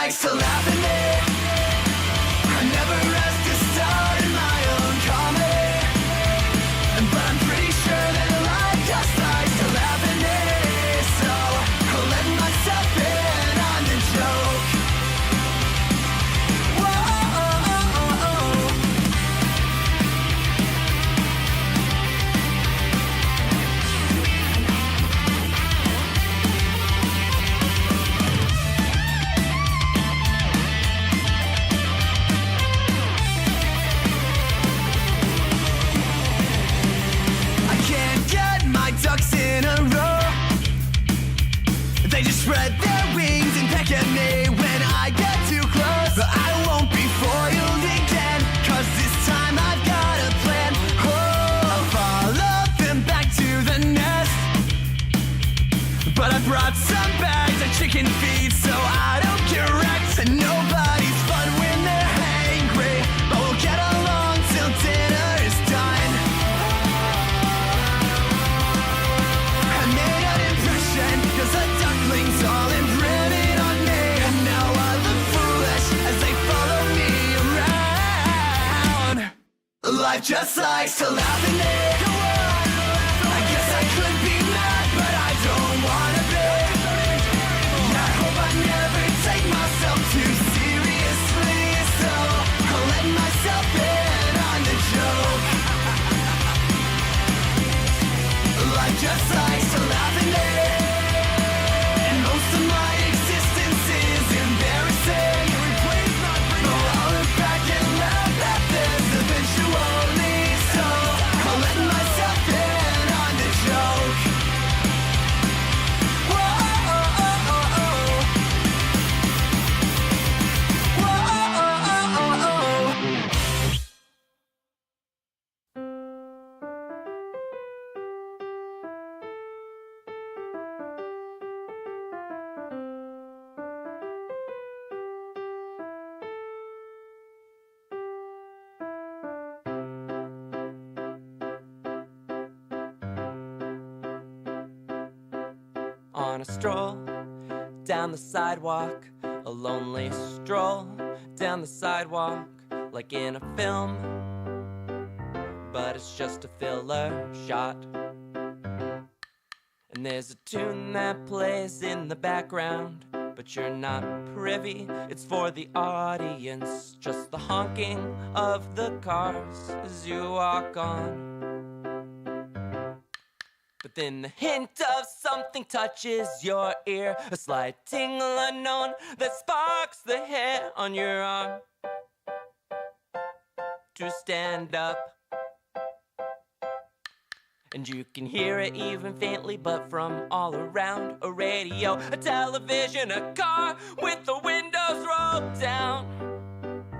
likes to laugh at me. I never asked to star in my own comedy, but I'm pretty sure that life just likes to laugh at me. So I'll let myself in on the joke. Ducks in a row, they just spread their wings and peck at me when I get too close. But I won't be foiled again, cause this time I've got a plan. Oh, I'll follow them back to the nest, but I brought some bags of chicken feed so I don't get wrecked. And nobody's fun when they're hangry, but we'll get along till dinner is done. Cause the ducklings all imprinted on me, and now I look foolish as they follow me around. Life just likes to laugh at me. I guess I could be mad, but I don't wanna be. I hope I never take myself too seriously, so I'll let myself in on the joke. Life just likes to laugh at me. Most of my existence is embarrassing. But I'll look back and laugh at this eventually. So I'll let myself in on the joke. On a stroll down the sidewalk, a lonely stroll down the sidewalk, like in a film, but it's just a filler shot. And there's a tune that plays in the background, but you're not privy, it's for the audience, just the honking of the cars as you walk on. But then the hint of something touches your ear, a slight tingle unknown that sparks the hair on your arm to stand up. And you can hear it even faintly, but from all around, a radio, a television, a car with the windows rolled down,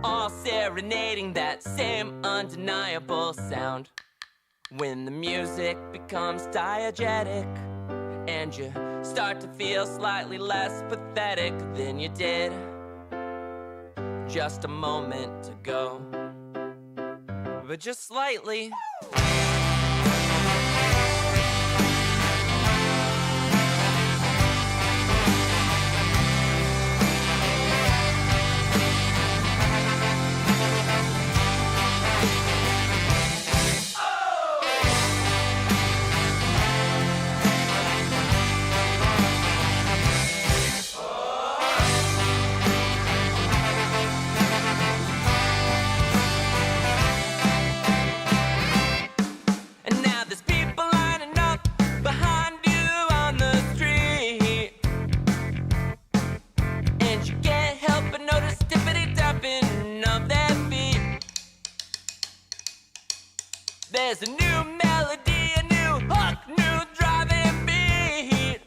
all serenading that same undeniable sound. When the music becomes diegetic and you start to feel slightly less pathetic than you did just a moment ago, but just slightly. There's a new melody, a new hook, new driving beat.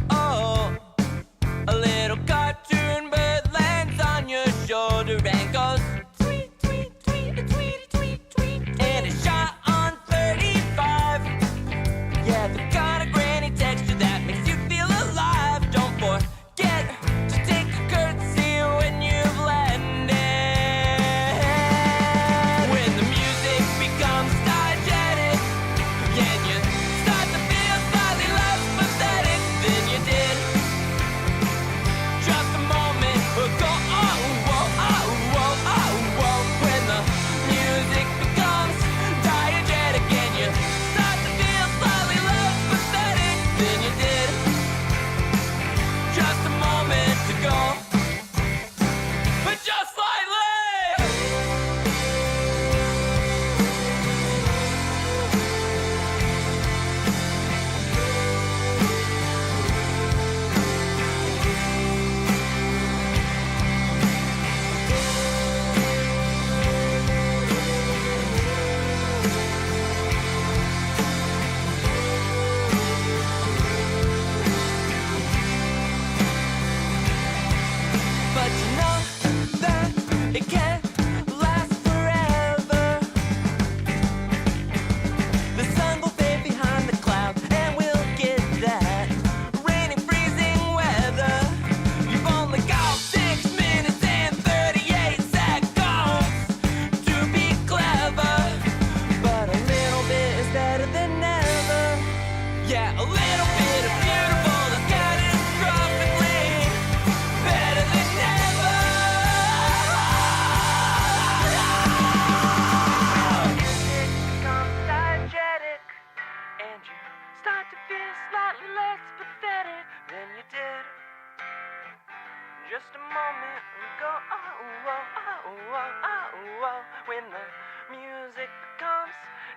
Oh, a little cartoon bird lands on your shoulder and goes tweet, tweet, tweet, tweet, tweet, tweet. And it's shot on 35. Yeah, the kind of granny texture that makes you feel alive. Don't forget to take a curtsy when you've landed. When the music becomes diegetic, can you start to feel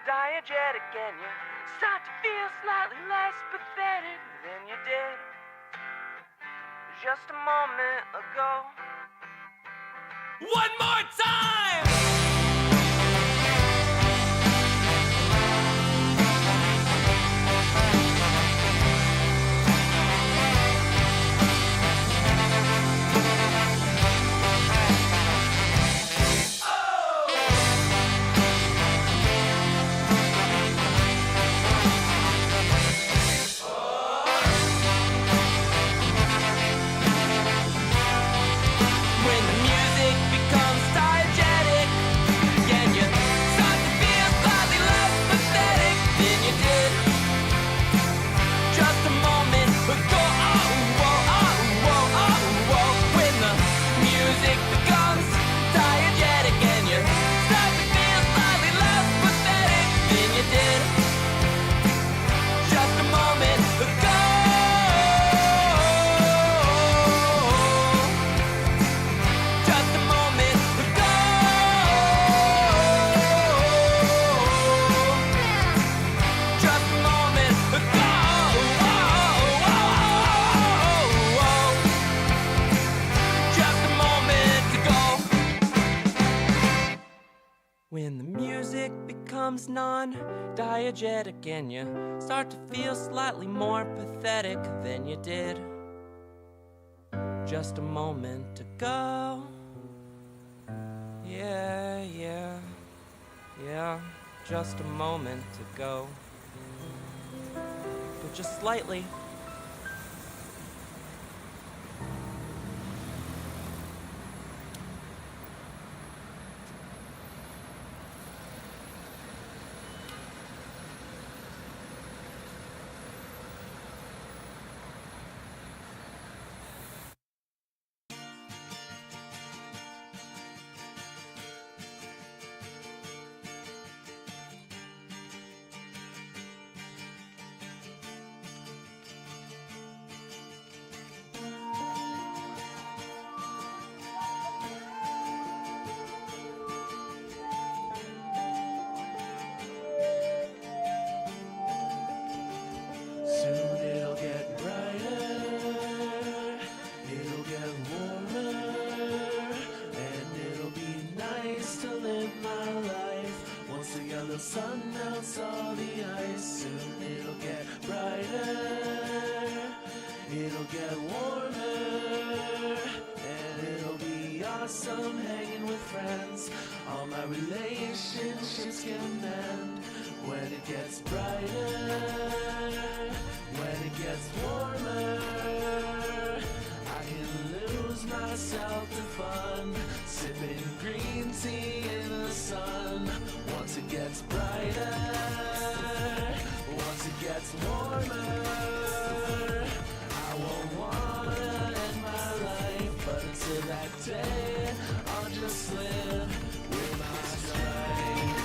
diegetic and you start to feel slightly less pathetic than you did just a moment ago. One more time! When the music becomes diegetic, and you start to feel slightly less pathetic than you did just a moment ago. When the music becomes diegetic, and you start to feel slightly less pathetic than you did just a moment ago. Just a moment ago. Just a moment ago. Just a moment ago. When the music becomes non-diegetic and you start to feel slightly more pathetic than you did just a moment ago. Yeah, just a moment ago. But just slightly. Soon it'll get brighter, it'll get warmer, and it'll be nice to live my life. Once the yellow sun melts all the ice, soon it'll get brighter, it'll get warmer, and it'll be awesome hanging with friends. All my relationships can mend when it gets brighter. When it gets warmer, I can lose myself to fun, sipping green tea in the sun. Once it gets brighter, once it gets warmer, I won't wanna end my life, but until that day, I'll just live with my stride.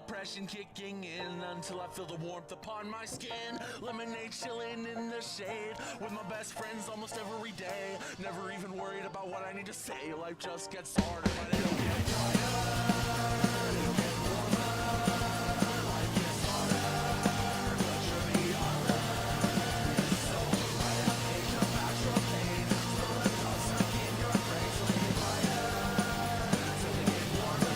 depression kicking in until I feel the warmth upon my skin. Lemonade chilling in the shade with my best friends almost every day. Never even worried about what I need to say. Life just gets harder, but it'll get harder. It'll get warmer. Life gets harder, but you're the other. So write a page about your pain. Throw the cup stuck in your brain. So get lighter till it get warmer.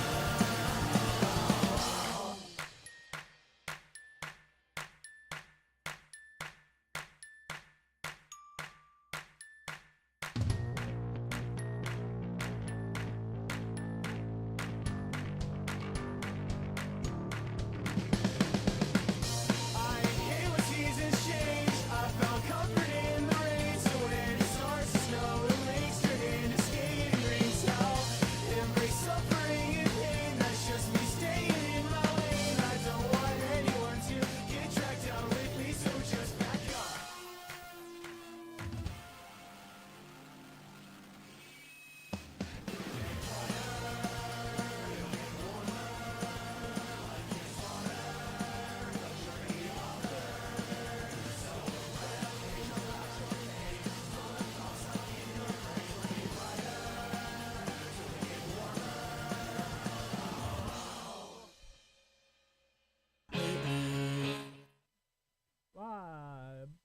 I hate when seasons change. I found comfort in the rain. So when it starts to snow, the lakes turn into skating rinks. Now embrace suffering and pain. That's just me staying in my lane. I don't want anyone to get dragged down with me, so just back up.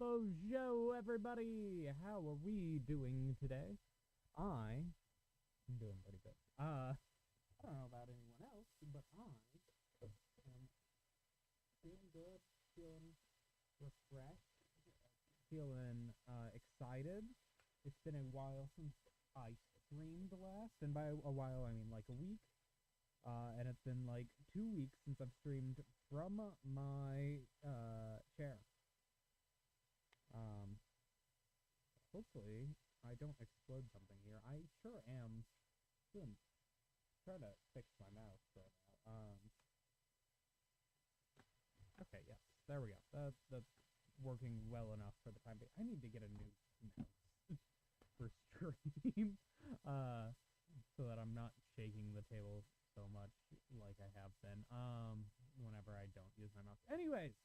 Bonjour, everybody. How are we doing today? I'm doing pretty good. I don't know about anyone else, but I am feeling good, feeling refreshed, feeling excited. It's been a while since I streamed last, and by a while I mean like a week. And it's been like 2 weeks since I've streamed from my chair. Hopefully I don't explode something here. I sure am trying to fix my mouse right now. Okay, yes, there we go. That's working well enough for the time being. I need to get a new mouse for stream, so that I'm not shaking the table so much like I have been, whenever I don't use my mouse. Anyways,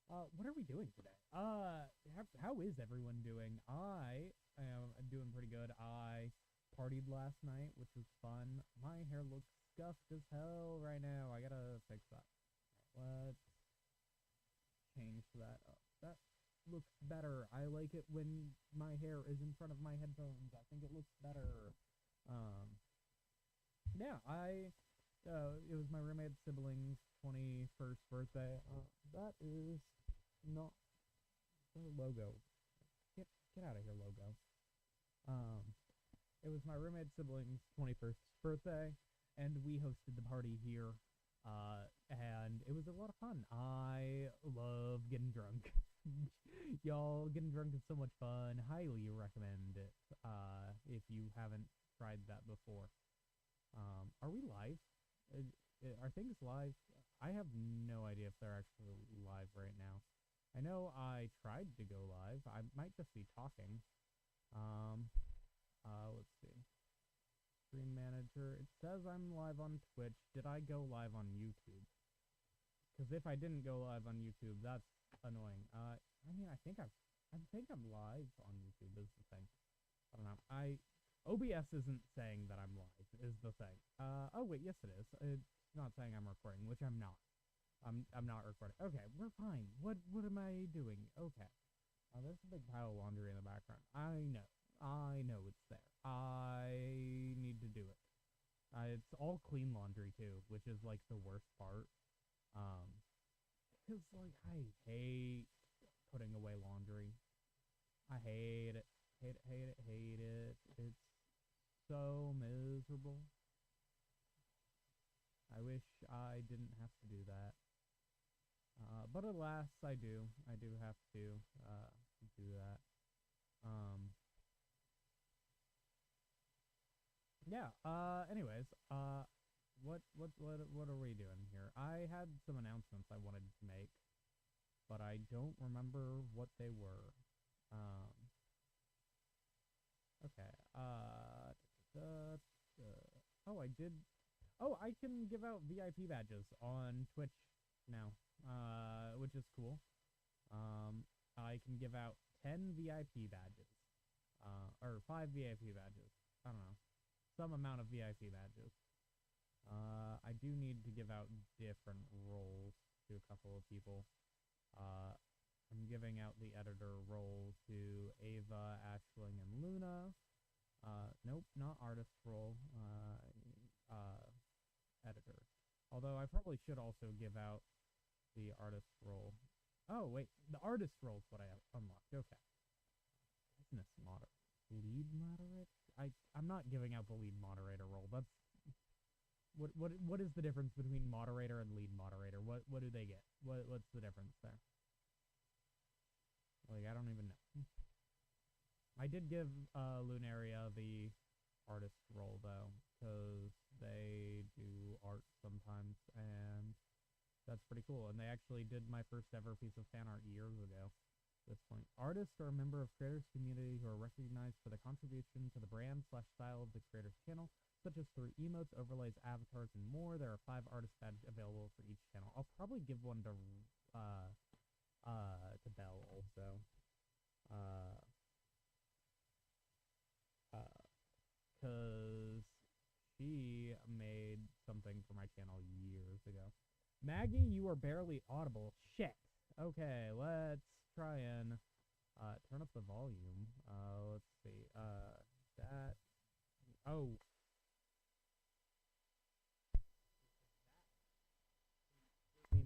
what are we doing today? How is everyone doing? I am doing pretty good. I partied last night, which was fun. My hair looks scuffed as hell right now. I gotta fix that. Let's change that up. That looks better. I like it when my hair is in front of my headphones. I think it looks better. Yeah, it was my roommate's sibling's 21st birthday. That is not the logo. Get out of here, logo. It was my roommate's sibling's 21st birthday, and we hosted the party here, and it was a lot of fun. I love getting drunk. Y'all, getting drunk is so much fun. Highly recommend it, if you haven't tried that before. Are we live? Are things live? I have no idea if they're actually live right now. I know I tried to go live. I might just be talking. Let's see. Stream manager. It says I'm live on Twitch. Did I go live on YouTube? Because if I didn't go live on YouTube, that's annoying. I mean, I think I'm live on YouTube is the thing. I don't know. OBS isn't saying that I'm live, is the thing. Oh wait, yes it is. It's not saying I'm recording, which I'm not. I'm not recording. Okay, we're fine. What am I doing? Okay. There's a big pile of laundry in the background. I know it's there. I need to do it. It's all clean laundry too, which is like the worst part. Cause like I hate putting away laundry. I hate it. Hate it. It's so miserable. I wish I didn't have to do that. But alas, I do. I do have to do that. Yeah. Anyways, what are we doing here? I had some announcements I wanted to make, but I don't remember what they were. Okay. Oh, I did. Oh, I can give out VIP badges on Twitch now, which is cool. I can give out 10 VIP badges, or 5 VIP badges. I don't know, some amount of VIP badges. I do need to give out different roles to a couple of people. I'm giving out the editor role to Ava, Ashling, and Luna. Nope, not artist role. Editor. Although I probably should also give out the artist role. Oh, wait, the artist role is what I have unlocked. Okay. Business lead moderator? I'm not giving out the lead moderator role. That's what is the difference between moderator and lead moderator? What do they get? What's the difference there? Like, I don't even know. I did give Lunaria the artist role though, because they do art sometimes, and that's pretty cool. And they actually did my first ever piece of fan art years ago. At this point, artists are a member of creators community who are recognized for their contribution to the brand / style of the creators channel, such as through emotes, overlays, avatars, and more. There are 5 artist badges available for each channel. I'll probably give one to Belle also. Because she made something for my channel years ago. Maggie, you are barely audible. Shit. Okay, let's try and turn up the volume. Let's see. That. Oh. I mean,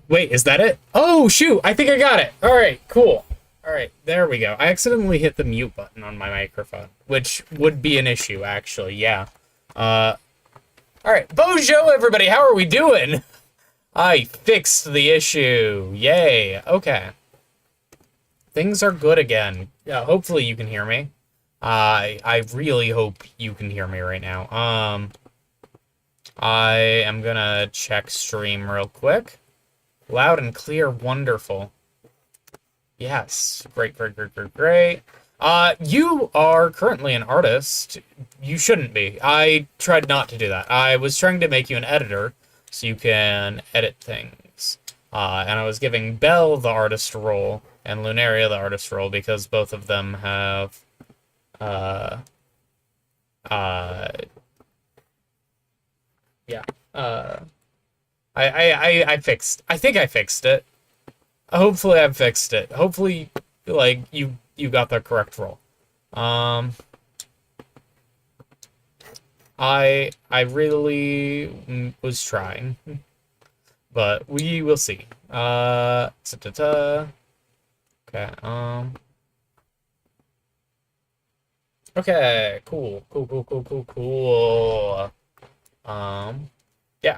Wait, is that it? Oh, shoot! I think I got it! Alright, cool. Alright, there we go. I accidentally hit the mute button on my microphone, which would be an issue, actually, yeah. Alright, bonjour, everybody, how are we doing? I fixed the issue. Yay, okay. Things are good again. Yeah, hopefully you can hear me. I really hope you can hear me right now. I am gonna check stream real quick. Loud and clear, wonderful. Yes, great. You are currently an artist. You shouldn't be. I tried not to do that. I was trying to make you an editor so you can edit things. And I was giving Belle the artist role and Lunaria the artist role because both of them have, yeah. I think I fixed it. Hopefully I've fixed it. Hopefully, like, you got the correct role. I really was trying. But we will see. Okay, okay, cool. Yeah.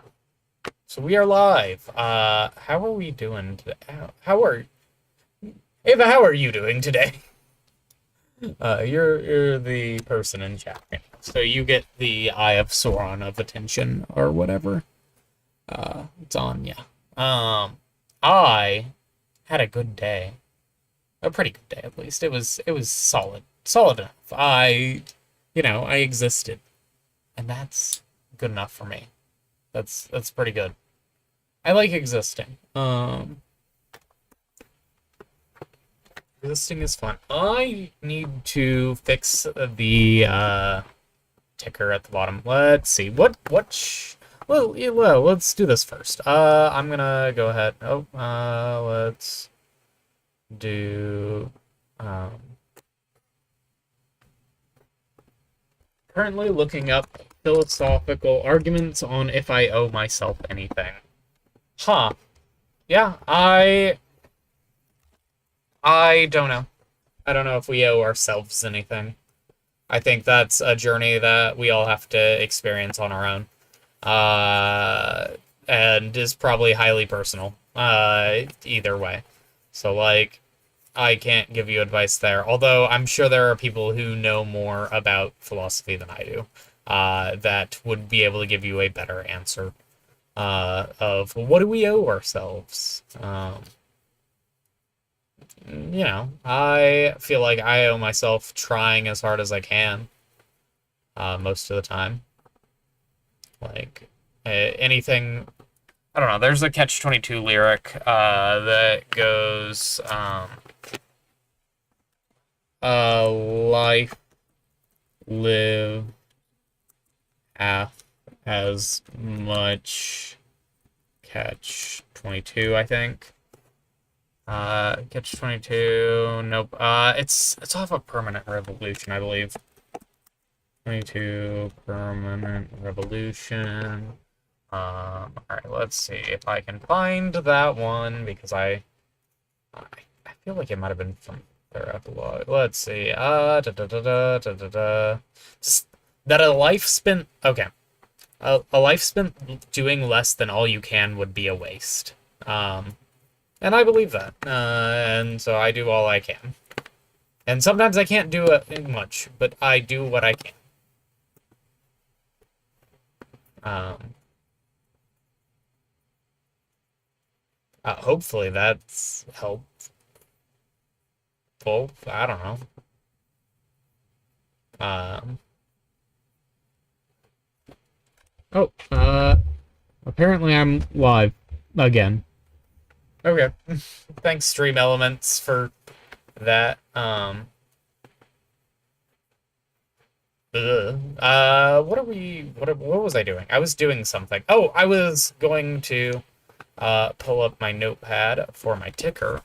So we are live. How are we doing today? Ava, how are you doing today? You're the person in chat right now, so you get the Eye of Sauron of attention or whatever. It's on, yeah. I had a good day. A pretty good day, at least. It was solid enough. I existed, and that's good enough for me. That's pretty good. I like existing. Existing is fun. I need to fix the ticker at the bottom. Let's see. Well, let's do this first. I'm gonna go ahead. Let's do. Currently looking up philosophical arguments on if I owe myself anything. Huh. Yeah, I don't know. I don't know if we owe ourselves anything. I think that's a journey that we all have to experience on our own. And is probably highly personal. Either way. So, like, I can't give you advice there. Although, I'm sure there are people who know more about philosophy than I do. That would be able to give you a better answer. Of what do we owe ourselves? I feel like I owe myself trying as hard as I can. Most of the time. Like, anything... I don't know, there's a Catch-22 lyric, that goes, life live half as much Catch-22, I think. Catch-22, nope, it's off of Permanent Revolution, I believe. 22, Permanent Revolution. Alright, let's see if I can find that one, because I feel like it might have been from their epilogue. Let's see, that a life spent, okay. A life spent doing less than all you can would be a waste. And I believe that. And so I do all I can. And sometimes I can't do much, but I do what I can. Hopefully that's helpful. I don't know. Apparently I'm live again. Okay. Thanks, Stream Elements, for that. What was I doing? I was doing something. Oh, I was going to pull up my notepad for my ticker.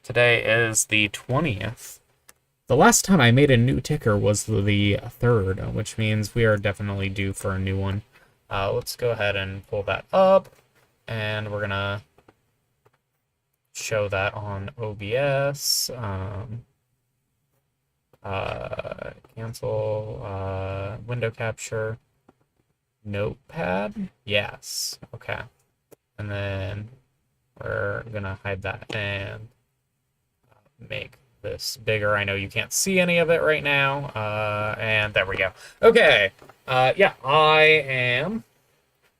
Today is the 20th. The last time I made a new ticker was the 3rd, which means we are definitely due for a new one. Let's go ahead and pull that up, and we're gonna show that on OBS. Cancel, window capture, notepad. Yes. Okay. And then we're gonna hide that and make this bigger. I know you can't see any of it right now. And there we go. Okay. Yeah, I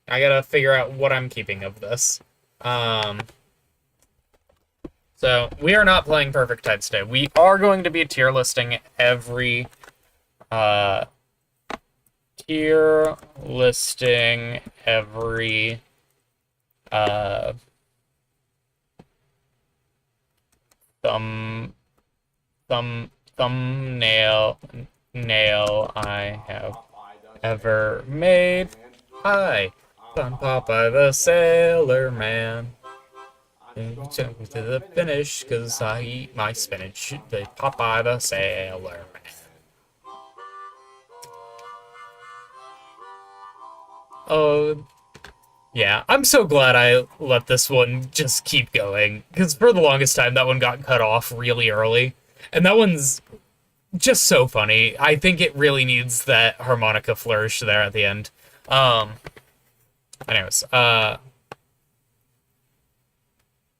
gotta figure out what I'm keeping of this. So we are not playing Perfect Tides today. We are going to be tier listing every thumbnail I have ever made. Hi, I'm Popeye the Sailor Man. Took me to the finish, cause I eat my spinach. The Popeye the Sailor Man. Oh, yeah. I'm so glad I let this one just keep going, because for the longest time that one got cut off really early. And that one's just so funny. I think it really needs that harmonica flourish there at the end. Anyways,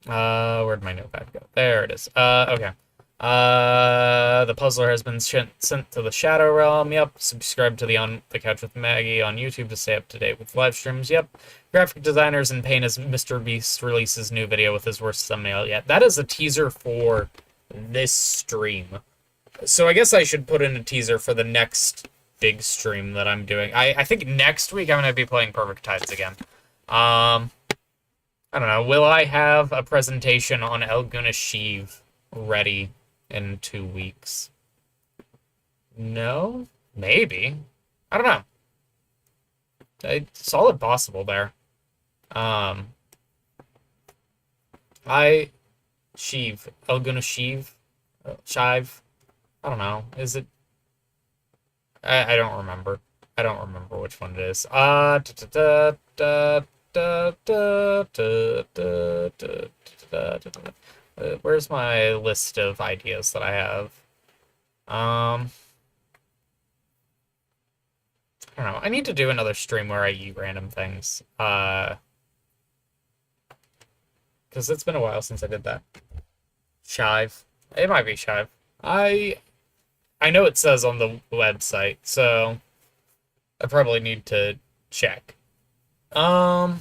where'd my notepad go? There it is. Okay. The puzzler has been sent to the Shadow Realm. Yep. Subscribe to the On the Couch with Maggie on YouTube to stay up to date with live streams. Yep. Graphic designers in pain as Mr. Beast releases new video with his worst thumbnail yet. That is a teaser for this stream. So I guess I should put in a teaser for the next big stream that I'm doing. I think next week I'm going to be playing Perfect Tides again. I don't know. Will I have a presentation on Elguna Sheev ready in 2 weeks? No? Maybe. I don't know. Solid possible there. Sheev. Elguna Sheev? Shive? I don't know. Is it? I don't remember. I don't remember which one it is. Where's my list of ideas that I have? I don't know. I need to do another stream where I eat random things. Because it's been a while since I did that. Shive. It might be Shive. I know it says on the website, so I probably need to check. 2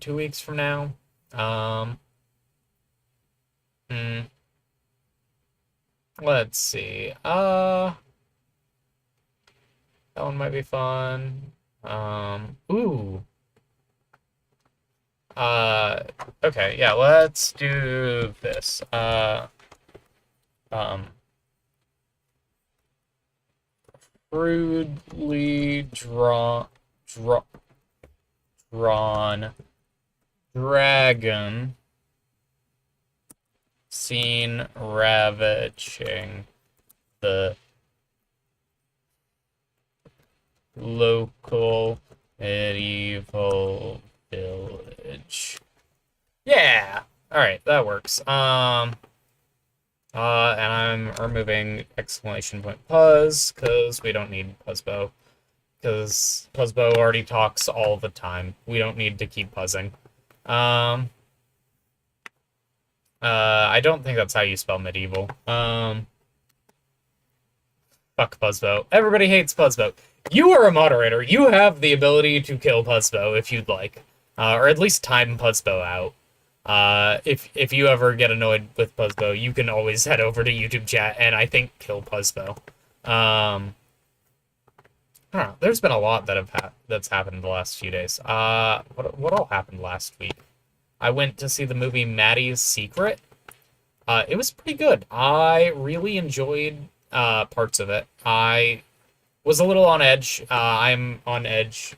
weeks from now. Let's see. That one might be fun. Ooh. Okay, yeah, let's do this. Crudely drawn dragon seen ravaging the local medieval village. Yeah. All right, that works. And I'm removing exclamation point puzz because we don't need puzzbo. Because puzzbo already talks all the time. We don't need to keep puzzing. I don't think that's how you spell medieval. Fuck puzzbo. Everybody hates puzzbo. You are a moderator. You have the ability to kill puzzbo if you'd like. Or at least time puzzbo out. If you ever get annoyed with puzzbo, you can always head over to YouTube chat and I think kill puzzbo. I don't know. There's been a lot that's happened the last few days. What all happened last week? I went to see the movie Maddie's Secret. It was pretty good. I really enjoyed parts of it. I was a little on edge. I'm on edge.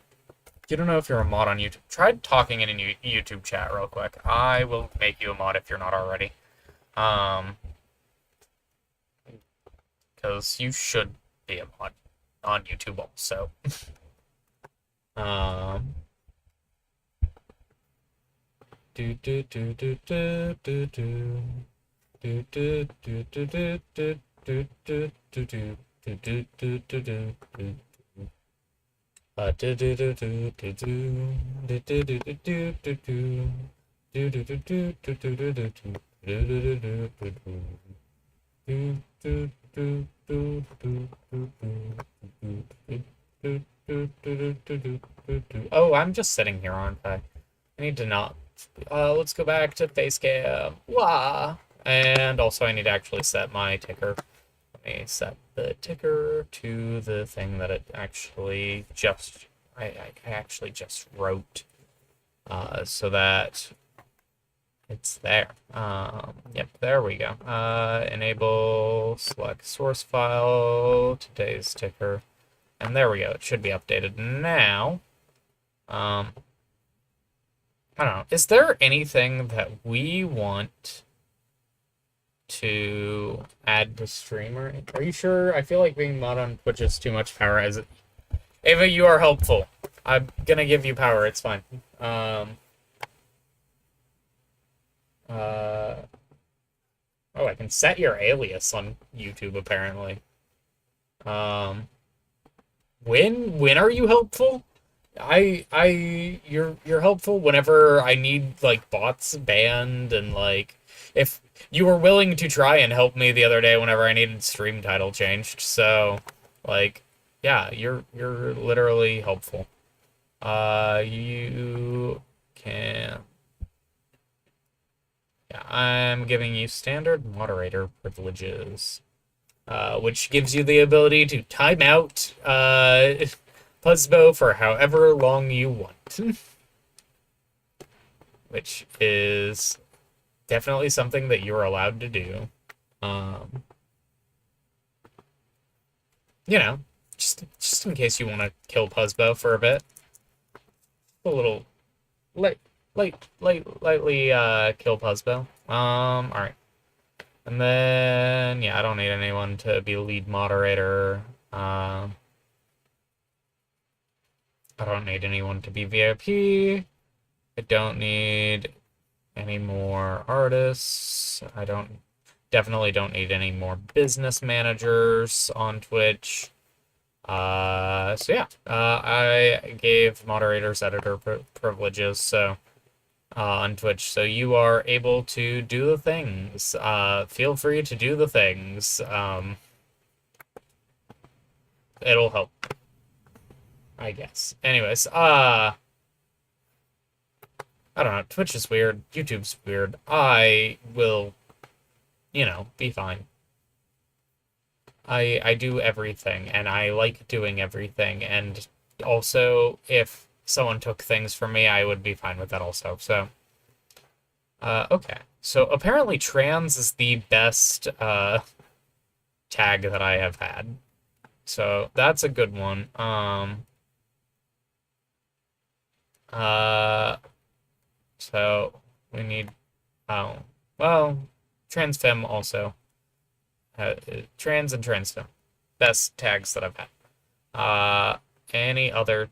You don't know if you're a mod on YouTube. Try talking in a YouTube chat real quick. I will make you a mod if you're not already. Because you should be a mod on YouTube also. do do do do do do do. Do do do do do do do do do do do do do do do do. Do do do do do do do do do do do do do. Do do do do do do do do do. Do do do do do do. Do do do do do do do. Oh, I'm just sitting here, aren't I? I need to not. Let's go back to Facecam. Wah! And also, I need to actually set my ticker. Let me set the ticker to the thing that it actually just. I actually just wrote. So that it's there. Yep, there we go. Enable select source file, today's ticker. And there we go. It should be updated now. I don't know. Is there anything that we want to add to streamer? Are you sure? I feel like being mod on Twitch is too much power. As it, Ava, you are helpful. I'm gonna give you power. It's fine. Oh, I can set your alias on YouTube apparently. When are you helpful? You're helpful whenever I need like bots banned, and like if you were willing to try and help me the other day whenever I needed stream title changed. So like yeah, you're literally helpful. You can. Yeah, I'm giving you standard moderator privileges, which gives you the ability to time out Puzzbo for however long you want. Which is definitely something that you're allowed to do. You know, just in case you want to kill Puzzbo for a bit. A little lightly kill Puzzbo. Alright. And then, yeah, I don't need anyone to be lead moderator. I don't need anyone to be VIP. I don't need any more artists. Definitely don't need any more business managers on Twitch. So yeah, I gave moderators editor privileges, so on Twitch, so you are able to do the things. Feel free to do the things. It'll help, I guess. Anyways, I don't know. Twitch is weird. YouTube's weird. I will, be fine. I do everything, and I like doing everything, and also, if someone took things from me, I would be fine with that also, so. Okay. So, apparently trans is the best, tag that I have had. So, that's a good one. So, we need, trans femme also. Trans and trans femme. Best tags that I've had. Any other...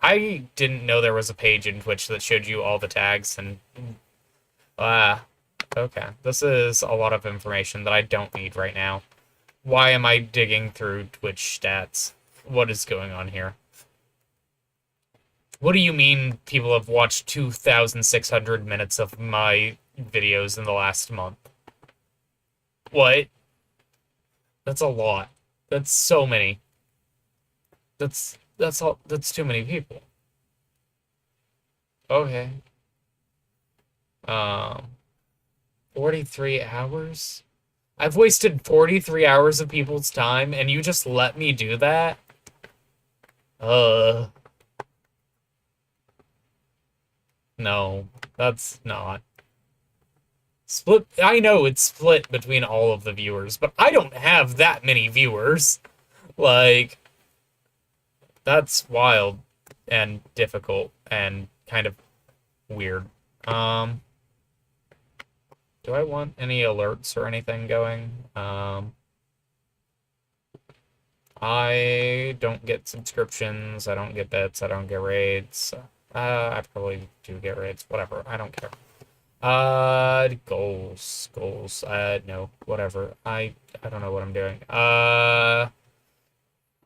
I didn't know there was a page in Twitch that showed you all the tags, and... okay. This is a lot of information that I don't need right now. Why am I digging through Twitch stats? What is going on here? What do you mean people have watched 2,600 minutes of my videos in the last month? What? That's a lot. That's so many. That's too many people. Okay. 43 hours? I've wasted 43 hours of people's time, and you just let me do that? No, that's not. Split. I know it's split between all of the viewers, but I don't have that many viewers. Like, that's wild and difficult and kind of weird. Do I want any alerts or anything going? I don't get subscriptions, I don't get bits, I don't get raids. I probably do get raids, whatever, I don't care. Goals. No, whatever. I don't know what I'm doing.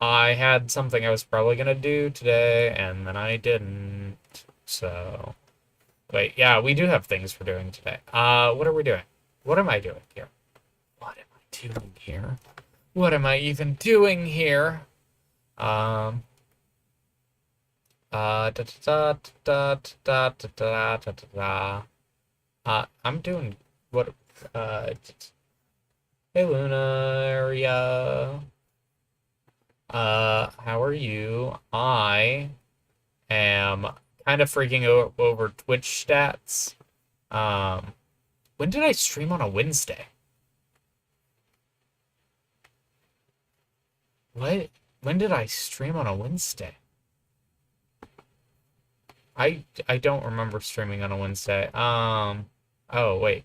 I had something I was probably gonna do today, and then I didn't. So, wait, yeah, we do have things we're doing today. What are we doing? What am I doing here? What am I doing here? What am I even doing here? Da da da da da da da da da. I'm doing what? Hey Lunaria. How are you? I am kind of freaking over Twitch stats. When did I stream on a Wednesday? What? When did I stream on a Wednesday? I don't remember streaming on a Wednesday. Oh, wait.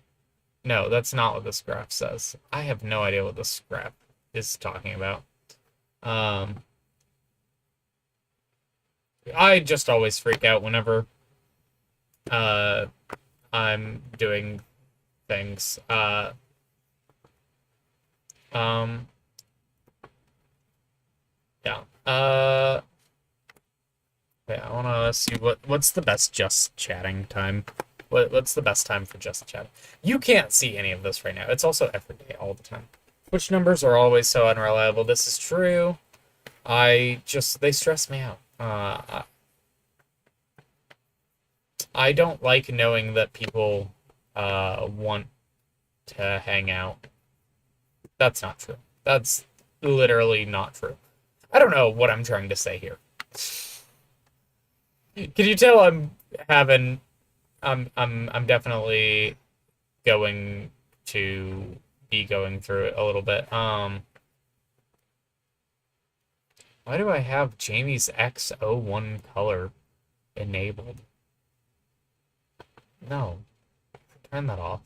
No, that's not what this graph says. I have no idea what this graph is talking about. I just always freak out whenever I'm doing things. Yeah. Yeah, I wanna see what's the best just chatting time. What's the best time for just chatting? You can't see any of this right now. It's also every day, all the time. Which numbers are always so unreliable. This is true. They stress me out. I don't like knowing that people want to hang out. That's not true. That's literally not true. I don't know what I'm trying to say here. Can you tell I'm definitely going to be going through it a little bit. Why do I have Jamie's X01 color enabled? No. Turn that off.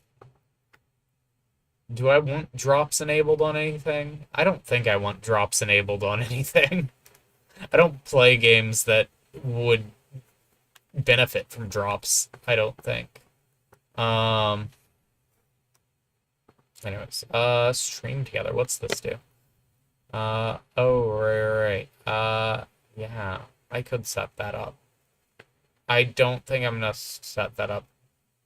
Do I want drops enabled on anything? I don't think I want drops enabled on anything. I don't play games that would benefit from drops, I don't think. Anyways, stream together. What's this do? Oh, right. Yeah, I could set that up. I don't think I'm gonna set that up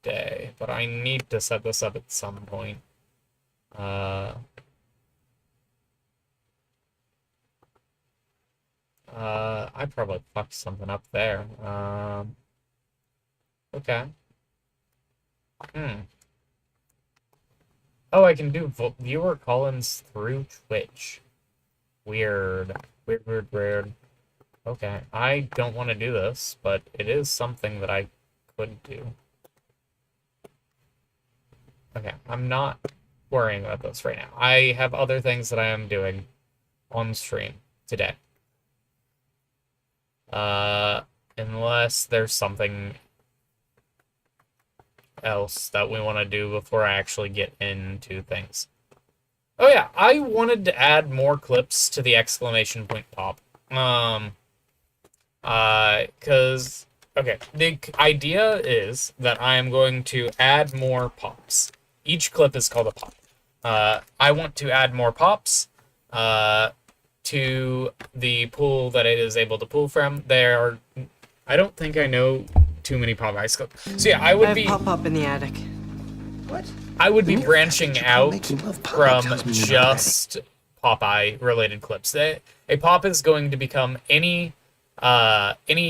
today, but I need to set this up at some point. I probably fucked something up there. Okay. Oh, I can do viewer call-ins through Twitch. Weird. Weird. Okay, I don't want to do this, but it is something that I could do. Okay, I'm not worrying about this right now. I have other things that I am doing on stream today. Unless there's something else that we want to do before I actually get into things. Oh yeah, I wanted to add more clips to the exclamation point pop. Cause, okay, the idea is that I am going to add more pops. Each clip is called a pop. I want to add more pops, to the pool that it is able to pull from. I don't think I know too many Popeyes clips. So yeah, I would be pop up in the attic. What? I would be branching out from just Popeye related clips. A pop is going to become any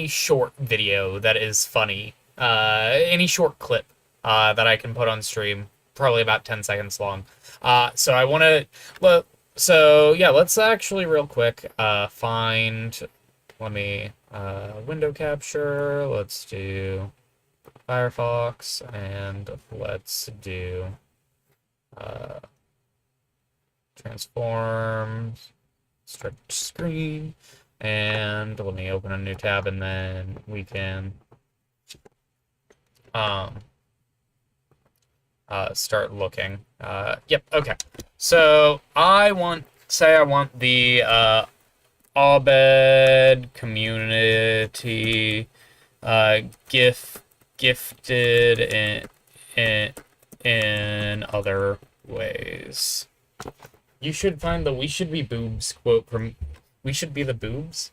short video that is funny, any short clip that I can put on stream, probably about 10 seconds long. So I want to. So yeah, let's actually real quick let me window capture. Let's do Firefox, and let's do transform, stretch screen, and let me open a new tab, and then we can start looking. Yep, okay. So I want the Abed community gifted in other ways. You should find the "we should be boobs" quote from "We should be the boobs."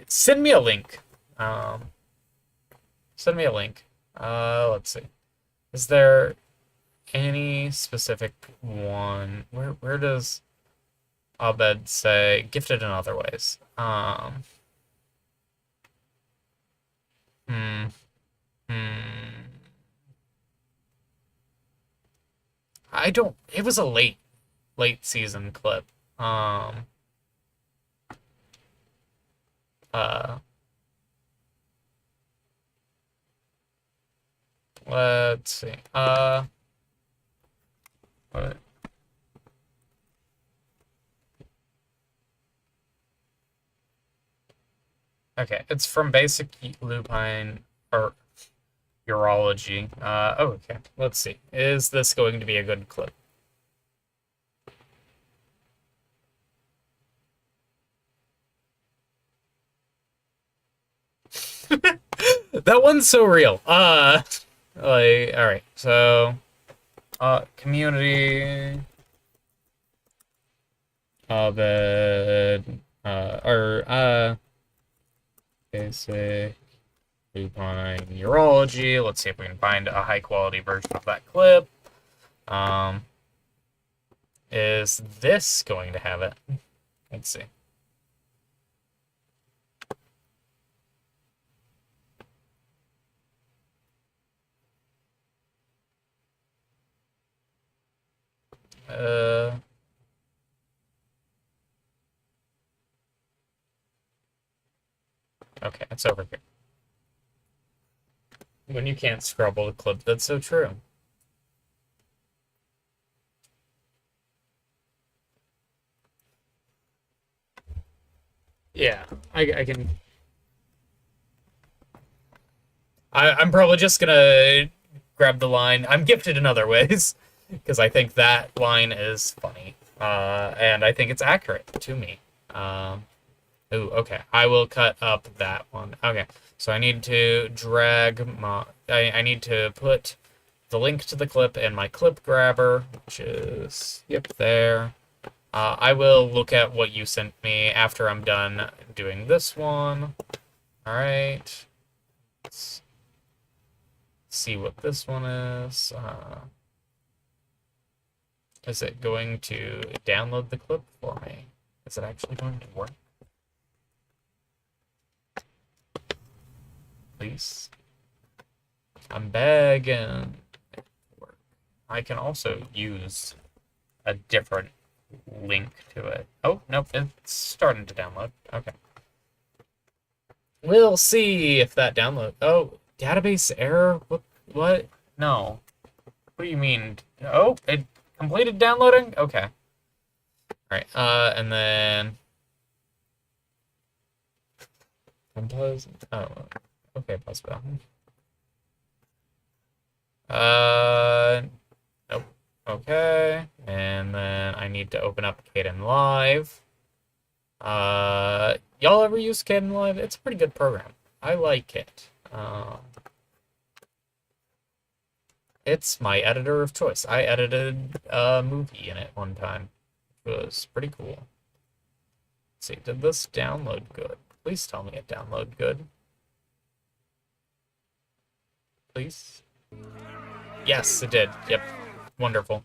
Send me a link. Send me a link. Let's see. Is there any specific one? Where does Abed say gifted in other ways? Hmm. I don't. It was a late season clip. Let's see. What? Okay, it's from Basic Lupine or Urology. Oh, okay. Let's see. Is this going to be a good clip? That one's so real. Like, all right. So, community, basic lupine urology. Let's see if we can find a high quality version of that clip. Is this going to have it? Let's see. Okay, it's over here. When you can't scrubble the clip, that's so true. Yeah, I can. I'm probably just gonna grab the line. I'm gifted in other ways, because I think that line is funny, and I think it's accurate to me. Ooh, okay. I will cut up that one. Okay, so I need to drag my... I need to put the link to the clip in my clip grabber, which is... Yep, there. I will look at what you sent me after I'm done doing this one. Alright. Let's see what this one is. Is it going to download the clip for me? Is it actually going to work? Please. I'm begging. I can also use a different link to it. Oh, nope, it's starting to download. Okay. We'll see if that download. Oh, database error? What? No. What do you mean? Oh, it completed downloading? Okay. Alright, and then... Compose? Oh, okay, pause button. Nope. Okay, and then I need to open up Caden Live. Y'all ever use Caden Live? It's a pretty good program. I like it. It's my editor of choice. I edited a movie in it one time. It was pretty cool. Let's see, did this download good? Please tell me it downloaded good. Please? Yes, it did. Yep. Wonderful.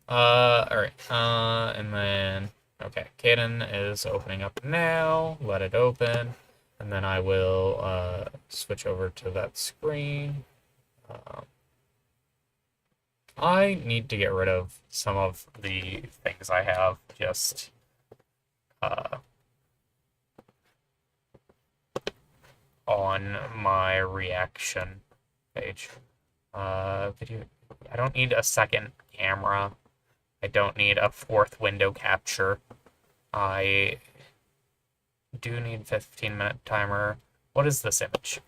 Alright. And then... Okay, Caden is opening up now. Let it open. And then I will, switch over to that screen. I need to get rid of some of the things I have just, on my reaction page. Video. I don't need a second camera. I don't need a fourth window capture. I do need 15-minute timer. What is this image?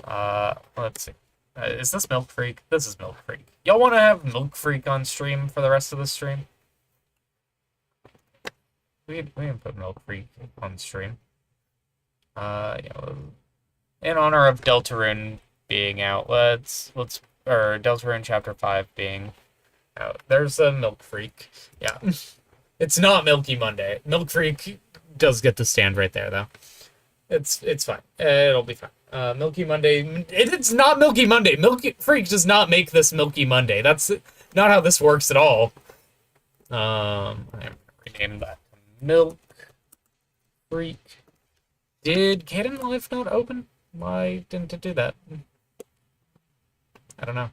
Let's see. Is this Milk Freak? This is Milk Freak. Y'all want to have Milk Freak on stream for the rest of the stream? We can put Milk Freak on stream. Yeah. In honor of Deltarune being out, let's or Deltarune Chapter 5 being out. There's a Milk Freak. Yeah. It's not Milky Monday. Milk Freak does get the stand right there, though. It's fine. It'll be fine. Milky Monday. It's not Milky Monday. Milky Freak does not make this Milky Monday. That's not how this works at all. I'm gonna rename that to Milk Freak. Did Caden Live not open? Why didn't it do that? I don't know.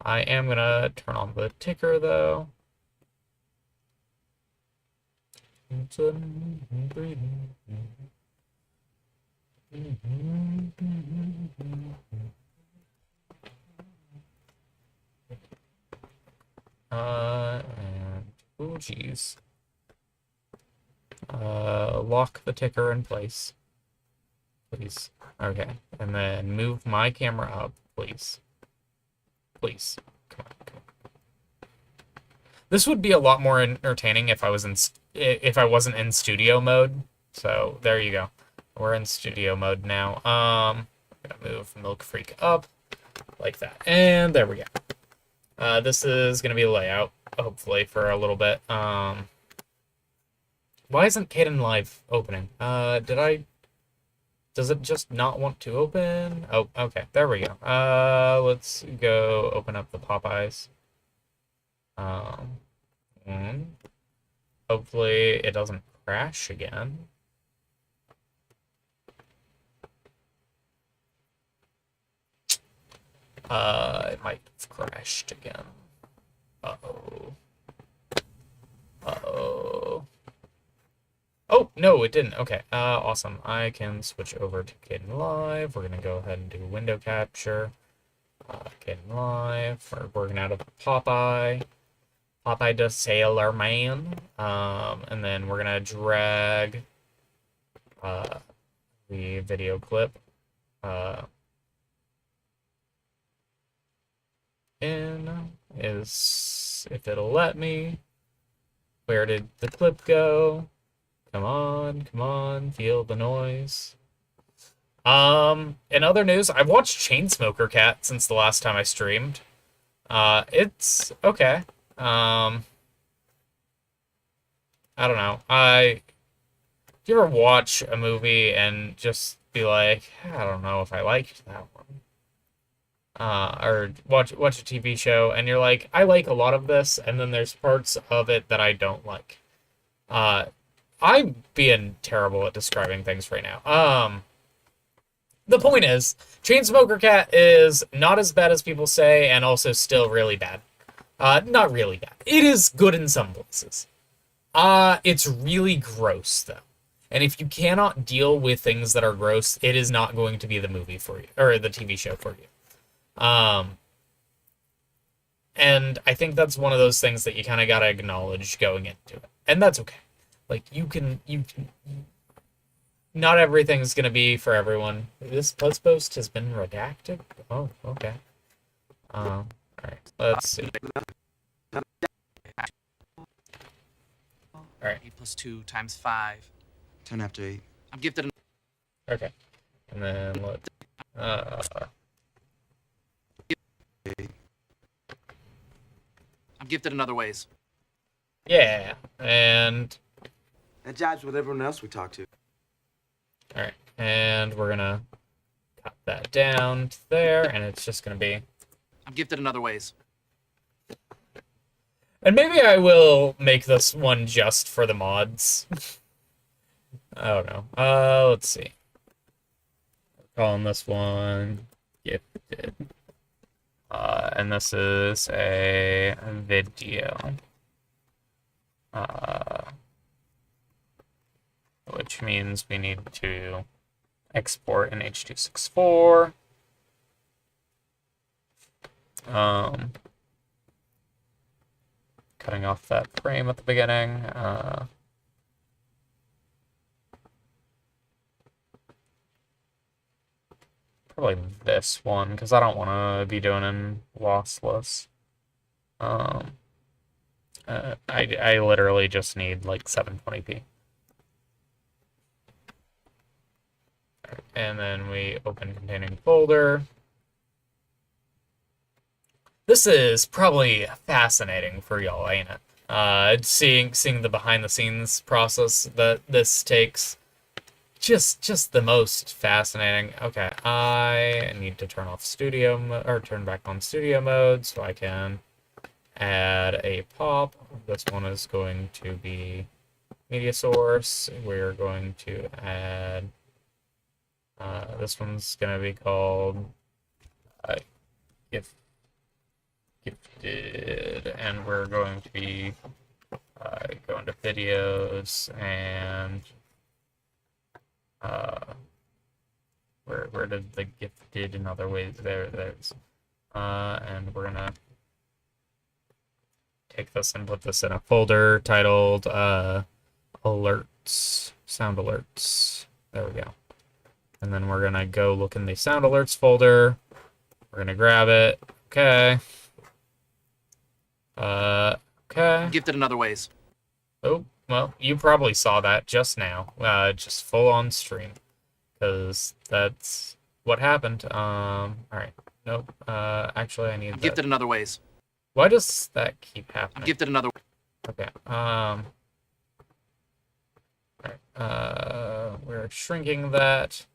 I am gonna turn on the ticker though. And oh geez. Lock the ticker in place, please. Okay, and then move my camera up, please. Please, come on. This would be a lot more entertaining if I wasn't in studio mode. So there you go. We're in studio mode now. I'm gonna move Milk Freak up like that, and there we go. This is gonna be a layout, hopefully, for a little bit. Why isn't Caden Live opening? Does it just not want to open? Oh, okay, there we go. Let's go open up the Popeyes. And hopefully it doesn't crash again. It might have crashed again. Uh-oh. Uh-oh. Oh, no, it didn't. Okay, awesome. I can switch over to Caden Live. We're gonna go ahead and do window capture. Caden Live. We're working out of Popeye. Popeye the Sailor Man. And then we're gonna drag the video clip in, if it'll let me. Where did the clip go? Come on, feel the noise. In other news, I've watched Chainsmoker Cat since the last time I streamed. It's okay. I don't know. Do you ever watch a movie and just be like, I don't know if I liked that one? Or watch a TV show and you're like, I like a lot of this, and then there's parts of it that I don't like. I'm being terrible at describing things right now. The point is, Chainsmoker Cat is not as bad as people say, and also still really bad. Not really bad. It is good in some places. It's really gross, though. And if you cannot deal with things that are gross, it is not going to be the movie for you, or the TV show for you. And I think that's one of those things that you kind of gotta acknowledge going into it. And that's okay. Like, you can, not everything's gonna be for everyone. This post has been redacted? Oh, okay. Alright, let's see. Alright. 8 plus 2 times 5. 10 after 8. I'm gifted. Okay. And then let's, I'm gifted in other ways. yeah, and That jives with everyone else we talk to. alright, and we're gonna cut that down to there, and it's just gonna be, I'm gifted in other ways. and maybe I will make this one just for the mods. I don't know. Let's see. We're calling this one gifted. And this is a video. Which means we need to export in H.264. Cutting off that frame at the beginning. Probably this one, because I don't want to be doing in lossless. I literally just need like 720p. And then we open containing folder. This is probably fascinating for y'all, ain't it? Seeing the behind the scenes process that this takes. Just the most fascinating. Okay, I need to turn off turn back on studio mode so I can add a pop. This one is going to be media source. We're going to add, this one's going to be called gifted, and we're going to be going to videos and where did the gifted in other ways there's and we're gonna take this and put this in a folder titled alerts, sound alerts. There we go. And then we're gonna go look in the sound alerts folder. We're gonna grab it. Okay. Okay. Gifted in other ways. Oh, well, you probably saw that just now, just full on stream, because that's what happened. All right, nope. Actually, I need that. Gifted in other ways. Why does that keep happening? Gifted in other. Okay. All right. We're shrinking that.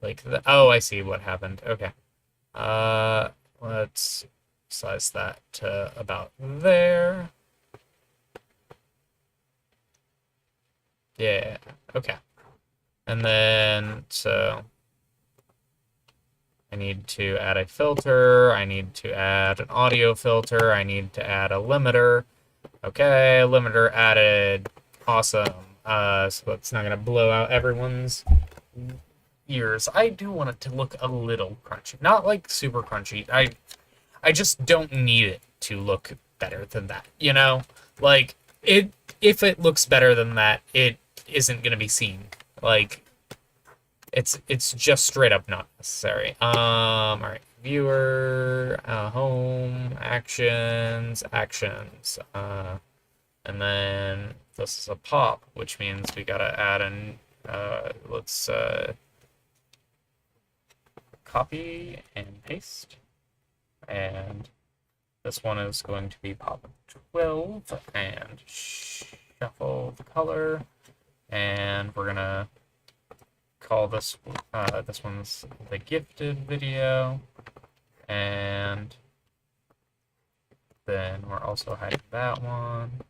Like the. Oh, I see what happened. Okay. Let's size that to about there. Yeah, okay. And then, so I need to add a filter, I need to add an audio filter, I need to add a limiter. Okay, limiter added. Awesome. So it's not gonna blow out everyone's ears. I do want it to look a little crunchy. Not like super crunchy. I just don't need it to look better than that, you know? Like, if it looks better than that, it isn't gonna be seen. Like, it's just straight up not necessary. All right, viewer, home, actions, and then this is a pop, which means we gotta add an let's copy and paste, and this one is going to be pop 12 and shuffle the color. And we're gonna call this this one's the gifted video, and then we're also hiding that one,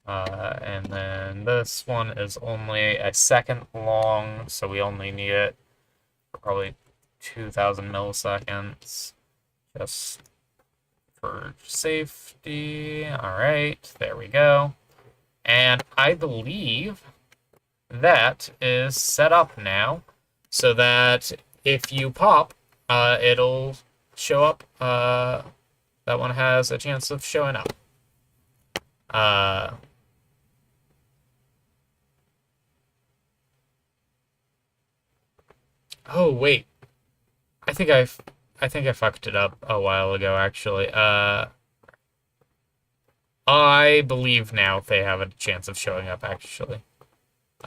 and then this one is only a second long, so we only need it for probably 2,000 milliseconds, just for safety. All right, there we go, and I believe that is set up now so that if you pop, it'll show up. That one has a chance of showing up. Oh wait, I think I fucked it up a while ago actually. I believe now they have a chance of showing up actually.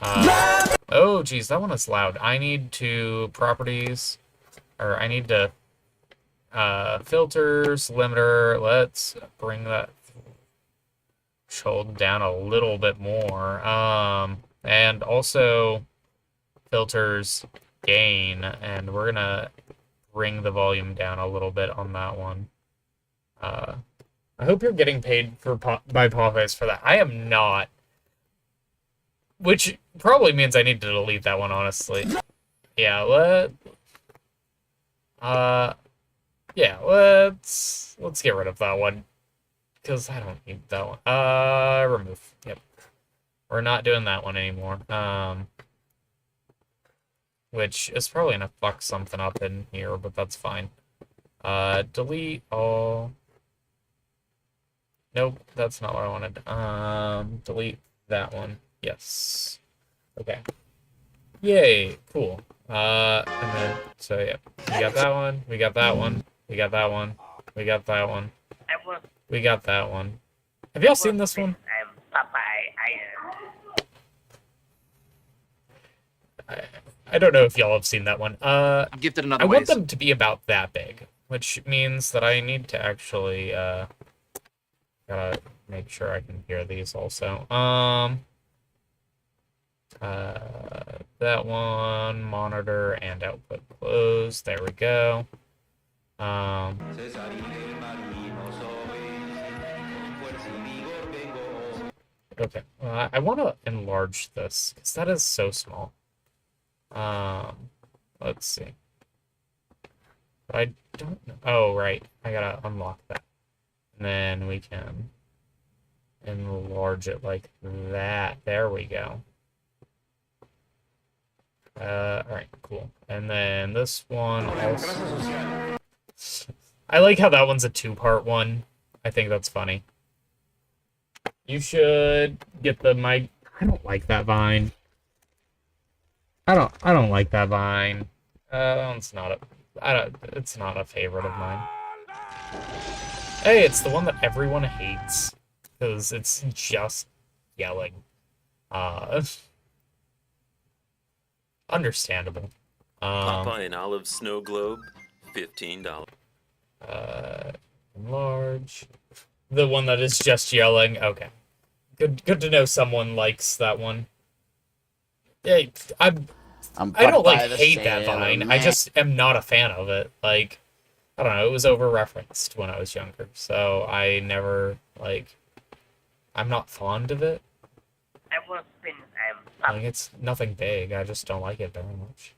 Oh, geez, that one is loud. I need to properties, or I need to filters, limiter. Let's bring that threshold down a little bit more. And also filters gain, and we're gonna bring the volume down a little bit on that one. I hope you're getting paid by Popeyes for that. I am not. Which probably means I need to delete that one, honestly. Yeah, let's get rid of that one. Because I don't need that one. Remove. Yep. We're not doing that one anymore. Which is probably gonna fuck something up in here, but that's fine. Delete all. Nope, that's not what I wanted. Delete that one. Yes. Okay. Yay, cool. And then, so yeah, we got that one, we got that one, we got that one, we got that one, we got that one. Have y'all seen this one? I don't know if y'all have seen that one. I'm gifted in other I ways. want them to be about that big. which means that I need to actually, gotta make sure I can hear these also. That one, monitor and output closed. There we go. Okay, I want to enlarge this because that is so small. Let's see. But I don't know. Oh, right. I gotta unlock that. And then we can enlarge it like that. There we go. Alright, cool. And then this one also... I like how that one's a two-part one. I think that's funny. You should get the mic. I don't like that vine. I don't like that vine. It's not it's not a favorite of mine. Hey, it's the one that everyone hates. Because it's just yelling. Understandable. Papa and Olive Snow Globe, $15. Enlarge. The one that is just yelling. Okay. Good to know someone likes that one. Hey, I don't like hate that vine. I just am not a fan of it. Like, I don't know, it was over-referenced when I was younger, so I never, like, I'm not fond of it. Like, it's nothing big, I just don't like it very much.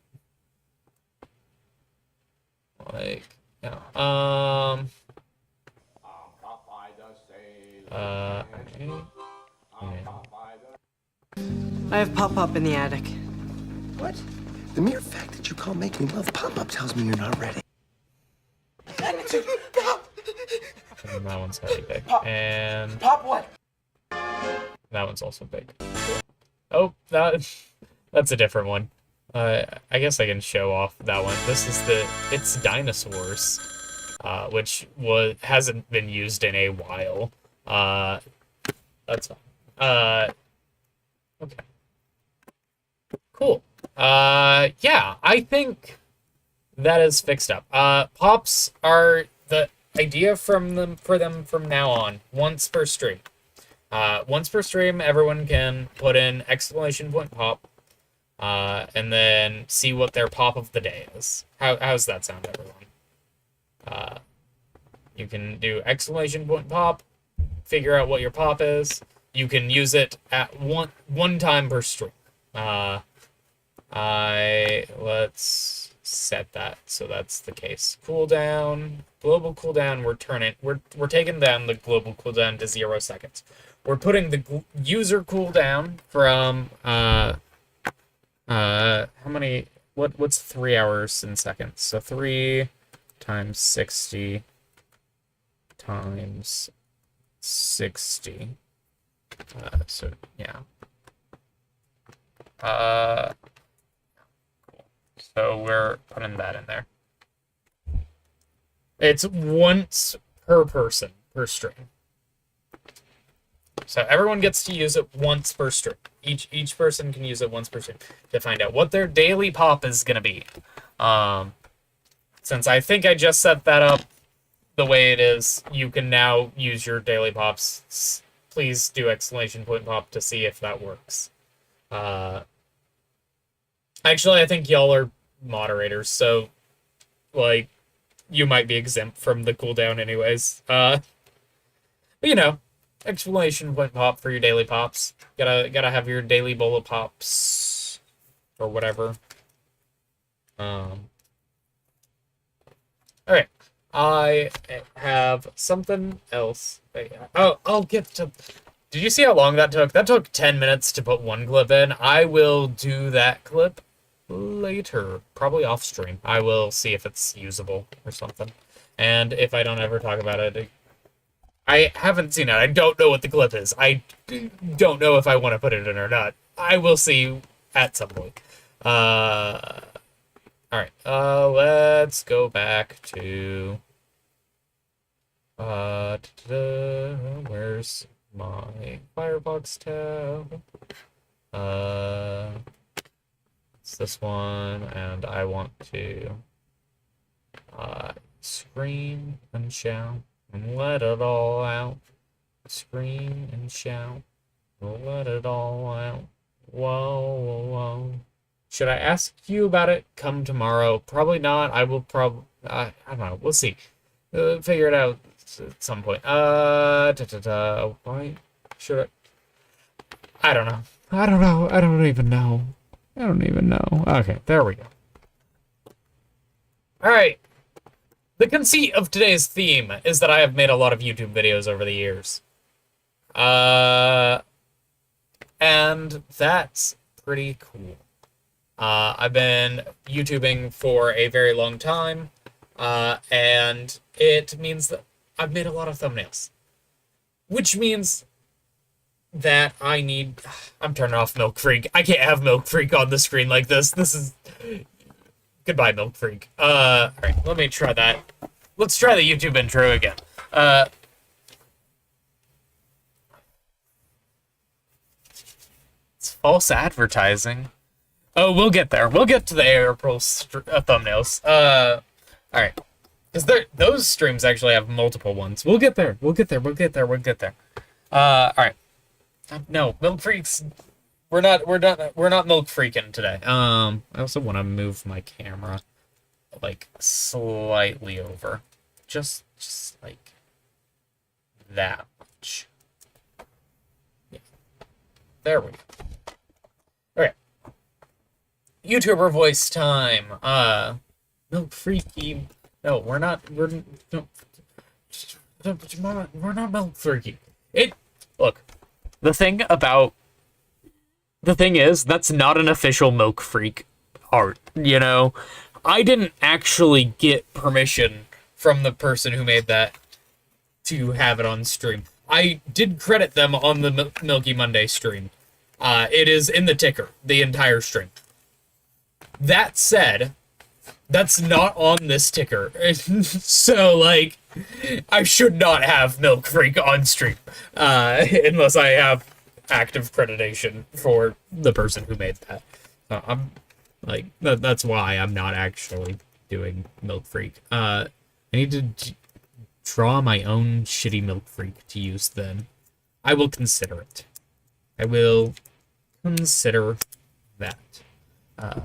Like, yeah, I have pop-up in the attic. What? The mere fact that you call making love pop-up tells me you're not ready. And that one's gonna be big. And Pop what? that one's also big. Oh, that's a different one. I guess I can show off that one. This is it's dinosaurs, which hasn't been used in a while. That's fine. Okay. Cool. Yeah, I think that is fixed up. Pops are the idea for them from now on, once per stream. Once per stream, everyone can put in exclamation point pop, and then see what their pop of the day is. How's that sound, everyone? You can do exclamation point pop, figure out what your pop is. You can use it at one time per stream. Let's set that so that's the case. Cooldown, global cooldown. We're taking down the global cooldown to 0 seconds. We're putting the user cooldown from how many? What's 3 hours in seconds? So 3 times 60 times 60. So yeah. Cool. So we're putting that in there. It's once per person per stream. So everyone gets to use it once per stream. Each person can use it once per stream to find out what their daily pop is gonna be. Since I think I just set that up the way it is, you can now use your daily pops. Please do exclamation point pop to see if that works. Actually, I think y'all are moderators, so, like, you might be exempt from the cooldown anyways. But, you know, exclamation point pop for your daily pops. Gotta have your daily bowl of pops, or whatever. Alright. I have something else. Oh, I'll get to... Did you see how long that took? That took 10 minutes to put one clip in. I will do that clip later, probably off stream. I will see if it's usable or something. And if I don't ever talk about it, I haven't seen it. I don't know what the clip is. I don't know if I want to put it in or not. I will see at some point. Alright, let's go back to... where's my Firefox tab? It's this one, and I want to Scream and shout and let it all out. Scream and shout and let it all out. Whoa, whoa, whoa. Should I ask you about it come tomorrow? Probably not. I will I don't know. We'll see. Figure it out at some point. Why should I? I don't know. I don't know. I don't even know. I don't even know. Okay, there we go. Alright. The conceit of today's theme is that I have made a lot of YouTube videos over the years. And that's pretty cool. I've been YouTubing for a very long time, and it means that I've made a lot of thumbnails. Which means that I'm turning off Milk Freak. I can't have Milk Freak on the screen like this. This is... Goodbye, Milk Freak. Alright, let me try that. Let's try the YouTube intro again. It's false advertising. Oh, we'll get there. We'll get to the April thumbnails. Alright. Because those streams actually have multiple ones. We'll get there. We'll get there. We'll get there. We'll get there. Alright. No, Milk Freaks... We're not milk freaking today. I also want to move my camera like slightly over. Just like that much. Yeah. There we go. Okay. YouTuber voice time. Milk freaky. No, we're not milk freaky. Look. The thing is, that's not an official Milk Freak art, you know? I didn't actually get permission from the person who made that to have it on stream. I did credit them on the Milky Monday stream. It is in the ticker, the entire stream. That said, that's not on this ticker. So, like, I should not have Milk Freak on stream, unless I have active accreditation for the person who made that. I'm like, that's why I'm not actually doing Milk Freak. I need to draw my own shitty Milk Freak to use then. I will consider it. I will consider that. I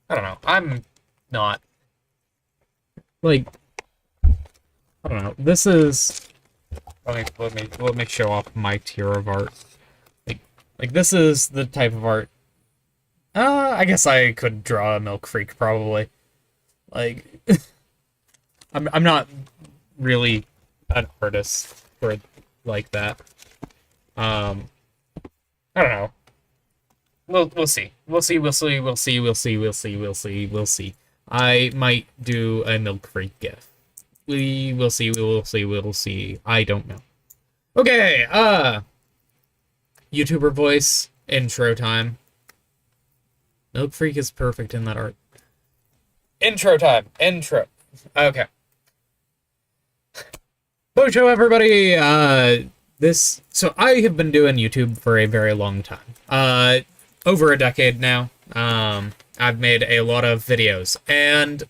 don't know. I'm not like, I don't know. This is let me show off my tier of art. Like this is the type of art. I guess I could draw a Milk Freak probably. Like, I'm not really an artist for like that. I don't know. We'll see. We'll see. I might do a Milk Freak gif. We'll see. I don't know. Okay, YouTuber voice, intro time. Milk Freak is perfect in that art. Intro time. Intro. Okay. Hello, everybody. So I have been doing YouTube for a very long time. Over a decade now. I've made a lot of videos, and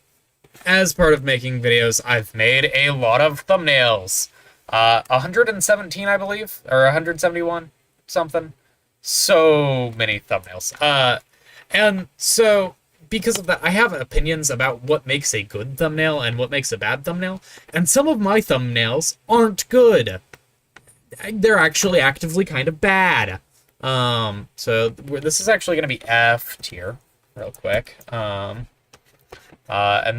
as part of making videos, I've made a lot of thumbnails. 117, I believe, or 171, something. So many thumbnails. And so, because of that, I have opinions about what makes a good thumbnail and what makes a bad thumbnail, and some of my thumbnails aren't good. They're actually actively kind of bad. So this is actually going to be F tier, real quick. And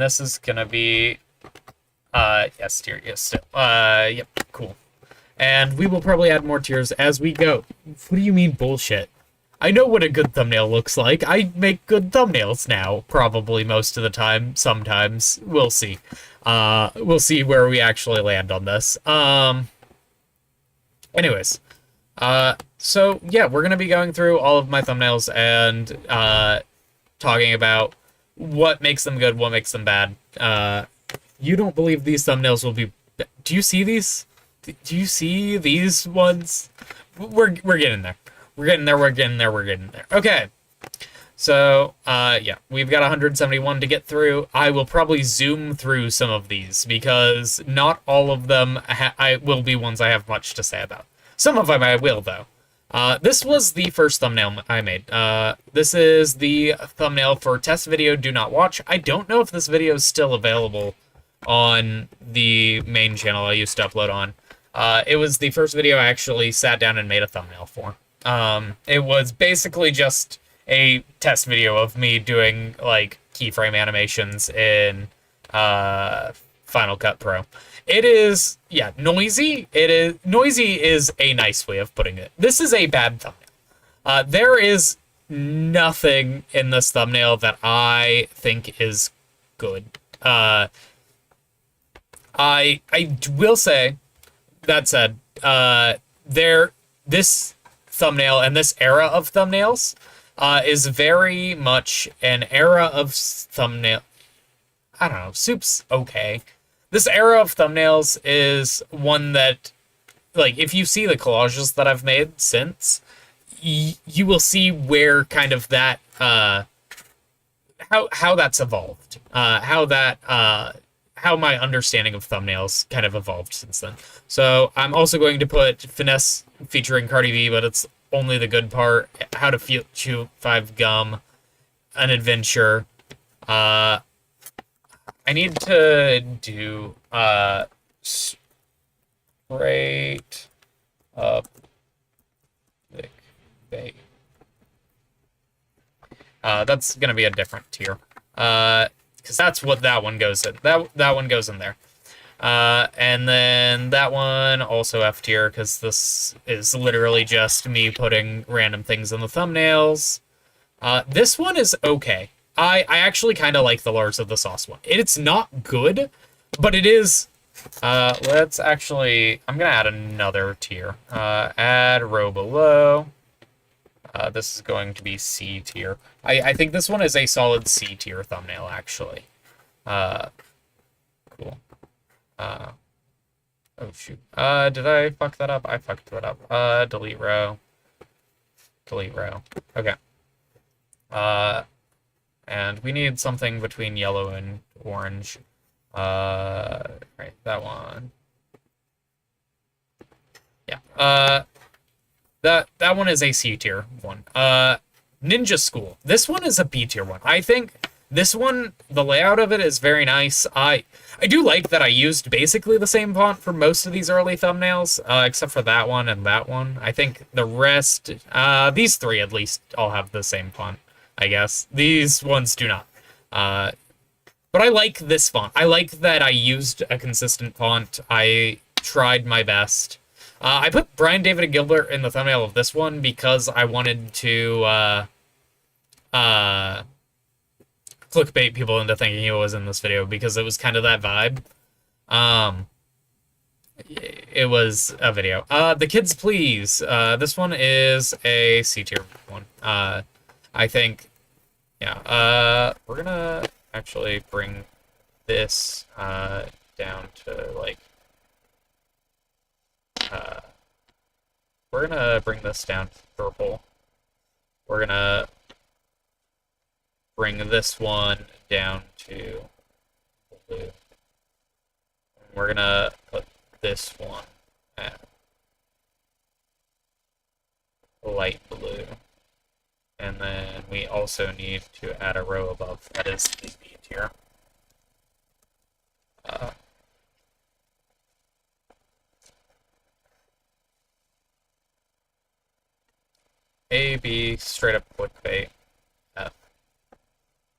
this is going to be, S tier, yes, still. Yep, cool. And we will probably add more tiers as we go. What do you mean bullshit? I know what a good thumbnail looks like. I make good thumbnails now, probably most of the time. Sometimes. We'll see. We'll see where we actually land on this. Anyways. So, yeah, we're going to be going through all of my thumbnails and talking about what makes them good, what makes them bad. You don't believe these thumbnails will be... Do you see these? Do you see these ones? We're getting there. We're getting there. Okay. So, yeah, we've got 171 to get through. I will probably zoom through some of these because not all of them will be ones I have much to say about. Some of them I will, though. This was the first thumbnail I made. This is the thumbnail for test video do not watch. I don't know if this video is still available on the main channel I used to upload on. It was the first video I actually sat down and made a thumbnail for. It was basically just a test video of me doing, like, keyframe animations in Final Cut Pro. It is, yeah, noisy. Noisy is a nice way of putting it. This is a bad thumbnail. There is nothing in this thumbnail that I think is good. I will say, that said, this thumbnail and this era of thumbnails is very much an era of thumbnail. I don't know, soup's okay. This era of thumbnails is one that, like, if you see the collages that I've made since, you will see where kind of that, how that's evolved. How my understanding of thumbnails kind of evolved since then. So I'm also going to put Finesse featuring Cardi B, but it's only the good part. How to Chew 5 Gum, An Adventure. I need to do straight up thick bait. That's gonna be a different tier. Because that's what that one goes in. That one goes in there. And then that one also F tier, because this is literally just me putting random things in the thumbnails. This one is okay. I actually kind of like the Lars of the Sauce one. It's not good, but it is... let's actually... I'm going to add another tier. Add row below. This is going to be C tier. I think this one is a solid C tier thumbnail, actually. Cool. Oh, shoot. Did I fuck that up? I fucked that up. Delete row. Delete row. Okay. And we need something between yellow and orange. Right, that one. Yeah. That one is a C tier one. Ninja School. This one is a B tier one. I think this one, the layout of it is very nice. I do like that I used basically the same font for most of these early thumbnails, except for that one and that one. I think the rest, these three at least, all have the same font, I guess. These ones do not. But I like this font. I like that I used a consistent font. I tried my best. I put Brian, David, and Gilbert in the thumbnail of this one because I wanted to clickbait people into thinking he was in this video, because it was kind of that vibe. It was a video. The Kids Please. This one is a C tier one. I think, yeah. We're gonna actually bring this down to, like, we're gonna bring this down to purple. We're gonna bring this one down to blue. We're gonna put this one at light blue. And then we also need to add a row above. That is the B tier. A, B, straight up clickbait, F.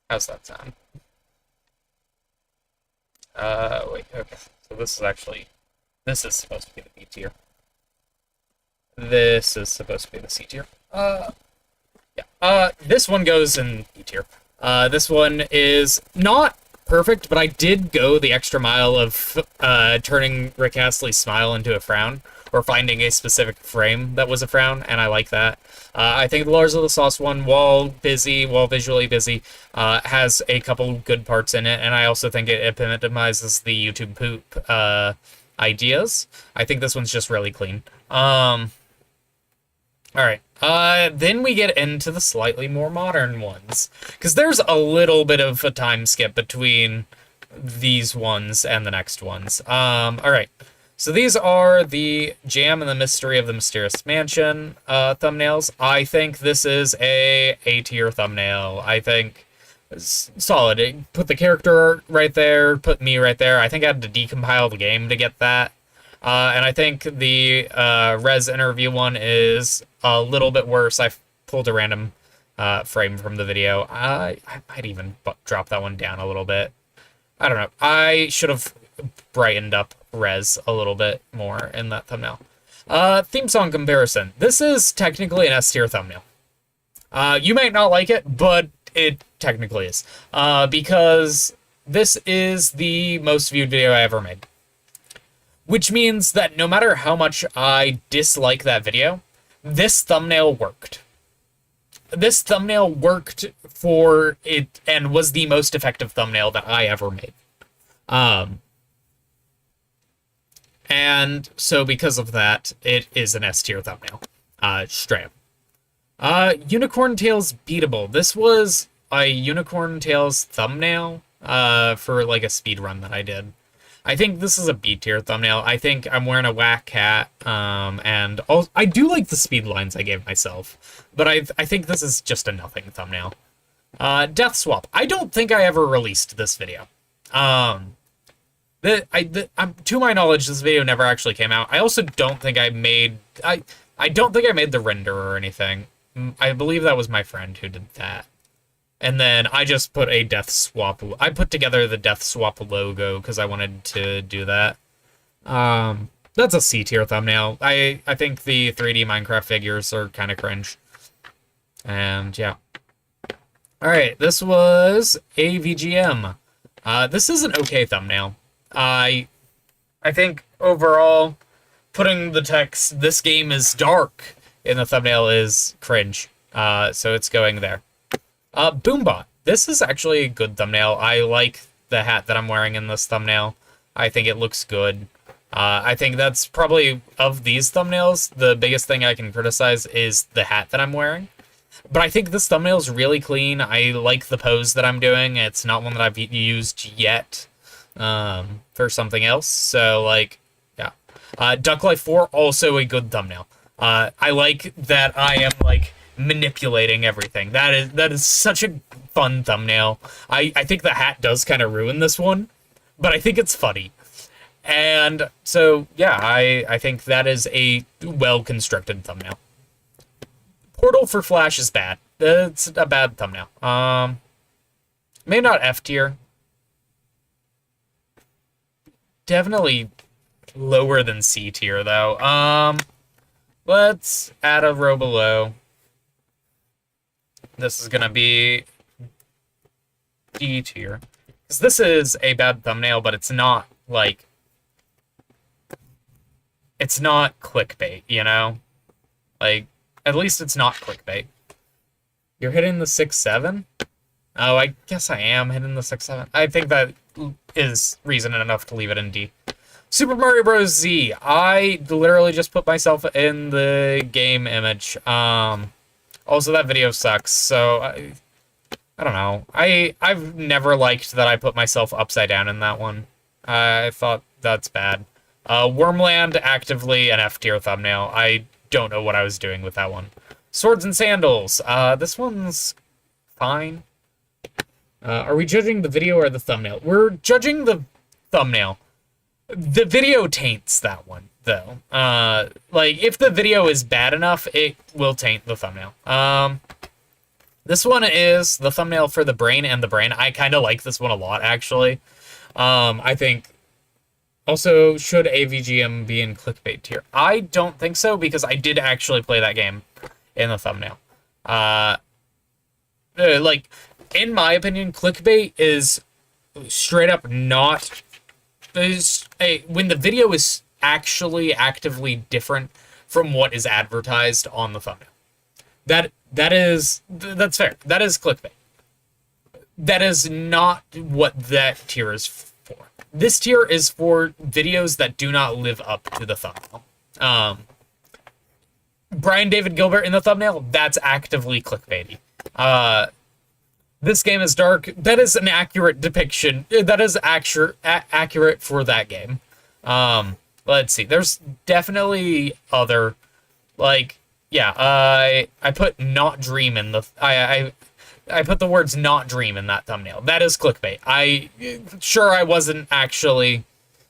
How's that sound? Wait, okay. So this is actually, this is supposed to be the B tier. This is supposed to be the C tier. Yeah. This one goes in B tier. This one is not perfect, but I did go the extra mile of turning Rick Astley's smile into a frown, or finding a specific frame that was a frown, and I like that. I think the Lars of the Sauce one, while visually busy, has a couple good parts in it, and I also think it epitomizes the YouTube poop ideas. I think this one's just really clean. All right. Then we get into the slightly more modern ones, because there's a little bit of a time skip between these ones and the next ones. All right. So these are the Jam and the Mystery of the Mysterious Mansion thumbnails. I think this is a A-tier thumbnail. I think it's solid. It put the character right there, put me right there. I think I had to decompile the game to get that. And I think the Rez interview one is a little bit worse. I pulled a random frame from the video. I might even drop that one down a little bit. I don't know. I should have brightened up Rez a little bit more in that thumbnail. Theme song comparison. This is technically an S tier thumbnail. You might not like it, but it technically is. Because this is the most viewed video I ever made. Which means that no matter how much I dislike that video, this thumbnail worked. This thumbnail worked for it and was the most effective thumbnail that I ever made. And so because of that, it is an S tier thumbnail. Straight up. Unicorn Tales Beatable. This was a Unicorn Tales thumbnail for like a speed run that I did. I think this is a B tier thumbnail. I think I'm wearing a whack hat, and also, I do like the speed lines I gave myself, but I think this is just a nothing thumbnail. Death Swap. I don't think I ever released this video. To my knowledge, this video never actually came out. I also don't think I made I don't think I made the render or anything. I believe that was my friend who did that. And then I just put a Death Swap. I put together the Death Swap logo because I wanted to do that. That's a C tier thumbnail. I think the 3D Minecraft figures are kind of cringe. And yeah. Alright, this was AVGM. This is an okay thumbnail. I think overall, putting the text, "This game is dark," in the thumbnail is cringe. So it's going there. Boombot. This is actually a good thumbnail. I like the hat that I'm wearing in this thumbnail. I think it looks good. I think that's probably, of these thumbnails, the biggest thing I can criticize is the hat that I'm wearing. But I think this thumbnail is really clean. I like the pose that I'm doing. It's not one that I've used yet for something else. So, like, yeah. Duck Life 4, also a good thumbnail. I like that I am, like, manipulating everything. That is such a fun thumbnail. I think the hat does kind of ruin this one, but I think it's funny. And so, yeah, I think that is a well-constructed thumbnail. Portal for Flash is bad. It's a bad thumbnail. Maybe not F tier. Definitely lower than C tier, though. Let's add a row below. This is gonna be D tier. Because this is a bad thumbnail, but it's not, like... It's not clickbait, you know? Like, at least it's not clickbait. You're hitting the 6-7? Oh, I guess I am hitting the 6-7. I think that is reason enough to leave it in D. Super Mario Bros. Z. I literally just put myself in the game image. Also, that video sucks, so I don't know. I've never liked that I put myself upside down in that one. I thought that's bad. Wormland, actively an F tier thumbnail. I don't know what I was doing with that one. Swords and Sandals. This one's fine. Are we judging the video or the thumbnail? We're judging the thumbnail. The video taints that one, though. Like, if the video is bad enough, it will taint the thumbnail. This one is the thumbnail for the brain and the brain. I kind of like this one a lot, actually. I think... Also, should AVGM be in clickbait tier? I don't think so, because I did actually play that game in the thumbnail. Like, in my opinion, clickbait is straight up not... when the video is actually actively different from what is advertised on the thumbnail. That's fair. That is clickbait. That is not what that tier is for. This tier is for videos that do not live up to the thumbnail. Brian David Gilbert in the thumbnail, that's actively clickbaity. This game is dark. That is an accurate depiction. That is accurate for that game. Let's see. There's definitely other, like, yeah. I put not dream in the. I put the words not dream in that thumbnail. That is clickbait. I wasn't actually.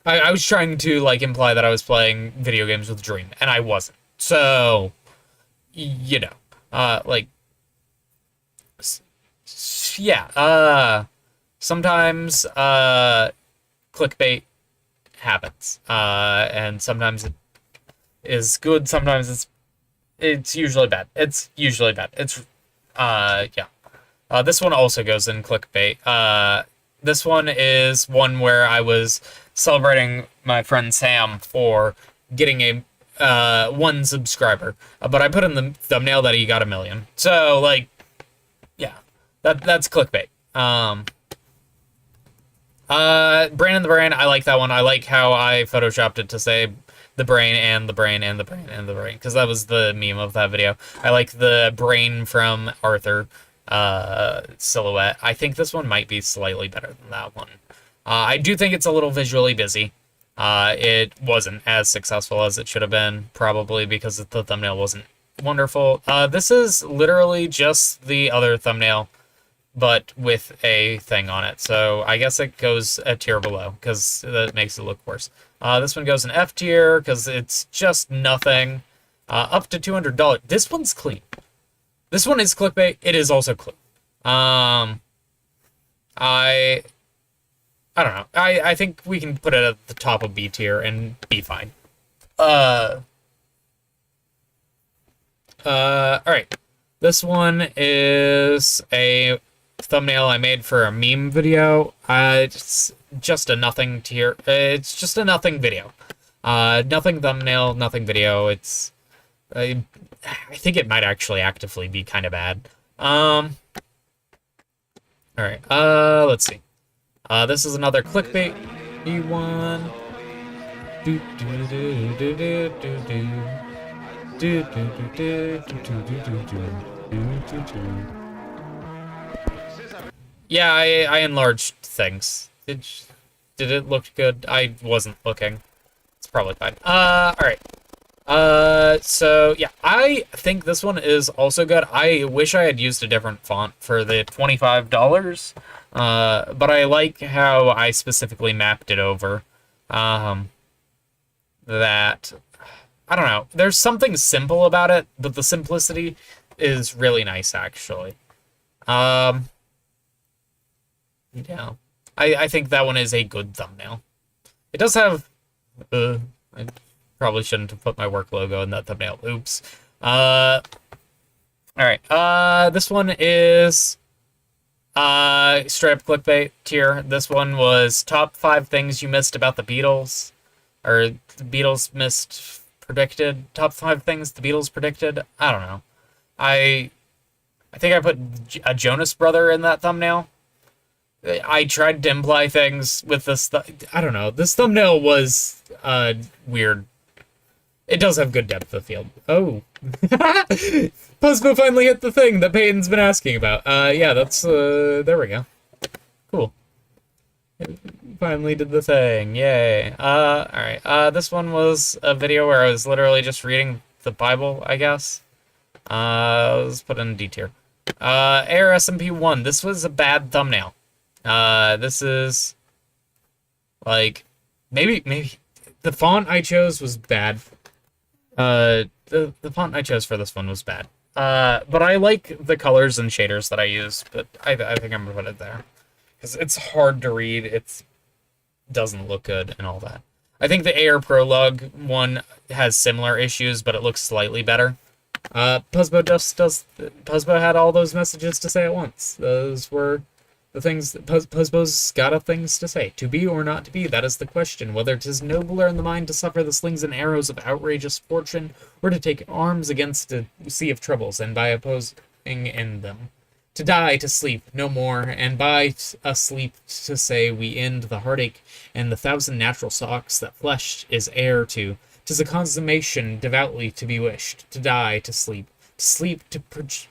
I was trying to like imply that I was playing video games with Dream, and I wasn't. So, you know, like. Yeah, sometimes clickbait happens, and sometimes it is good, sometimes it's usually bad. It's yeah. This one also goes in clickbait. This one is one where I was celebrating my friend Sam for getting a 1 subscriber, but I put in the thumbnail that he got 1 million. So, like, yeah. That's clickbait. Brain and the Brain, I like that one. I like how I photoshopped it to say the brain and the brain and the brain and the brain, because that was the meme of that video. I like the brain from Arthur silhouette. I think this one might be slightly better than that one. I do think it's a little visually busy. It wasn't as successful as it should have been, probably because the thumbnail wasn't wonderful. This is literally just the other thumbnail, but with a thing on it. So I guess it goes a tier below, because that makes it look worse. This one goes in F tier, because it's just nothing. Up to $200. This one's clean. This one is clickbait. It is also clean. I don't know. I think we can put it at the top of B tier and be fine. Alright. This one is a thumbnail I made for a meme video. It's just a nothing tier. It's just a nothing video. Nothing thumbnail, nothing video. It's... I think it might actually actively be kind of bad. Alright, let's see. This is another clickbait one. Yeah, I enlarged things. Did it look good? I wasn't looking. It's probably fine. Alright. So, yeah, I think this one is also good. I wish I had used a different font for the $25, but I like how I specifically mapped it over. That, I don't know, there's something simple about it, but the simplicity is really nice, actually. Yeah, I think that one is a good thumbnail. It does have, I probably shouldn't have put my work logo in that thumbnail. Oops. Alright. This one is straight up clickbait tier. This one was top 5 things you missed about the Beatles. Or the Beatles predicted. Top 5 things the Beatles predicted. I don't know. I think I put a Jonas Brother in that thumbnail. I tried to imply things with this. I don't know. This thumbnail was weird. It does have good depth of field. Oh. Puzzbo finally hit the thing that Peyton's been asking about. Yeah, that's, there we go. Cool. It finally did the thing. Yay. Alright. This one was a video where I was literally just reading the Bible, I guess. Let's put in D tier. Air SMP1. This was a bad thumbnail. This is, like, maybe the font I chose was bad. The font I chose for this one was bad. But I like the colors and shaders that I use, but I think I'm gonna put it there. Because it's hard to read, it doesn't look good and all that. I think the Air Prologue one has similar issues, but it looks slightly better. Puzzbo had all those messages to say at once. Those were the things that Puzzbo's got things to say. To be or not to be, that is the question. Whether 'tis nobler in the mind to suffer the slings and arrows of outrageous fortune, or to take arms against a sea of troubles, and by opposing in them. To die, to sleep, no more, and by a sleep to say we end the heartache and the 1,000 natural shocks that flesh is heir to. 'Tis a consummation devoutly to be wished, to die, to sleep to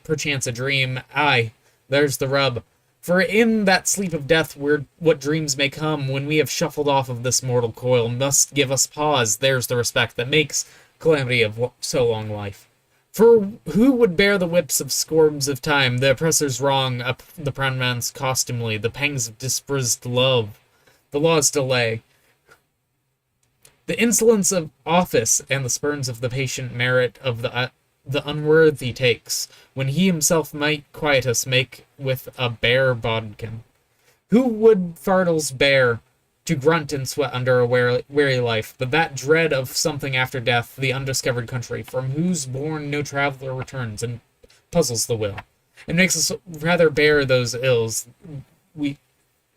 perchance a dream. Aye, there's the rub. For in that sleep of death, where what dreams may come, when we have shuffled off of this mortal coil, must give us pause. There's the respect that makes calamity of so long life. For who would bear the whips of scorns of time, the oppressor's wrong, up the proud man's costumely, the pangs of dispersed love, the law's delay, the insolence of office, and the spurns of the patient merit of the unworthy takes, when he himself might quietus make with a bare bodkin? Who would fardels bear, to grunt and sweat under a weary life, but that dread of something after death, the undiscovered country, from whose bourne no traveller returns, and puzzles the will, and makes us rather bear those ills we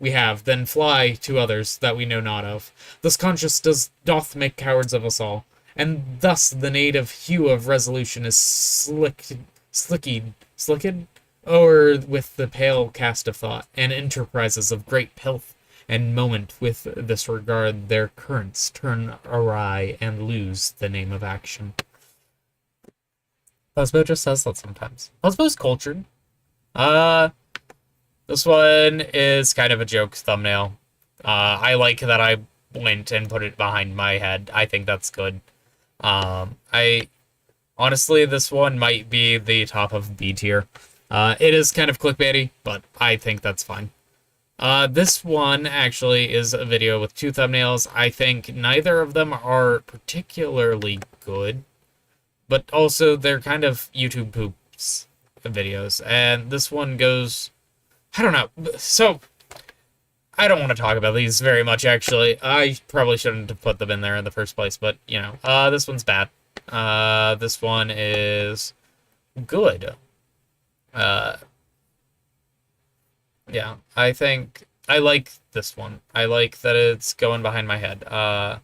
have, than fly to others that we know not of. Thus conscience doth make cowards of us all, and thus the native hue of resolution is slicked o'er with the pale cast of thought, and enterprises of great pelf and moment with this regard their currents turn awry and lose the name of action. Puzzbo just says that sometimes. Puzzbo's cultured. This one is kind of a joke thumbnail. I like that I went and put it behind my head. I think that's good. Honestly, this one might be the top of B tier. It is kind of clickbaity, but I think that's fine. This one actually is a video with two thumbnails. I think neither of them are particularly good, but also they're kind of YouTube poops videos. And this one goes, I don't know. So, I don't want to talk about these very much, actually. I probably shouldn't have put them in there in the first place, but, you know, this one's bad. This one is good. Yeah, I think I like this one. I like that it's going behind my head. I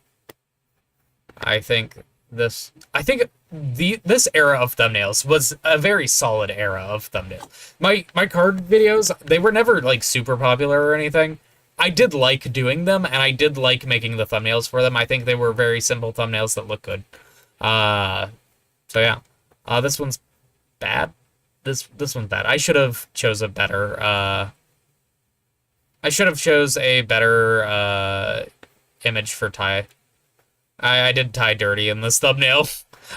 think this era of thumbnails was a very solid era of thumbnail. My card videos, they were never like super popular or anything. I did like doing them, and I did like making the thumbnails for them. I think they were very simple thumbnails that look good. So yeah. This one's bad. This one's bad. I should have chose a better image for Ty. I did Ty dirty in this thumbnail.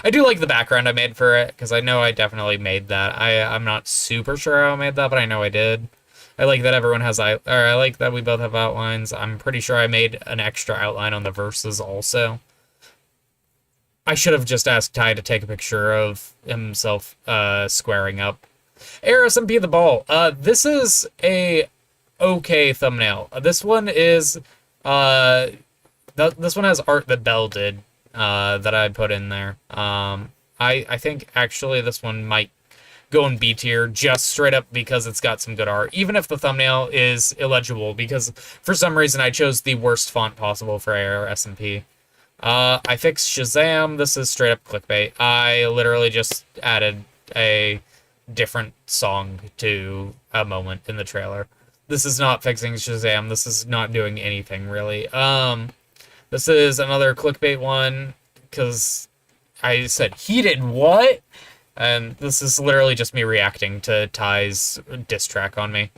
I do like the background I made for it, because I know I definitely made that. I'm not super sure how I made that, but I know I did. I like that everyone has, I like that we both have outlines. I'm pretty sure I made an extra outline on the verses also. I should have just asked Ty to take a picture of himself squaring up. AirSMP the ball. This is a okay thumbnail. This one is this one has art that Belle did that I put in there. I think actually this one might go in B tier just straight up because it's got some good art, even if the thumbnail is illegible, because for some reason I chose the worst font possible for AirSMP. I fixed Shazam. This is straight up clickbait. I literally just added a different song to a moment in the trailer. This is not fixing Shazam. This is not doing anything, really. This is another clickbait one, because I said, he did what? And this is literally just me reacting to Ty's diss track on me.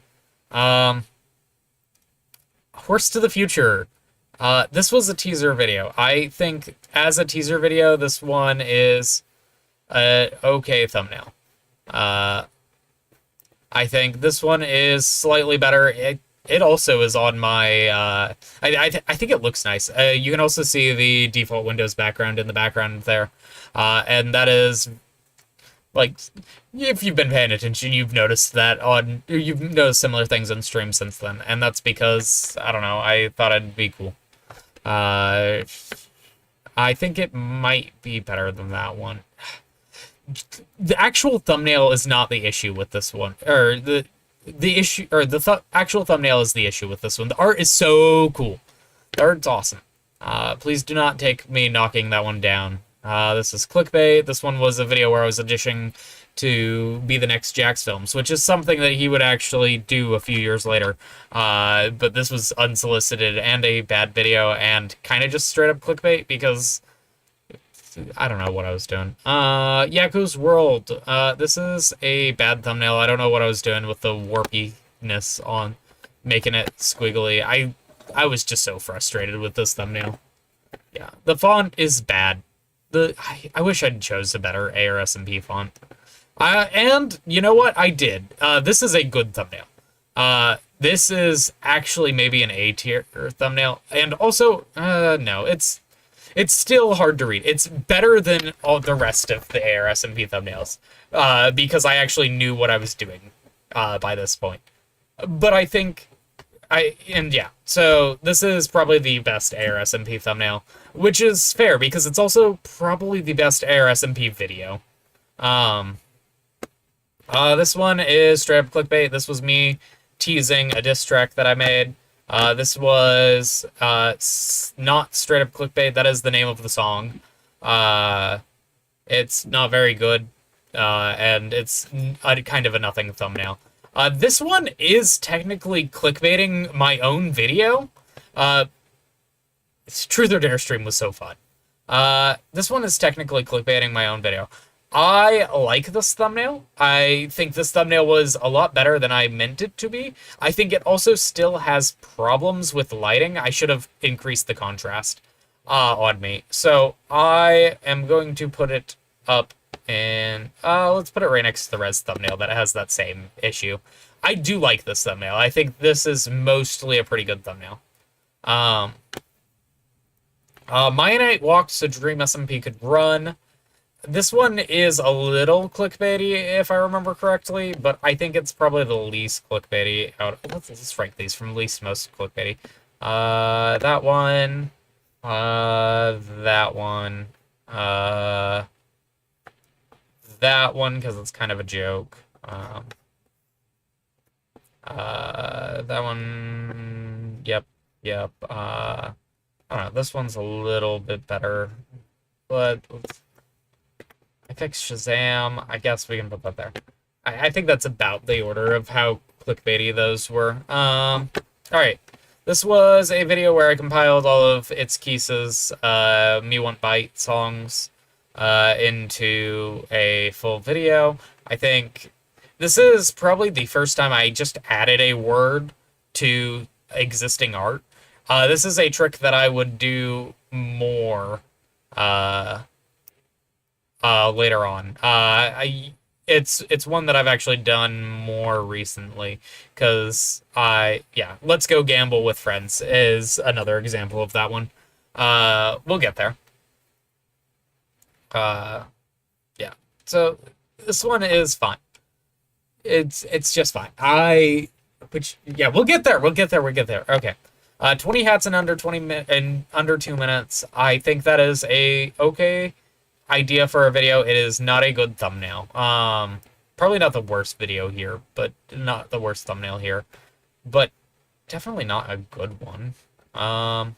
Horse to the Future. This was a teaser video. I think, as a teaser video, this one is a okay thumbnail. I think this one is slightly better. It also is on my, I think it looks nice. You can also see the default Windows background in the background there. And that is, like, if you've been paying attention, you've noticed that you've noticed similar things on stream since then. And that's because, I don't know, I thought it'd be cool. I think it might be better than that one. The actual thumbnail is not the issue with this one, or the issue, or the actual thumbnail is the issue with this one. The art is so cool. The art's awesome. Please do not take me knocking that one down. This is clickbait. This one was a video where I was auditioning to be the next Jax Films, which is something that he would actually do a few years later. But this was unsolicited and a bad video and kind of just straight up clickbait, because I don't know what I was doing. Yaku's World. This is a bad thumbnail. I don't know what I was doing with the warpiness on making it squiggly. I was just so frustrated with this thumbnail. Yeah, the font is bad. I wish I'd chose a better ARSMP font. And you know what? I did. This is a good thumbnail. This is actually maybe an A tier thumbnail. And also, no, it's still hard to read. It's better than all the rest of the ARSMP thumbnails. Because I actually knew what I was doing, by this point. But I think, yeah. So this is probably the best ARSMP thumbnail, which is fair because it's also probably the best ARSMP video. This one is straight up clickbait. This was me teasing a diss track that I made. This was not straight up clickbait. That is the name of the song. It's not very good, and it's kind of a nothing thumbnail. This one is technically clickbaiting my own video. Truth or Dare stream was so fun. This one is technically clickbaiting my own video. I like this thumbnail. I think this thumbnail was a lot better than I meant it to be. I think it also still has problems with lighting. I should have increased the contrast on me. So I am going to put it up and let's put it right next to the res thumbnail that has that same issue. I do like this thumbnail. I think this is mostly a pretty good thumbnail. My Night walked so Dream SMP could run. This one is a little clickbaity, if I remember correctly, but I think it's probably the least clickbaity out. Let's rank these from least to most clickbaity. That one, that one, that one, because it's kind of a joke. That one, yep. I don't know, this one's a little bit better, but I fixed Shazam. I guess we can put that there. I think that's about the order of how clickbaity those were. Alright. This was a video where I compiled all of It's Keese's Me Want Bite songs into a full video. I think this is probably the first time I just added a word to existing art. This is a trick that I would do more later on. It's one that I've actually done more recently, because yeah, Let's Go Gamble with Friends is another example of that one. We'll get there. Yeah, so this one is fine. It's just fine. Yeah, we'll get there. Okay. 20 hats in under 2 minutes. I think that is a okay idea for a video. It is not a good thumbnail. Probably not the worst video here, but not the worst thumbnail here. But definitely not a good one. Honestly,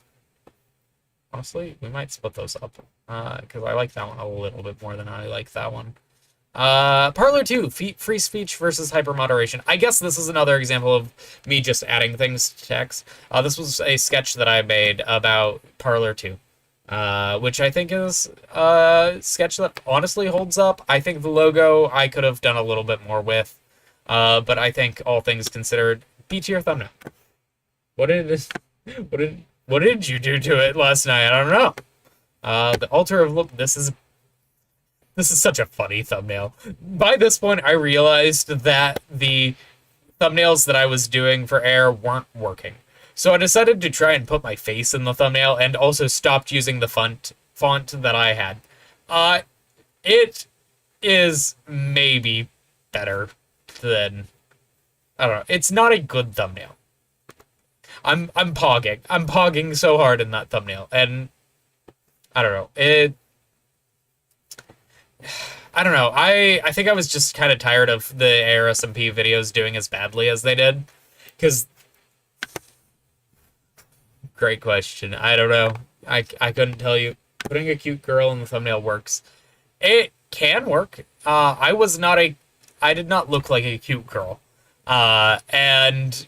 we might split those up. Because I like that one a little bit more than I like that one. Parlor 2, free speech versus hypermoderation. I guess this is another example of me just adding things to text. This was a sketch that I made about Parlor 2. Which I think is a sketch that honestly holds up. I think the logo I could have done a little bit more with. But I think all things considered, B tier thumbnail. What did you do to it last night? I don't know. The altar of look. This is such a funny thumbnail. By this point, I realized that the thumbnails that I was doing for Air weren't working. So I decided to try and put my face in the thumbnail and also stopped using the font that I had. It is maybe better than, I don't know. It's not a good thumbnail. I'm pogging. I'm pogging so hard in that thumbnail, and I don't know. I don't know. I think I was just kind of tired of the ARSMP videos doing as badly as they did, because great question. I don't know. I couldn't tell you. Putting a cute girl in the thumbnail works. It can work. I did not look like a cute girl. And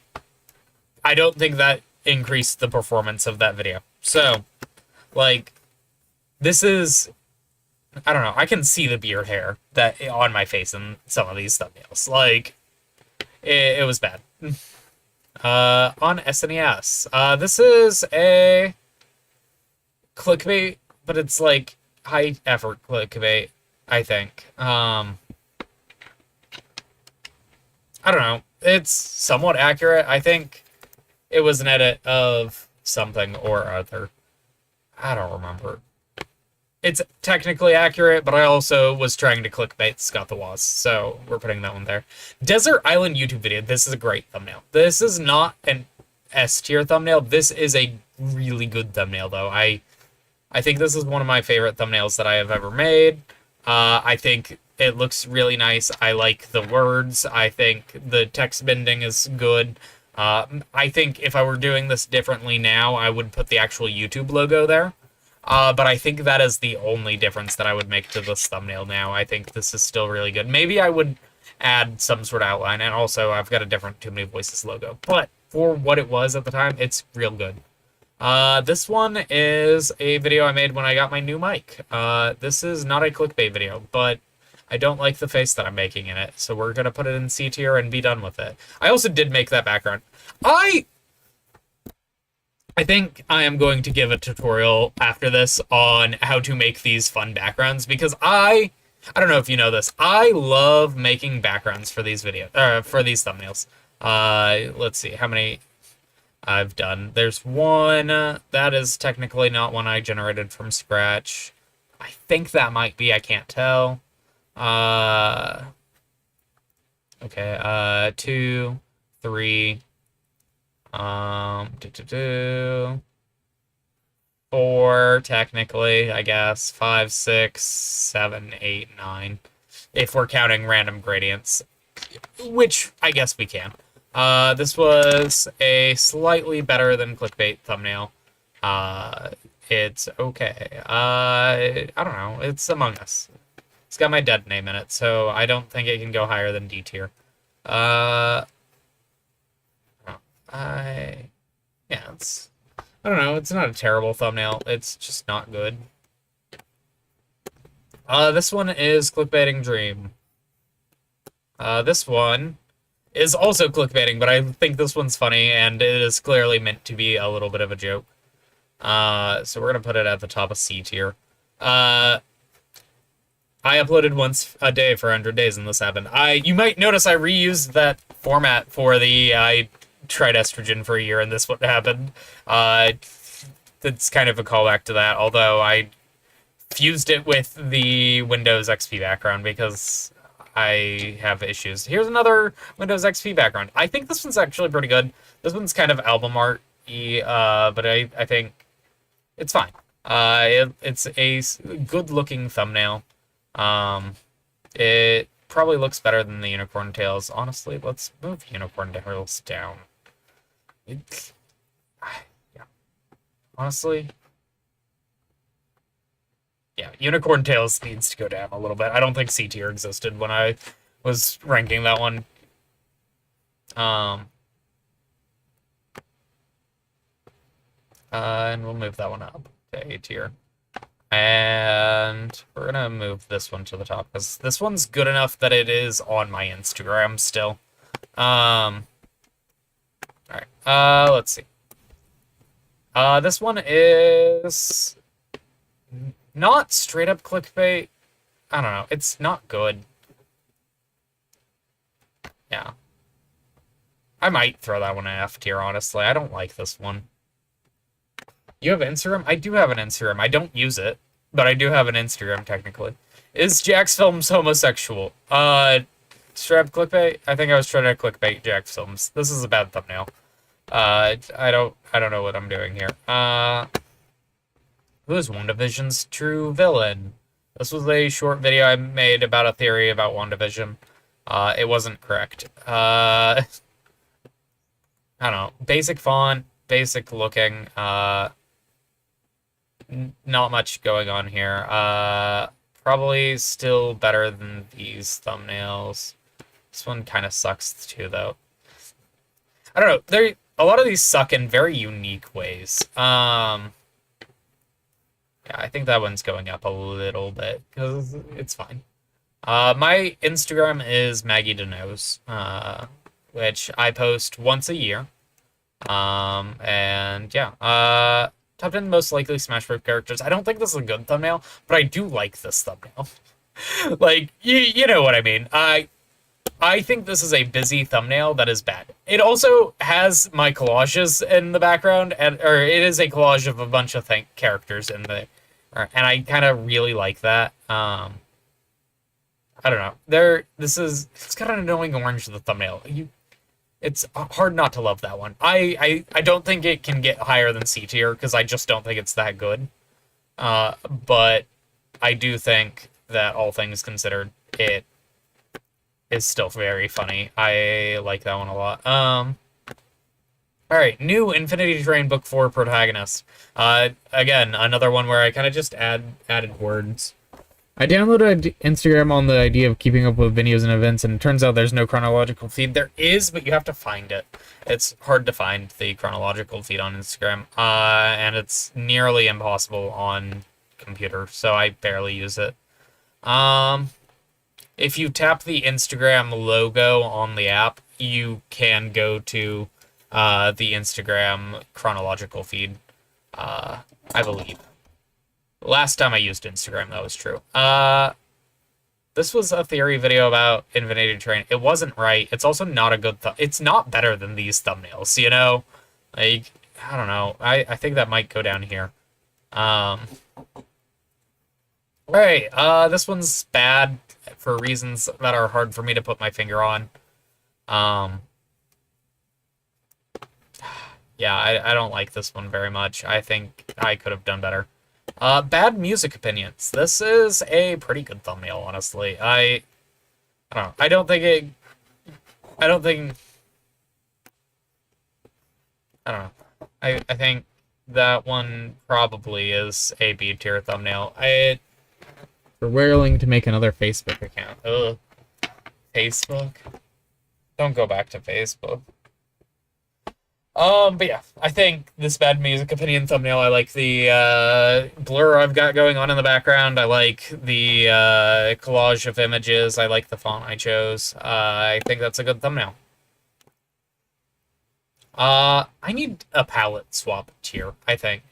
I don't think that increased the performance of that video. So, like, this is I don't know. I can see the beard hair that on my face in some of these thumbnails. Like, it was bad. On SNES. This is a clickbait, but it's like high effort clickbait, I think. I don't know. It's somewhat accurate. I think it was an edit of something or other. I don't remember. It's technically accurate, but I also was trying to clickbait Scott the Woz, so we're putting that one there. Desert Island YouTube video. This is a great thumbnail. This is not an S tier thumbnail. This is a really good thumbnail, though. I think this is one of my favorite thumbnails that I have ever made. I think it looks really nice. I like the words. I think the text bending is good. I think if I were doing this differently now, I would put the actual YouTube logo there. But I think that is the only difference that I would make to this thumbnail now. I think this is still really good. Maybe I would add some sort of outline, and also I've got a different Too Many Voices logo. But for what it was at the time, it's real good. This one is a video I made when I got my new mic. This is not a clickbait video, but I don't like the face that I'm making in it, so we're gonna put it in C tier and be done with it. I also did make that background. I think I am going to give a tutorial after this on how to make these fun backgrounds, because I don't know if you know this, I love making backgrounds for these for these thumbnails. Let's see how many I've done. There's one that is technically not one I generated from scratch. I think that might be, I can't tell. Okay, 2, 3, 4, technically, I guess. 5, 6, 7, 8, 9. If we're counting random gradients, which I guess we can. This was a slightly better than clickbait thumbnail. It's okay. I don't know. It's Among Us. It's got my dead name in it, so I don't think it can go higher than D tier. Yeah, I don't know, it's not a terrible thumbnail, it's just not good. This one is Clickbaiting Dream. This one is also clickbaiting, but I think this one's funny, and it is clearly meant to be a little bit of a joke. So we're gonna put it at the top of C tier. I uploaded once a day for 100 days, and this happened. You might notice I reused that format for the I tried estrogen for a year, and this what happened. It's kind of a callback to that, although I fused it with the Windows XP background because I have issues. Here's another Windows XP background. I think this one's actually pretty good. This one's kind of album art-y, but I think it's fine. It's a good-looking thumbnail. It probably looks better than the Unicorn Tails. Honestly, let's move Unicorn Tails down. Yeah. Honestly, yeah, Unicorn Tails needs to go down a little bit. I don't think C tier existed when I was ranking that one. And we'll move that one up to A tier. And we're gonna move this one to the top because this one's good enough that it is on my Instagram still. Alright, let's see. This one is not straight up clickbait. I don't know, it's not good. Yeah. I might throw that one in F tier, honestly. I don't like this one. You have Instagram? I do have an Instagram. I don't use it, but I do have an Instagram, technically. Is Jack's Films homosexual? Strap clickbait? I think I was trying to clickbait Jack's Films. This is a bad thumbnail. I don't know what I'm doing here. Who is WandaVision's true villain? This was a short video I made about a theory about WandaVision. It wasn't correct. I don't know. Basic font, basic looking, not much going on here. Probably still better than these thumbnails. This one kind of sucks too, though. I don't know. A lot of these suck in very unique ways. Yeah. Yeah, I think that one's going up a little bit because it's fine. My Instagram is Maggie DeNose, which I post once a year. And yeah, top 10 most likely Smash Bros. Characters. I don't think this is a good thumbnail, but I do like this thumbnail. Like, you know what I mean. I think this is a busy thumbnail that is bad. It also has my collages in the background, or it is a collage of a bunch of characters in the, and I kind of really like that. I don't know. It's got an annoying orange in the thumbnail. It's hard not to love that one. I don't think it can get higher than C tier because I just don't think it's that good. But I do think that all things considered, it is still very funny. I like that one a lot. Alright, new Infinity Train Book 4 protagonist. Again, another one where I kind of just added words. I downloaded Instagram on the idea of keeping up with videos and events, and it turns out there's no chronological feed. There is, but you have to find it. It's hard to find the chronological feed on Instagram, and it's nearly impossible on computer, so I barely use it. If you tap the Instagram logo on the app, you can go to the Instagram chronological feed, I believe. Last time I used Instagram, that was true. This was a theory video about Infinity Train. It wasn't right. It's also not a good it's not better than these thumbnails, you know? Like, I don't know. I think that might go down here. Alright, this one's bad for reasons that are hard for me to put my finger on. Yeah, I don't like this one very much. I think I could have done better. Bad music opinions. This is a pretty good thumbnail, honestly. I don't know. I don't think... I don't know. I think that one probably is a B tier thumbnail. We're willing to make another Facebook account. Ugh. Facebook? Don't go back to Facebook. But yeah, I think this bad music opinion thumbnail, I like the blur I've got going on in the background. I like the collage of images. I like the font I chose. I think that's a good thumbnail. I need a palette swap tier, I think.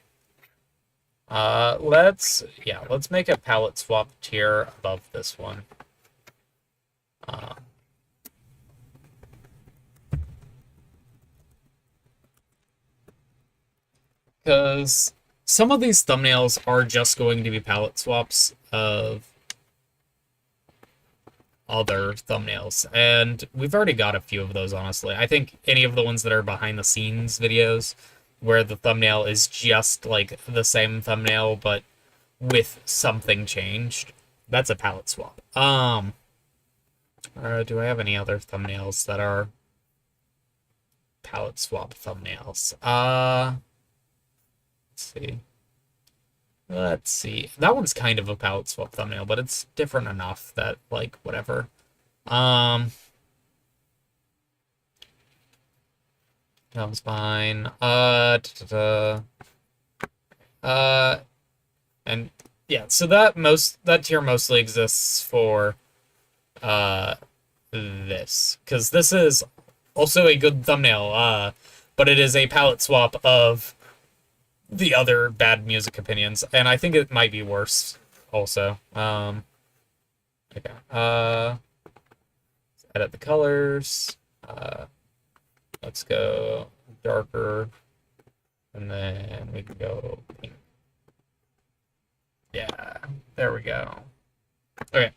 Let's make a palette swap tier above this one. Because some of these thumbnails are just going to be palette swaps of other thumbnails, and we've already got a few of those, honestly. I think any of the ones that are behind the scenes videos where the thumbnail is just like the same thumbnail but with something changed, that's a palette swap. Do I have any other thumbnails that are palette swap thumbnails? Let's see. That one's kind of a palette swap thumbnail, but it's different enough that, like, whatever. That was fine. And yeah, so that tier mostly exists for this, because this is also a good thumbnail, but it is a palette swap of the other bad music opinions, and I think it might be worse also. Okay. Let's edit the colors. Let's go darker, and then we can go pink. Yeah, there we go. Okay.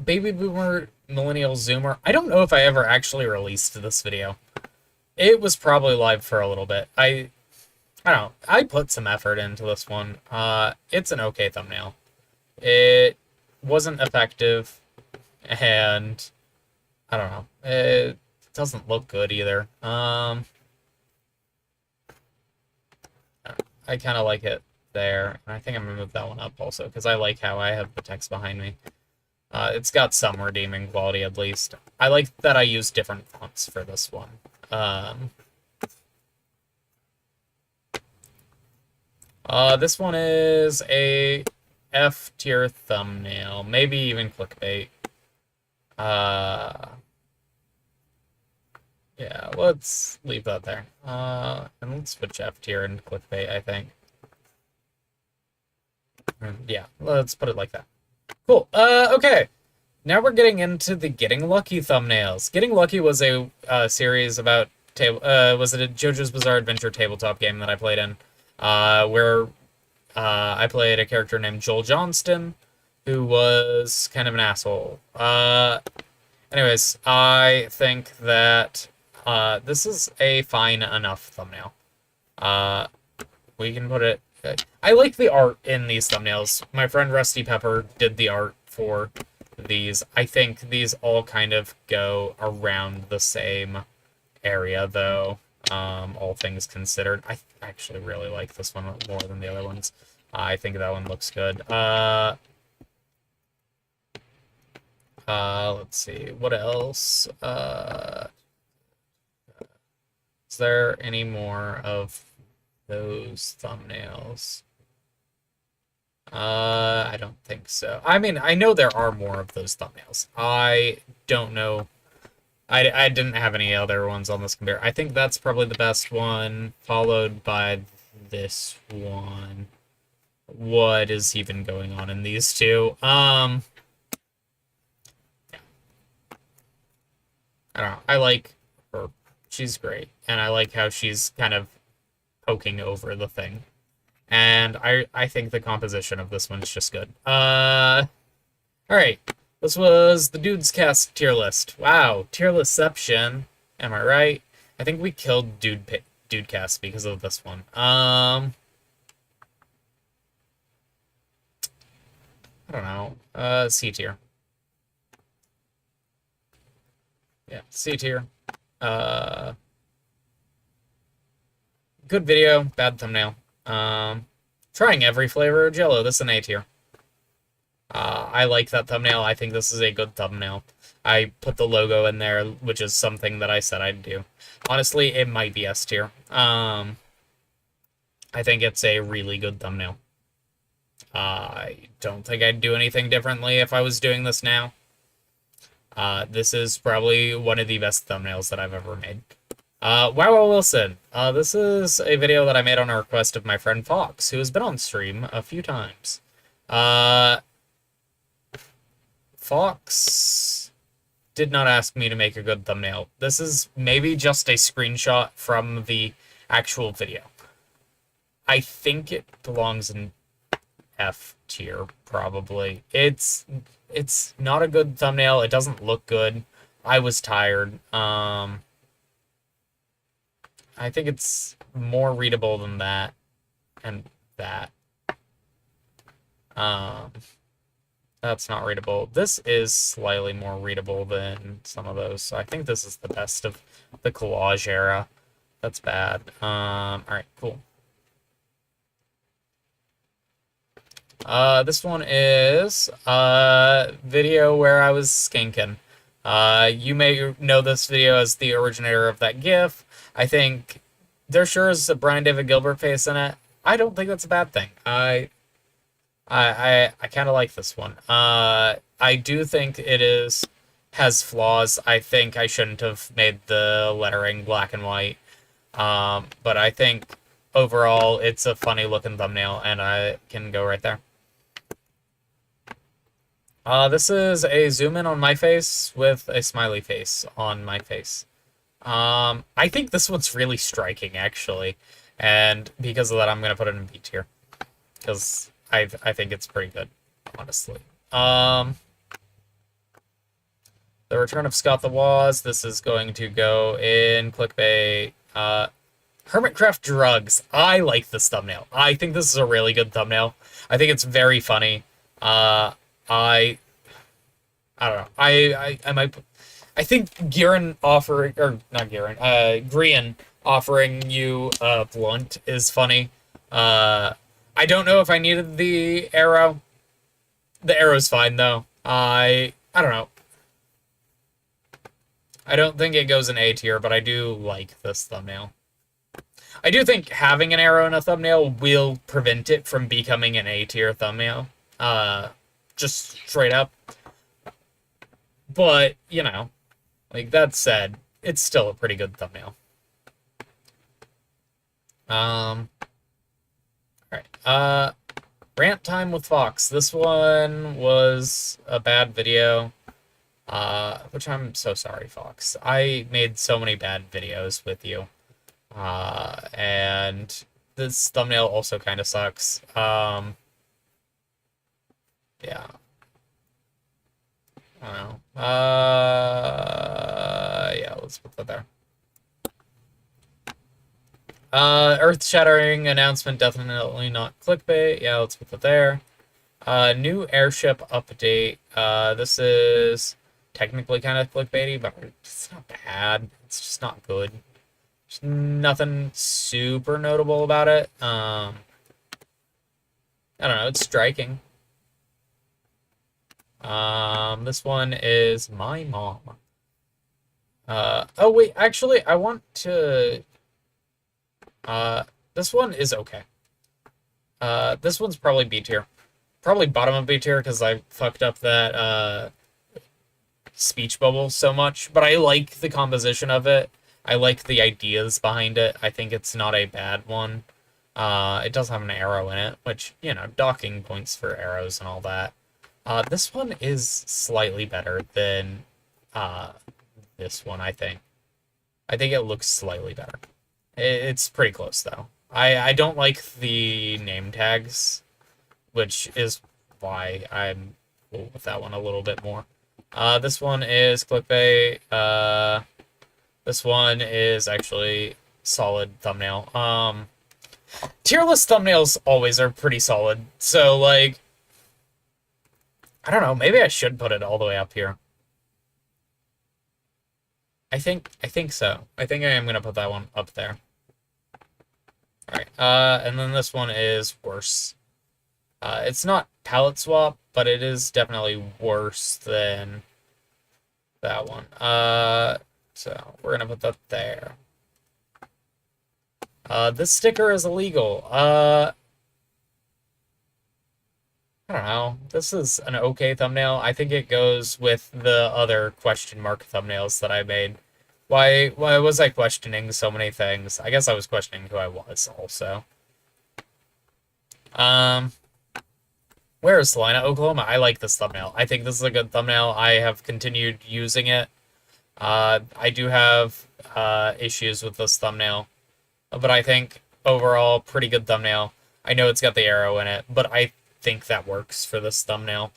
Baby Boomer Millennial Zoomer. I don't know if I ever actually released this video. It was probably live for a little bit. I don't know. I put some effort into this one. It's an okay thumbnail. It wasn't effective, and I don't know. It doesn't look good either. I kind of like it there. I think I'm going to move that one up also, because I like how I have the text behind me. It's got some redeeming quality, at least. I like that I use different fonts for this one. This one is a F tier thumbnail, maybe even clickbait. Yeah, let's leave that there. And let's switch F tier and clickbait, I think. Yeah, let's put it like that. Cool. Okay. Now we're getting into the Getting Lucky thumbnails. Getting Lucky was a series about was it a JoJo's Bizarre Adventure tabletop game that I played in, where I played a character named Joel Johnston, who was kind of an asshole. Anyways, I think that this is a fine enough thumbnail. We can put it... I like the art in these thumbnails. My friend Rusty Pepper did the art for these. I think these all kind of go around the same area, though, all things considered. I actually really like this one more than the other ones. I think that one looks good. Let's see. What else? Is there any more of those thumbnails? I don't think so. I mean, I know there are more of those thumbnails. I don't know. I didn't have any other ones on this computer. I think that's probably the best one, followed by this one. What is even going on in these two? Yeah. I don't know. I like her. She's great. And I like how she's kind of poking over the thing. And I think the composition of this one's just good. Alright. This was the Dudes Cast tier list. Wow, tier listception. Am I right? I think we killed Dudecast because of this one. I don't know. C tier. Yeah, C tier. Good video, bad thumbnail. Trying every flavor of Jello. This is an A tier. I like that thumbnail. I think this is a good thumbnail. I put the logo in there, which is something that I said I'd do. Honestly, it might be S tier. I think it's a really good thumbnail. I don't think I'd do anything differently if I was doing this now. This is probably one of the best thumbnails that I've ever made. Wow Wilson. This is a video that I made on a request of my friend Fox, who has been on stream a few times. Fox did not ask me to make a good thumbnail. This is maybe just a screenshot from the actual video. I think it belongs in F tier, probably. It's not a good thumbnail. It doesn't look good. I was tired. I think it's more readable than that and that. That's not readable. This is slightly more readable than some of those. So I think this is the best of the collage era. That's bad. Alright, cool. This one is a video where I was skanking. You may know this video as the originator of that GIF. I think there sure is a Brian David Gilbert face in it. I don't think that's a bad thing. I kind of like this one. I do think it has flaws. I think I shouldn't have made the lettering black and white. But I think overall it's a funny looking thumbnail, and I can go right there. This is a zoom in on my face with a smiley face on my face. I think this one's really striking, actually. And because of that, I'm going to put it in B tier. Because I think it's pretty good, honestly. The Return of Scott the Woz. This is going to go in clickbait. Hermitcraft Drugs. I like this thumbnail. I think this is a really good thumbnail. I think it's very funny. I don't know. I might... I think Giran offering... Or, not Giran. Grian offering you a blunt is funny. I don't know if I needed the arrow. The arrow's fine, though. I don't know. I don't think it goes in A tier, but I do like this thumbnail. I do think having an arrow in a thumbnail will prevent it from becoming an A-tier thumbnail. Just straight up. But, you know, like that said, it's still a pretty good thumbnail. Alright, rant time with Fox. This one was a bad video. Which I'm so sorry, Fox. I made so many bad videos with you. And this thumbnail also kind of sucks. Yeah. I don't know. Yeah, let's put that there. Earth-shattering announcement, definitely not clickbait. Yeah, let's put that there. New airship update. This is technically kind of clickbaity, but it's not bad. It's just not good. There's nothing super notable about it. I don't know, it's striking. This one is my mom. Oh wait, actually, I want to... this one is okay. This one's probably B tier. Probably bottom of B tier because I fucked up that, speech bubble so much, but I like the composition of it. I like the ideas behind it. I think it's not a bad one. It does have an arrow in it, which, you know, docking points for arrows and all that. This one is slightly better than, this one, I think. I think it looks slightly better. It's pretty close, though. I don't like the name tags, which is why I'm cool with that one a little bit more. This one is clickbait. This one is actually solid thumbnail. Tier list thumbnails always are pretty solid. So, like, I don't know. Maybe I should put it all the way up here. I think so. I think I am going to put that one up there. Alright, and then this one is worse. It's not palette swap, but it is definitely worse than that one. So we're gonna put that there. This sticker is illegal. I don't know. This is an okay thumbnail. I think it goes with the other question mark thumbnails that I made. Why was I questioning so many things? I guess I was questioning who I was also. Where is Salina, Oklahoma? I like this thumbnail. I think this is a good thumbnail. I have continued using it. I do have issues with this thumbnail, but I think overall pretty good thumbnail. I know it's got the arrow in it, but I think that works for this thumbnail.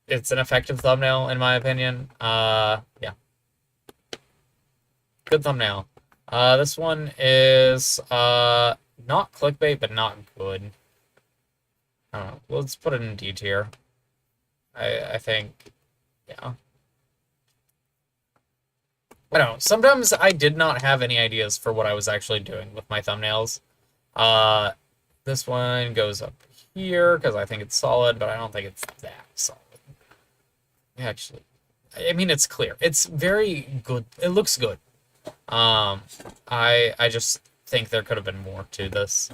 It's an effective thumbnail in my opinion. Yeah. Good thumbnail. This one is not clickbait, but not good. I don't know. Let's put it in D tier. I think, yeah. I don't know. Sometimes I did not have any ideas for what I was actually doing with my thumbnails. This one goes up here because I think it's solid, but I don't think it's that solid. Actually, I mean, it's clear. It's very good. It looks good. I just think there could have been more to this.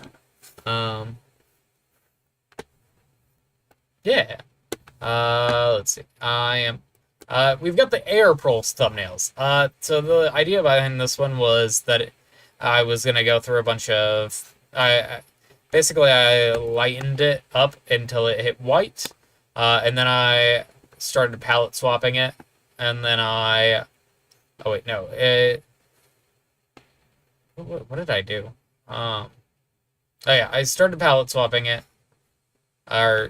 Yeah. Let's see. We've got the Air Pulse thumbnails. So the idea behind this one was that I was gonna go through a bunch of... basically, I lightened it up until it hit white, and then I started palette swapping it, and then I... Oh, wait, no. What did I do? Oh, yeah, I started palette swapping it. I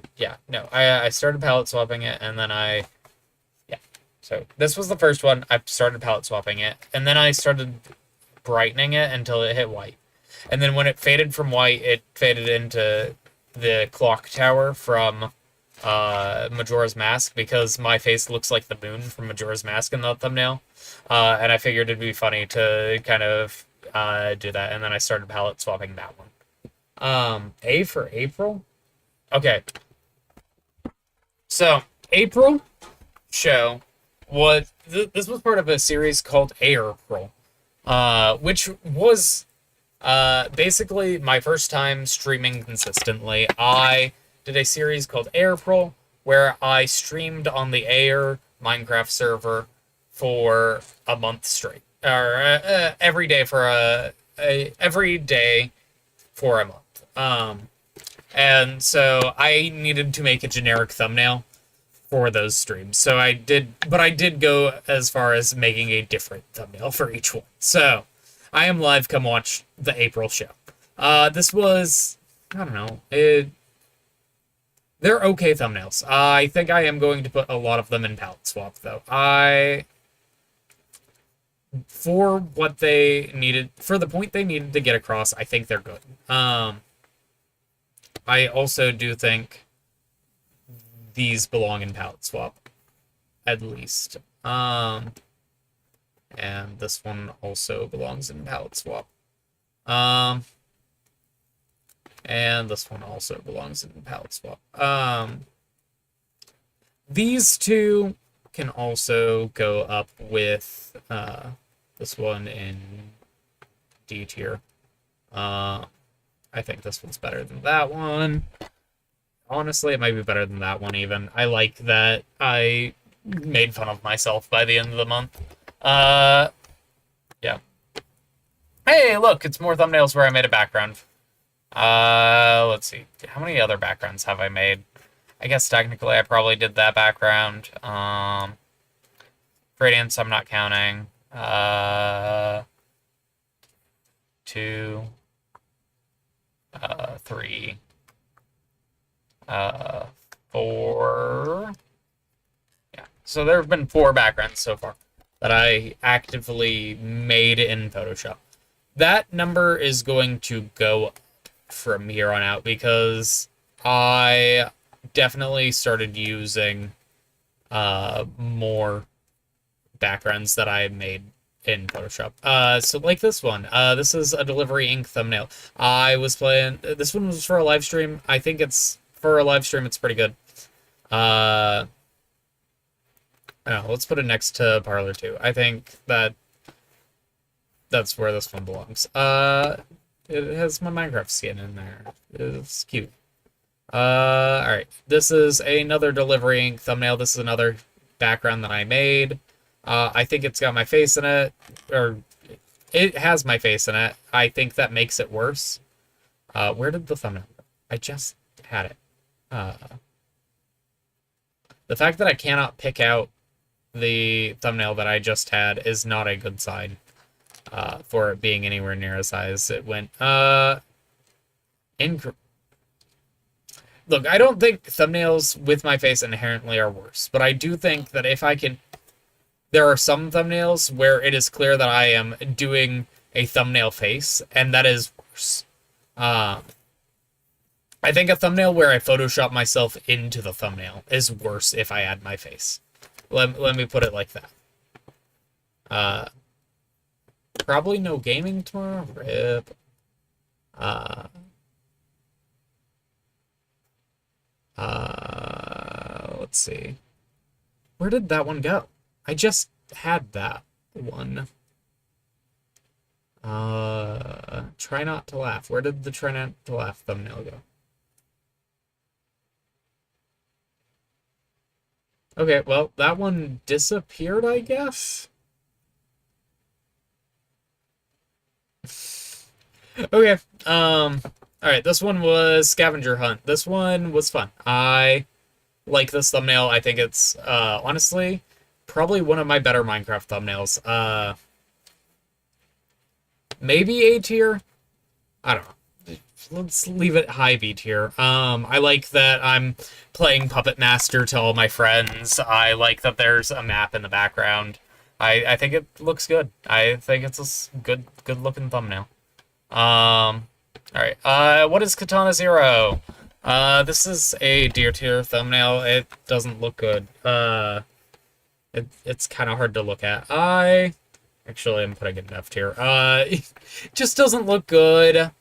started palette swapping it, and then yeah. So this was the first one. I started palette swapping it, and then I started brightening it until it hit white. And then when it faded from white, it faded into the clock tower from Majora's Mask, because my face looks like the moon from Majora's Mask in the thumbnail. And I figured it'd be funny to kind of do that, and then I started palette swapping that one. A for April? Okay. So, April show was... This was part of a series called April. which was basically my first time streaming consistently. I did a series called April where I streamed on the Air Minecraft server for a month straight, or every day for every day for a month. And so I needed to make a generic thumbnail for those streams. So I did go as far as making a different thumbnail for each one. So I am live. Come watch the April show. This was, I don't know, they're okay thumbnails. I think I am going to put a lot of them in palette swap though. For what they needed, for the point they needed to get across, I think they're good. I also do think these belong in palette swap, at least. And this one also belongs in palette swap. And this one also belongs in palette swap. These two can also go up with this one in D tier. I think this one's better than that one. Honestly, it might be better than that one even. I like that I made fun of myself by the end of the month. Yeah. Hey, look, it's more thumbnails where I made a background. Let's see. How many other backgrounds have I made? I guess technically I probably did that background. Gradients I'm not counting. 2, 3, 4. Yeah. So there have been 4 backgrounds so far that I actively made in Photoshop. That number is going to go up from here on out because I definitely started using more backgrounds that I made in Photoshop. So like this one. This is a Delivery Inc. thumbnail. I was playing... This one was for a live stream. I think it's... For a live stream, it's pretty good. Oh, let's put it next to Parlor 2. I think that's where this one belongs. It has my Minecraft skin in there. It's cute. Alright. This is another Delivery Inc. thumbnail. This is another background that I made. I think it's got my face in it, or it has my face in it. I think that makes it worse. Where did the thumbnail go? I just had it. The fact that I cannot pick out the thumbnail that I just had is not a good sign for it being anywhere near as high as it went. Look, I don't think thumbnails with my face inherently are worse, but I do think that if I can... There are some thumbnails where it is clear that I am doing a thumbnail face, and that is worse. I think a thumbnail where I Photoshop myself into the thumbnail is worse if I add my face. Let me put it like that. Probably no gaming tomorrow. Rip. Let's see. Where did that one go? I just had that one. Try not to laugh. Where did the try not to laugh thumbnail go? Okay, well, that one disappeared, I guess? Okay, alright, this one was Scavenger Hunt. This one was fun. I like this thumbnail. I think it's, honestly, probably one of my better Minecraft thumbnails. Maybe A tier? I don't know. Let's leave it high B tier. I like that I'm playing Puppet Master to all my friends. I like that there's a map in the background. I think it looks good. I think it's a good looking thumbnail. Alright. What is Katana Zero? This is a D tier thumbnail. It doesn't look good. It's kind of hard to look at. Actually, I'm putting it in F tier. It just doesn't look good.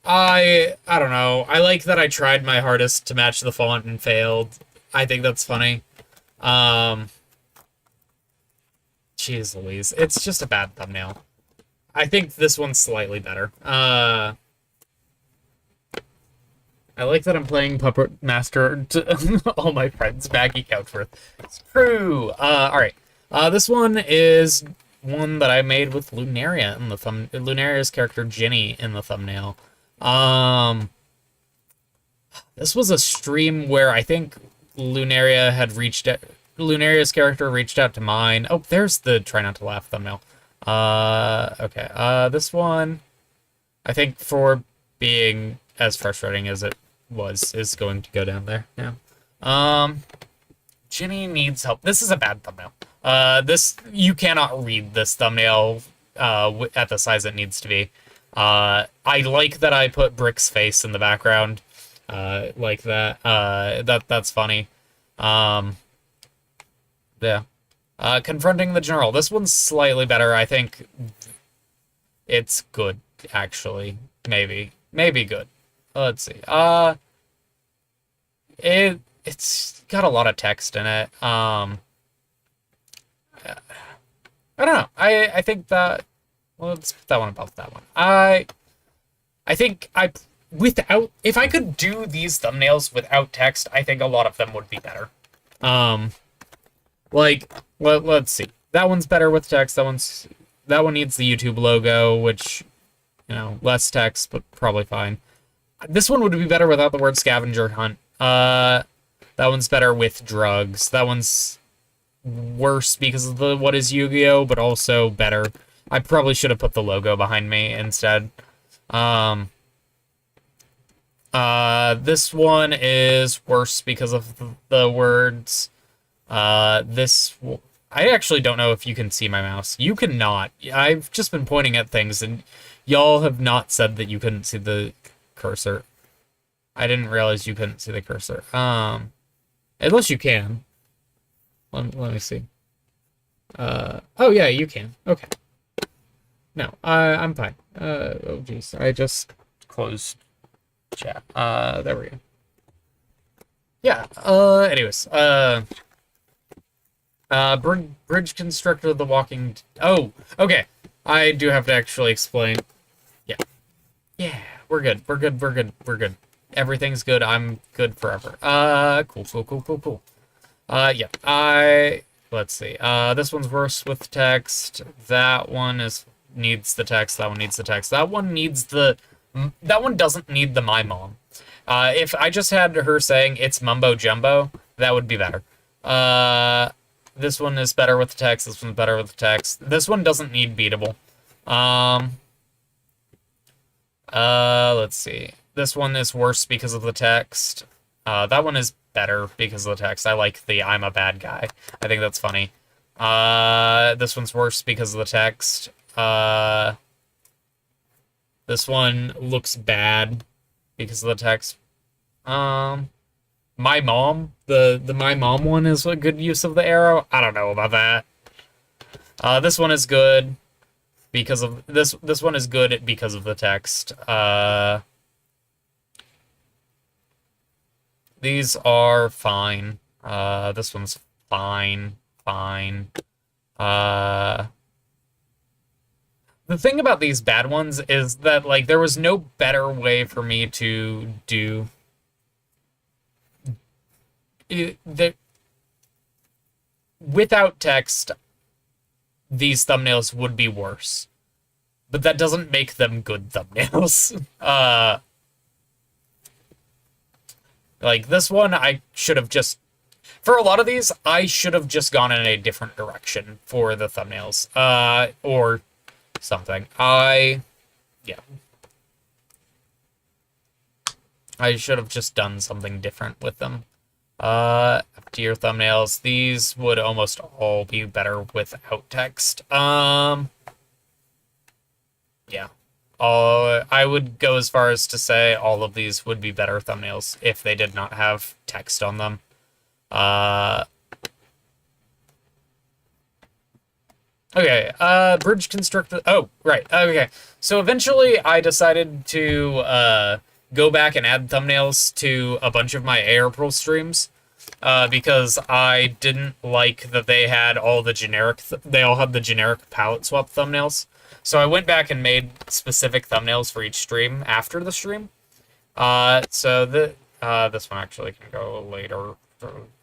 I don't know. I like that I tried my hardest to match the font and failed. I think that's funny. Jeez Louise. It's just a bad thumbnail. I think this one's slightly better. I like that I'm playing Puppet Master to all my friends. Baggy Couchworth. It's true. All right. This one is one that I made with Lunaria in the Lunaria's character Ginny in the thumbnail. This was a stream where I think Lunaria's character reached out to mine. Oh, there's the try not to laugh thumbnail. Okay. This one, I think for being as frustrating as it was, is going to go down there now. Ginny needs help. This is a bad thumbnail. You cannot read this thumbnail at the size it needs to be. I like that I put Brick's face in the background, like that. That's funny. Yeah. Confronting the General. This one's slightly better. I think it's good, actually. Maybe good. Let's see. It's got a lot of text in it. I don't know. I think that, well, let's put that one above that one. I think if I could do these thumbnails without text, I think a lot of them would be better. Like, let's see. That one's better with text. That one needs the YouTube logo, which, less text, but probably fine. This one would be better without the word scavenger hunt. That one's better with drugs. That one's worse because of the what is Yu-Gi-Oh, but also better. I probably should have put the logo behind me instead. This one is worse because of the words. I actually don't know if you can see my mouse. You cannot. I've just been pointing at things, and y'all have not said that you couldn't see the cursor. I didn't realize you couldn't see the cursor. Unless you can. Let me see. Oh yeah, you can. Okay. No, I'm fine. Oh geez, I just closed chat. There we go. Yeah. Anyways. Bridge constructor of the walking. Oh, okay. I do have to actually explain. Yeah. Yeah. We're good. We're good. Everything's good. I'm good forever. Cool. Yeah. Let's see. This one's worse with text. That one needs the text. That one needs the text. That one doesn't need the my mom. If I just had her saying it's mumbo jumbo, that would be better. This one is better with the text. This one's better with the text. This one doesn't need beatable. Let's see. This one is worse because of the text. That one is better because of the text. I like the I'm a bad guy. I think that's funny. This one's worse because of the text. This one looks bad because of the text. My mom, the my mom one is a good use of the arrow. I don't know about that. This one is good because of this one is good because of the text. These are fine. This one's fine. The thing about these bad ones is that, like, there was no better way for me to do without text. These thumbnails would be worse, but that doesn't make them good thumbnails. Like this one, I should have just, for a lot of these, I should have just gone in a different direction for the thumbnails, or something. I should have just done something different with them. Tier thumbnails. These would almost all be better without text. Yeah. I would go as far as to say all of these would be better thumbnails if they did not have text on them. Okay, bridge constructor. Oh, right. Okay. So eventually I decided to go back and add thumbnails to a bunch of my Air Pro streams. because I didn't like that they had all the generic, they all had the generic palette swap thumbnails. So I went back and made specific thumbnails for each stream after the stream. So this one actually can go later,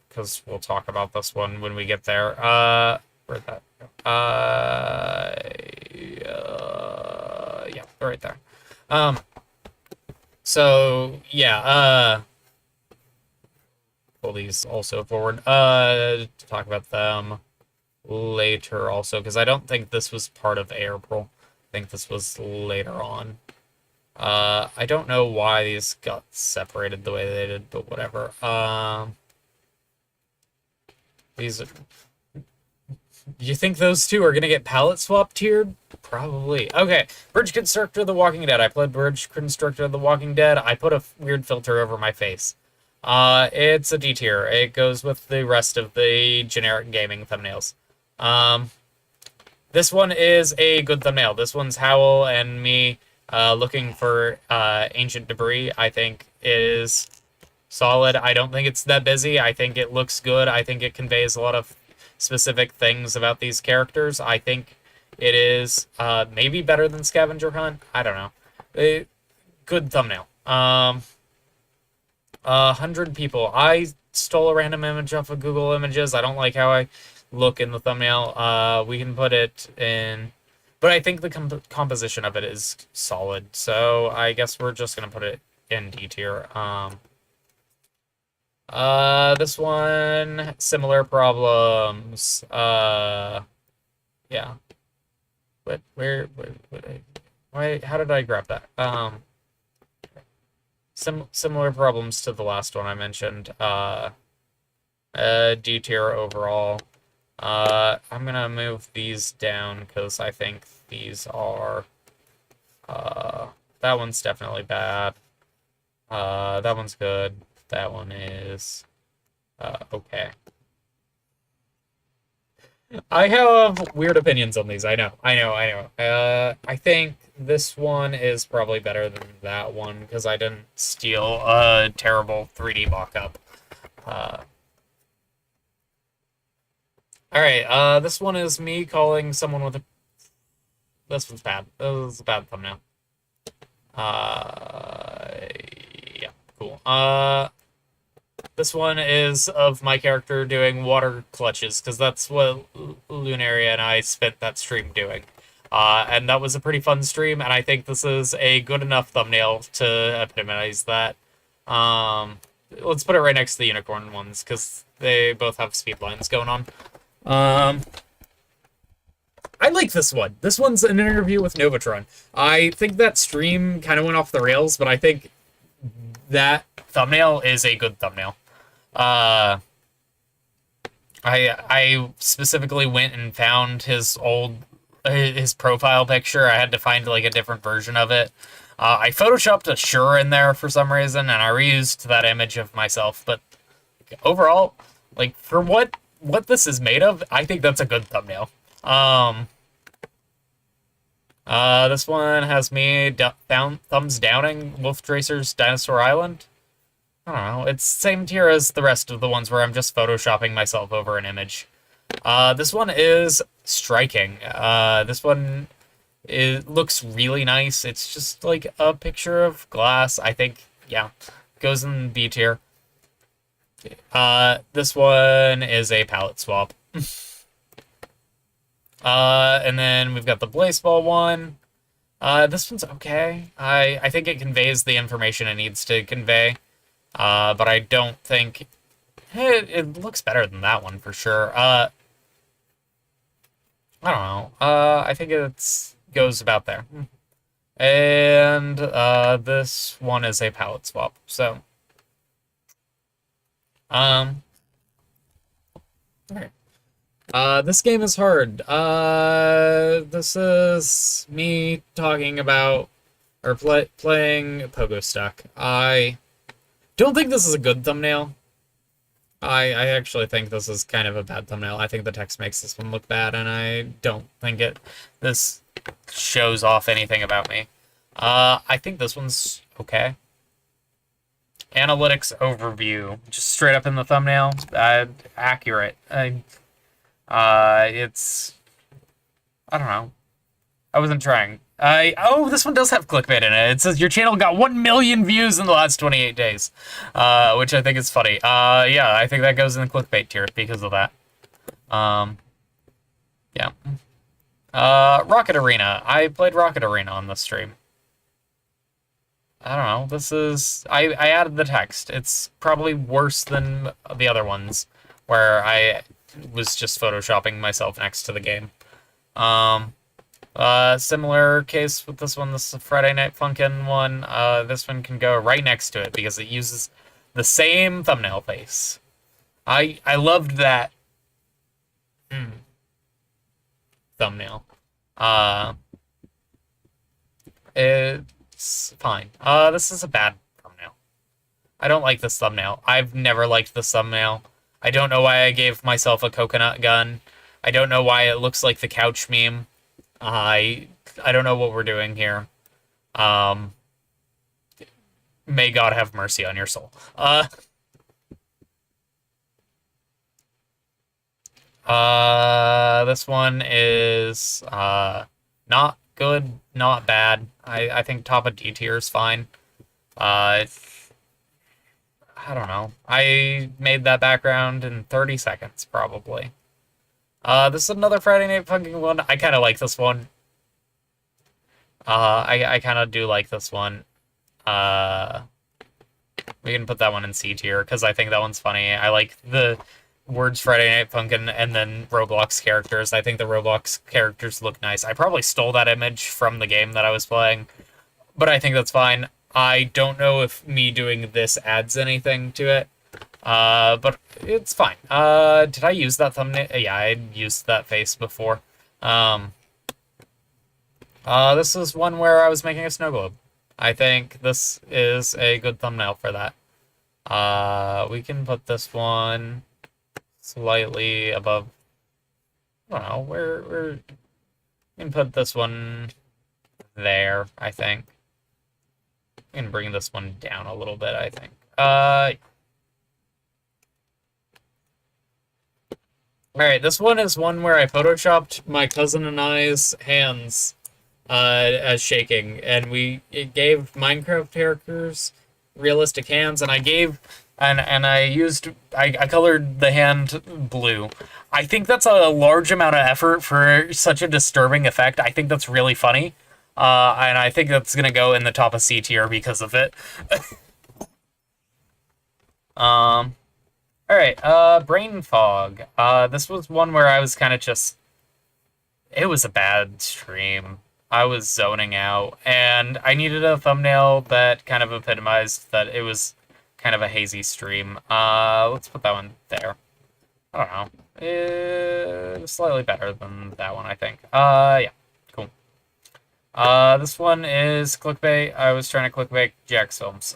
because we'll talk about this one when we get there. Where'd that go? Yeah, right there. So yeah, pull these also forward. To talk about them later also, because I don't think this was part of April. I think this was later on. I don't know why these got separated the way they did, but whatever. These are... You think those two are gonna get palette swap tiered? Probably. Okay, Bridge Constructor of the Walking Dead. I played Bridge Constructor of the Walking Dead. I put a weird filter over my face. It's a D tier. It goes with the rest of the generic gaming thumbnails. This one is a good thumbnail. This one's Howl and me looking for ancient debris. I think is solid. I don't think it's that busy. I think it looks good. I think it conveys a lot of specific things about these characters. I think it is maybe better than Scavenger Hunt. I don't know. Good thumbnail. 100 people. I stole a random image off of Google Images. I don't like how I look in the thumbnail. We can put it in, but I think the composition of it is solid. So I guess we're just gonna put it in D tier. This one, similar problems. Yeah. But where why, how did I grab that? Similar problems to the last one I mentioned. D tier overall. I'm gonna move these down because I think these are, that one's definitely bad. That one's good. That one is okay. I have weird opinions on these. I know. I think this one is probably better than that one because I didn't steal a terrible 3D mock-up. Alright, this one is me calling someone with a... This one's bad. This is a bad thumbnail. Yeah, cool. This one is of my character doing water clutches, because that's what Lunaria and I spent that stream doing. And that was a pretty fun stream, and I think this is a good enough thumbnail to epitomize that. Let's put it right next to the unicorn ones, because they both have speed lines going on. I like this one. This one's an interview with Novatron. I think that stream kind of went off the rails, but I think that thumbnail is a good thumbnail. I specifically went and found his profile picture. I had to find like a different version of it. I photoshopped a Shure in there for some reason, and I reused that image of myself. But overall, like for what this is made of, I think that's a good thumbnail. This one has me thumbs downing Wolf Tracer's Dinosaur Island. I don't know. It's same tier as the rest of the ones where I'm just photoshopping myself over an image. This one is striking. This one looks really nice. It's just like a picture of glass. I think, yeah, goes in B tier. This one is a palette swap. And then we've got the Blazeball one. This one's okay. I think it conveys the information it needs to convey. But I don't think... It looks better than that one, for sure. I don't know. I think it goes about there. And, this one is a palette swap, so... Alright. This game is hard. This is me talking about, or playing Pogo Stuck. I don't think this is a good thumbnail. I actually think this is kind of a bad thumbnail. I think the text makes this one look bad, and I don't think this shows off anything about me. I think this one's okay. Analytics overview, just straight up in the thumbnail, accurate. It's, I don't know. I wasn't trying. Oh, this one does have clickbait in it. It says your channel got 1 million views in the last 28 days, which I think is funny. Yeah, I think that goes in the clickbait tier because of that. Yeah. Rocket Arena. I played Rocket Arena on the stream. I don't know. This is... I added the text. It's probably worse than the other ones, where I was just photoshopping myself next to the game. Similar case with this one. This is a Friday Night Funkin' one. This one can go right next to it because it uses the same thumbnail face. I loved that thumbnail. It's fine. This is a bad thumbnail. I don't like this thumbnail. I've never liked this thumbnail. I don't know why I gave myself a coconut gun. I don't know why it looks like the couch meme. I don't know what we're doing here. May God have mercy on your soul. This one is not good, not bad. I think top of D tier is fine. I don't know. I made that background in 30 seconds, probably. This is another Friday Night Funkin' one. I kind of like this one. I kind of do like this one. We can put that one in C tier, because I think that one's funny. I like the words Friday Night Funkin' and then Roblox characters. I think the Roblox characters look nice. I probably stole that image from the game that I was playing, but I think that's fine. I don't know if me doing this adds anything to it, but it's fine. Did I use that thumbnail? Yeah, I used that face before. This is one where I was making a snow globe. I think this is a good thumbnail for that. We can put this one slightly above. I don't know, we can put this one there, I think. We can bring this one down a little bit, I think. Alright, this one is one where I photoshopped my cousin and I's hands as shaking, and it gave Minecraft characters realistic hands, and I colored the hand blue. I think that's a large amount of effort for such a disturbing effect. I think that's really funny, and I think that's gonna go in the top of C tier because of it. Alright, Brain Fog. This was one where I was kind of just... It was a bad stream. I was zoning out, and I needed a thumbnail that kind of epitomized that it was kind of a hazy stream. Let's put that one there. I don't know. It's slightly better than that one, I think. Yeah, cool. This one is clickbait. I was trying to clickbait Jack's films.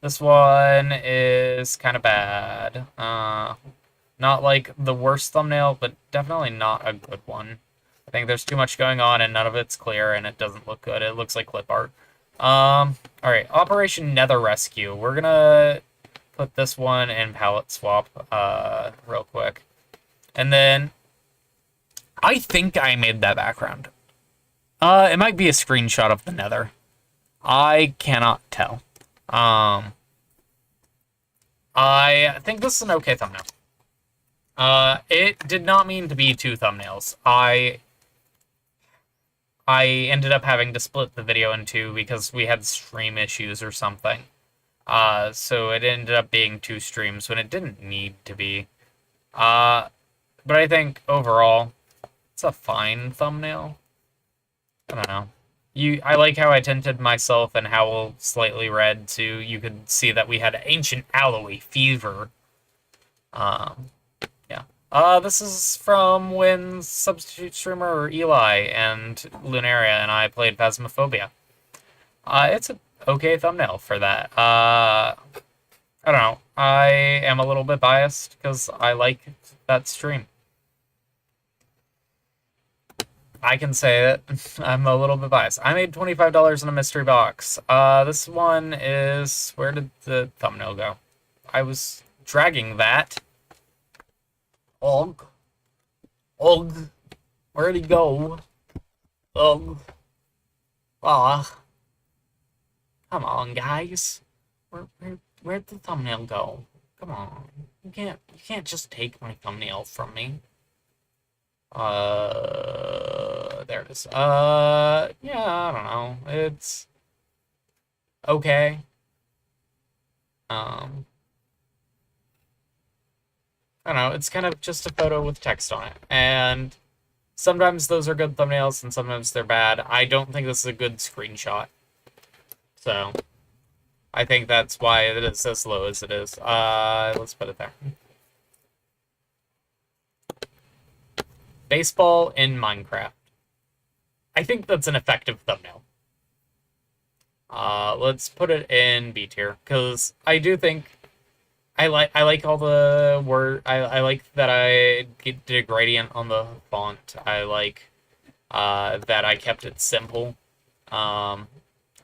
This one is kind of bad. Not like the worst thumbnail, but definitely not a good one. I think there's too much going on and none of it's clear and it doesn't look good. It looks like clip art. Alright, Operation Nether Rescue. We're gonna put this one in palette swap real quick. And then I think I made that background. It might be a screenshot of the Nether. I cannot tell. I think this is an okay thumbnail. It did not mean to be 2 thumbnails. I ended up having to split the video in 2 because we had stream issues or something. So it ended up being 2 streams when it didn't need to be. But I think overall, it's a fine thumbnail. I don't know. I like how I tinted myself and Howl slightly red too. You could see that we had ancient alloy fever. Yeah. This is from when substitute streamer Eli and Lunaria and I played Phasmophobia. It's an okay thumbnail for that. I don't know. I am a little bit biased because I like that stream. I can say it. I'm a little bit biased. I made $25 in a mystery box. This one is... Where did the thumbnail go? I was dragging that. Ugh. Ugh. Where'd he go? Ugh. Ah. Come on, guys. Where'd the thumbnail go? Come on. You can't just take my thumbnail from me. There it is. Yeah, I don't know. It's okay. I don't know. It's kind of just a photo with text on it. And sometimes those are good thumbnails and sometimes they're bad. I don't think this is a good screenshot. So, I think that's why it is as low as it is. Let's put it there. Baseball in Minecraft. I think that's an effective thumbnail. Let's put it in B tier, because I do think I like all the word. I like that I did a gradient on the font. I like that I kept it simple.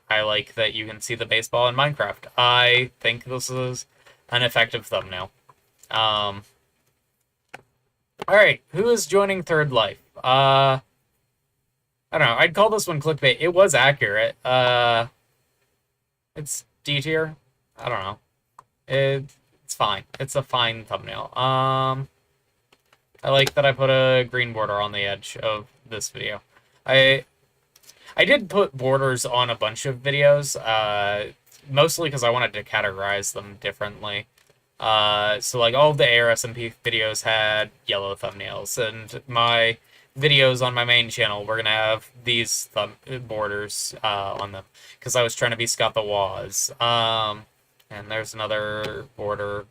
I like that you can see the baseball in Minecraft. I think this is an effective thumbnail. Alright, who is joining Third Life? I don't know, I'd call this one clickbait. It was accurate. It's D tier. I don't know. It's fine. It's a fine thumbnail. I like that I put a green border on the edge of this video. I did put borders on a bunch of videos, mostly because I wanted to categorize them differently. So like all of the ARSMP videos had yellow thumbnails, and my videos on my main channel were gonna have these borders on them, because I was trying to be Scott the Waz. And there's another border.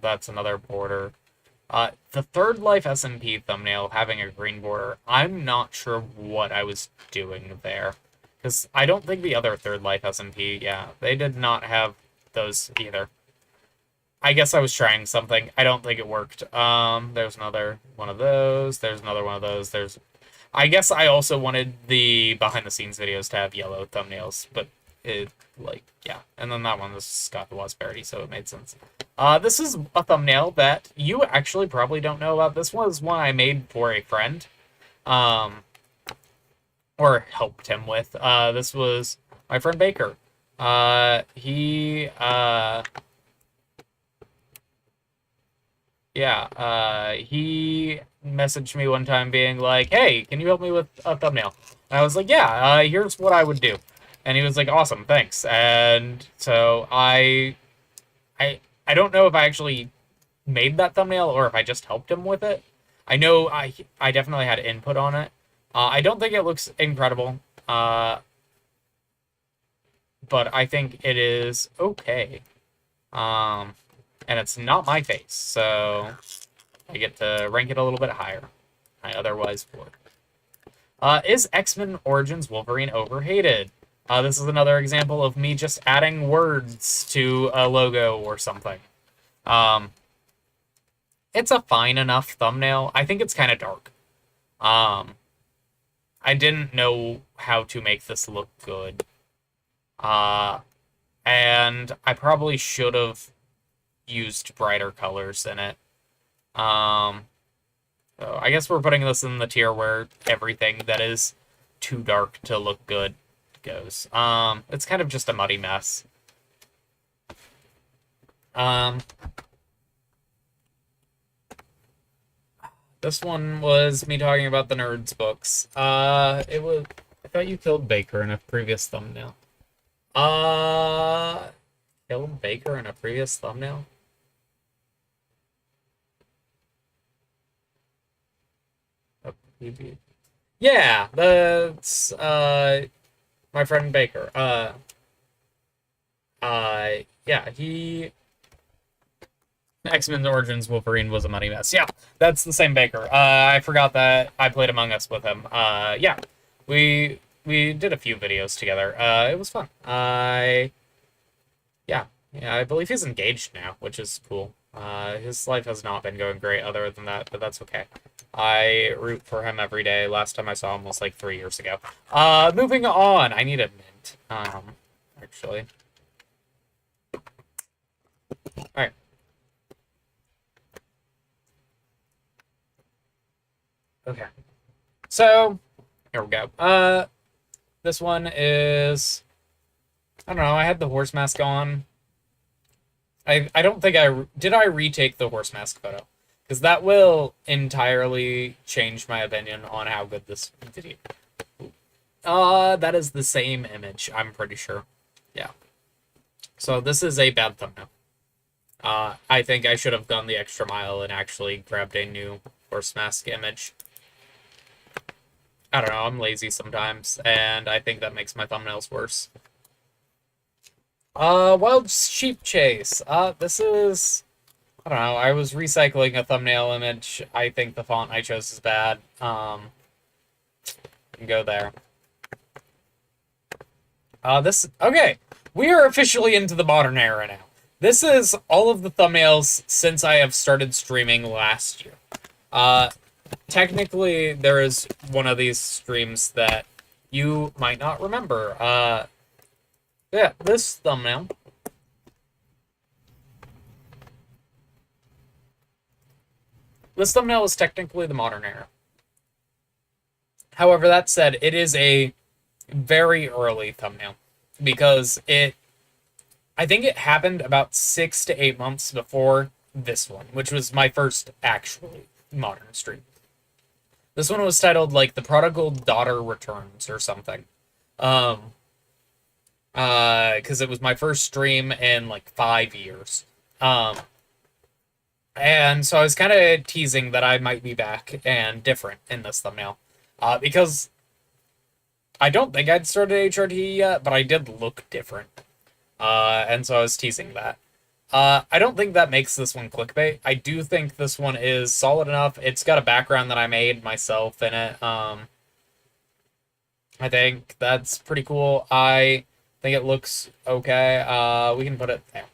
That's another border. The Third Life SMP thumbnail having a green border, I'm not sure what I was doing there. Because I don't think the other Third Life SMP, yeah, they did not have those either. I guess I was trying something. I don't think it worked. There's another one of those. There's another one of those. I guess I also wanted the behind-the-scenes videos to have yellow thumbnails, but it, like, yeah. And then that one was Scott the Waz parody, so it made sense. This is a thumbnail that you actually probably don't know about. This was one I made for a friend. Or helped him with. This was my friend Baker. He messaged me one time being like, hey, can you help me with a thumbnail? And I was like, yeah, here's what I would do. And he was like, awesome, thanks. And so I don't know if I actually made that thumbnail or if I just helped him with it. I know I definitely had input on it. I don't think it looks incredible, but I think it is okay. And it's not my face, so I get to rank it a little bit higher. I otherwise would. Is X-Men Origins Wolverine overhated? This is another example of me just adding words to a logo or something. It's a fine enough thumbnail. I think it's kind of dark. I didn't know how to make this look good. And I probably should have used brighter colors in it. So I guess we're putting this in the tier where everything that is too dark to look good goes. It's kind of just a muddy mess. This one was me talking about the Nerds books. It was... I thought you killed Baker in a previous thumbnail. Killed Baker in a previous thumbnail? Yeah, that's, my friend Baker. Yeah, he... X-Men Origins Wolverine was a money mess. Yeah, that's the same Baker. I forgot that I played Among Us with him. Yeah, we did a few videos together. It was fun. Yeah, I believe he's engaged now, which is cool. His life has not been going great other than that, but that's okay. I root for him every day. Last time I saw him was like 3 years ago. Moving on. I need a mint. Actually. Alright. Okay. So, here we go. This one is... I don't know, I had the horse mask on. I don't think did I retake the horse mask photo? Because that will entirely change my opinion on how good this video. That is the same image, I'm pretty sure. Yeah. So this is a bad thumbnail. I think I should have gone the extra mile and actually grabbed a new horse mask image. I don't know, I'm lazy sometimes, and I think that makes my thumbnails worse. Wild Sheep Chase. This is... I don't know, I was recycling a thumbnail image. I think the font I chose is bad. Go there. Okay, we are officially into the modern era now. This is all of the thumbnails since I have started streaming last year. Technically, there is one of these streams that you might not remember. Yeah, this thumbnail. This thumbnail is technically the modern era. However, that said, it is a very early thumbnail because I think it happened about 6 to 8 months before this one, which was my first actually modern stream. This one was titled, like, The Prodigal Daughter Returns or something. Because it was my first stream in, like, 5 years. And so I was kind of teasing that I might be back and different in this thumbnail. Because I don't think I'd started HRT yet, but I did look different. And so I was teasing that. I don't think that makes this one clickbait. I do think this one is solid enough. It's got a background that I made myself in it. I think that's pretty cool. I think it looks okay. We can put it there.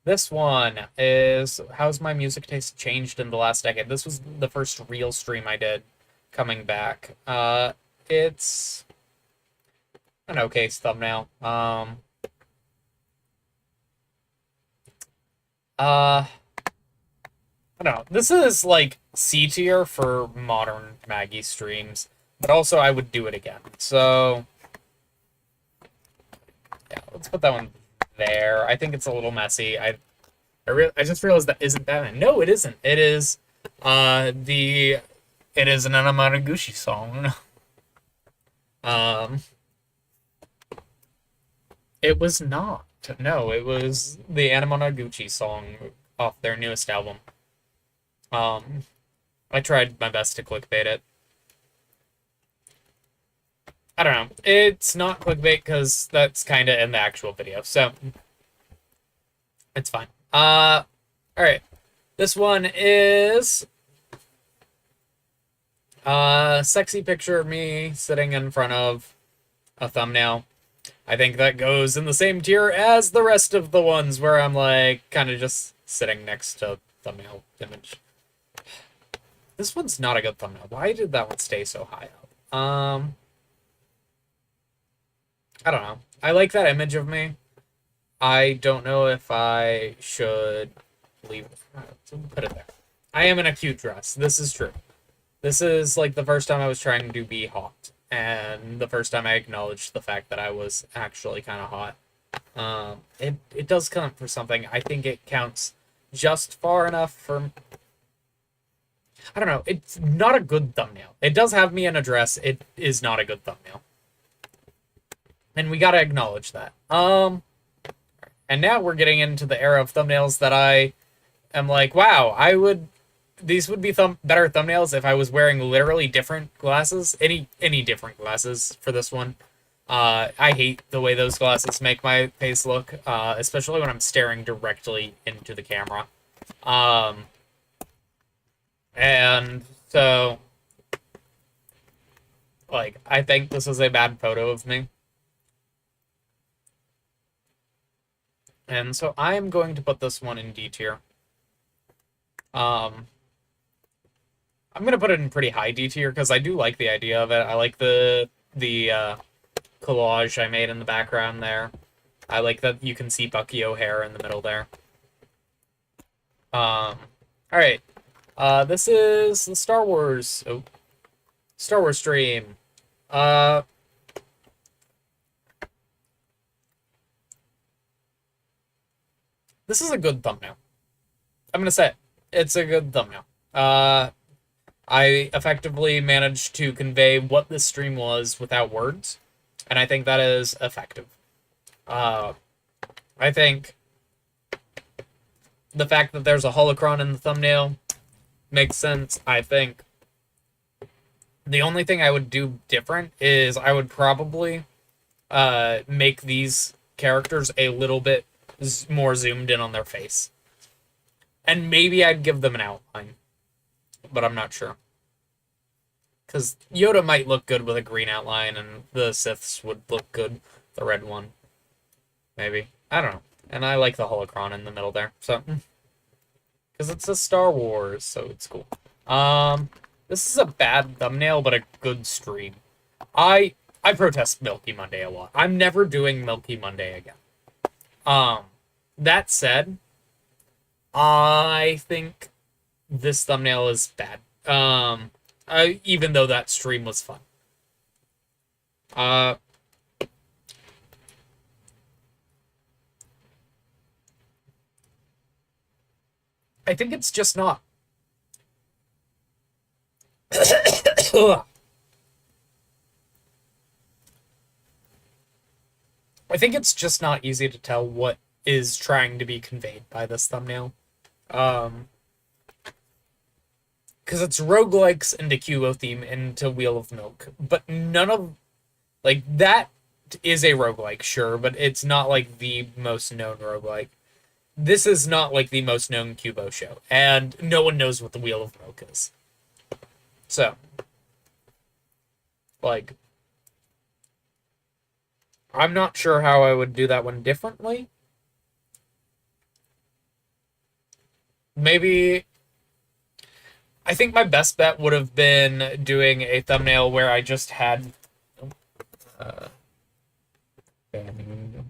This one is, how's my music taste changed in the last decade? This was the first real stream I did coming back. It's an okay thumbnail. I don't know. This is like C tier for modern Maggie streams, but also I would do it again. So yeah, let's put that one there. I think it's a little messy. I just realized that isn't Batman. No, it isn't. It is it is an Anamanaguchi song. It was not. No, it was the Anamanaguchi song off their newest album. I tried my best to clickbait it. I don't know. It's not clickbait because that's kind of in the actual video, so it's fine. Alright. This one is a sexy picture of me sitting in front of a thumbnail. I think that goes in the same tier as the rest of the ones where I'm like kind of just sitting next to thumbnail image. This one's not a good thumbnail. Why did that one stay so high up? I don't know. I like that image of me. I don't know if I should leave it. Put it there. I am in a cute dress. This is true. This is like the first time I was trying to be hot. And the first time I acknowledged the fact that I was actually kind of hot. It does count for something. I think it counts just far enough for... I don't know. It's not a good thumbnail. It does have me in a dress. It is not a good thumbnail. And we gotta acknowledge that. And now we're getting into the era of thumbnails that I am like, wow, these would be better thumbnails if I was wearing literally different glasses. Any different glasses for this one. I hate the way those glasses make my face look, especially when I'm staring directly into the camera. And so, like, I think this is a bad photo of me. And so I'm going to put this one in D tier. I'm going to put it in pretty high D tier because I do like the idea of it. I like the collage I made in the background there. I like that you can see Bucky O'Hare in the middle there. Alright. This is the Star Wars stream. This is a good thumbnail. I'm gonna say it. It's a good thumbnail. I effectively managed to convey what this stream was without words, and I think that is effective. I think the fact that there's a holocron in the thumbnail makes sense. I think the only thing I would do different is I would probably make these characters a little bit more zoomed in on their face. And maybe I'd give them an outline. But I'm not sure. Because Yoda might look good with a green outline, and the Siths would look good with the red one. Maybe. I don't know. And I like the holocron in the middle there. So, because it's a Star Wars, so it's cool. This is a bad thumbnail, but a good stream. I protest Milky Monday a lot. I'm never doing Milky Monday again. That said, I think this thumbnail is bad. Even though that stream was fun. I think it's just not. I think it's just not easy to tell what is trying to be conveyed by this thumbnail. Because it's roguelikes into Cubo theme into Wheel of Milk. But none of... Like, that is a roguelike, sure, but it's not, like, the most known roguelike. This is not, like, the most known Cubo show. And no one knows what the Wheel of Milk is. So... Like... I'm not sure how I would do that one differently. Maybe... I think my best bet would have been doing a thumbnail where I just had...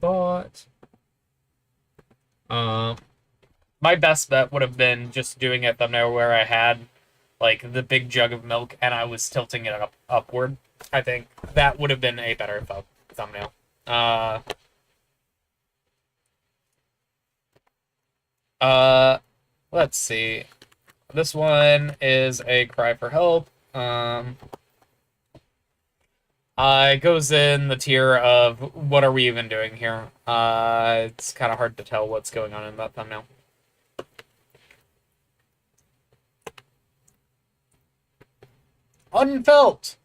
bot. My best bet would have been just doing a thumbnail where I had, like, the big jug of milk and I was tilting it upward. I think that would have been a better thumbnail. Let's see. This one is a cry for help. It goes in the tier of what are we even doing here? It's kind of hard to tell what's going on in that thumbnail. Unfelt.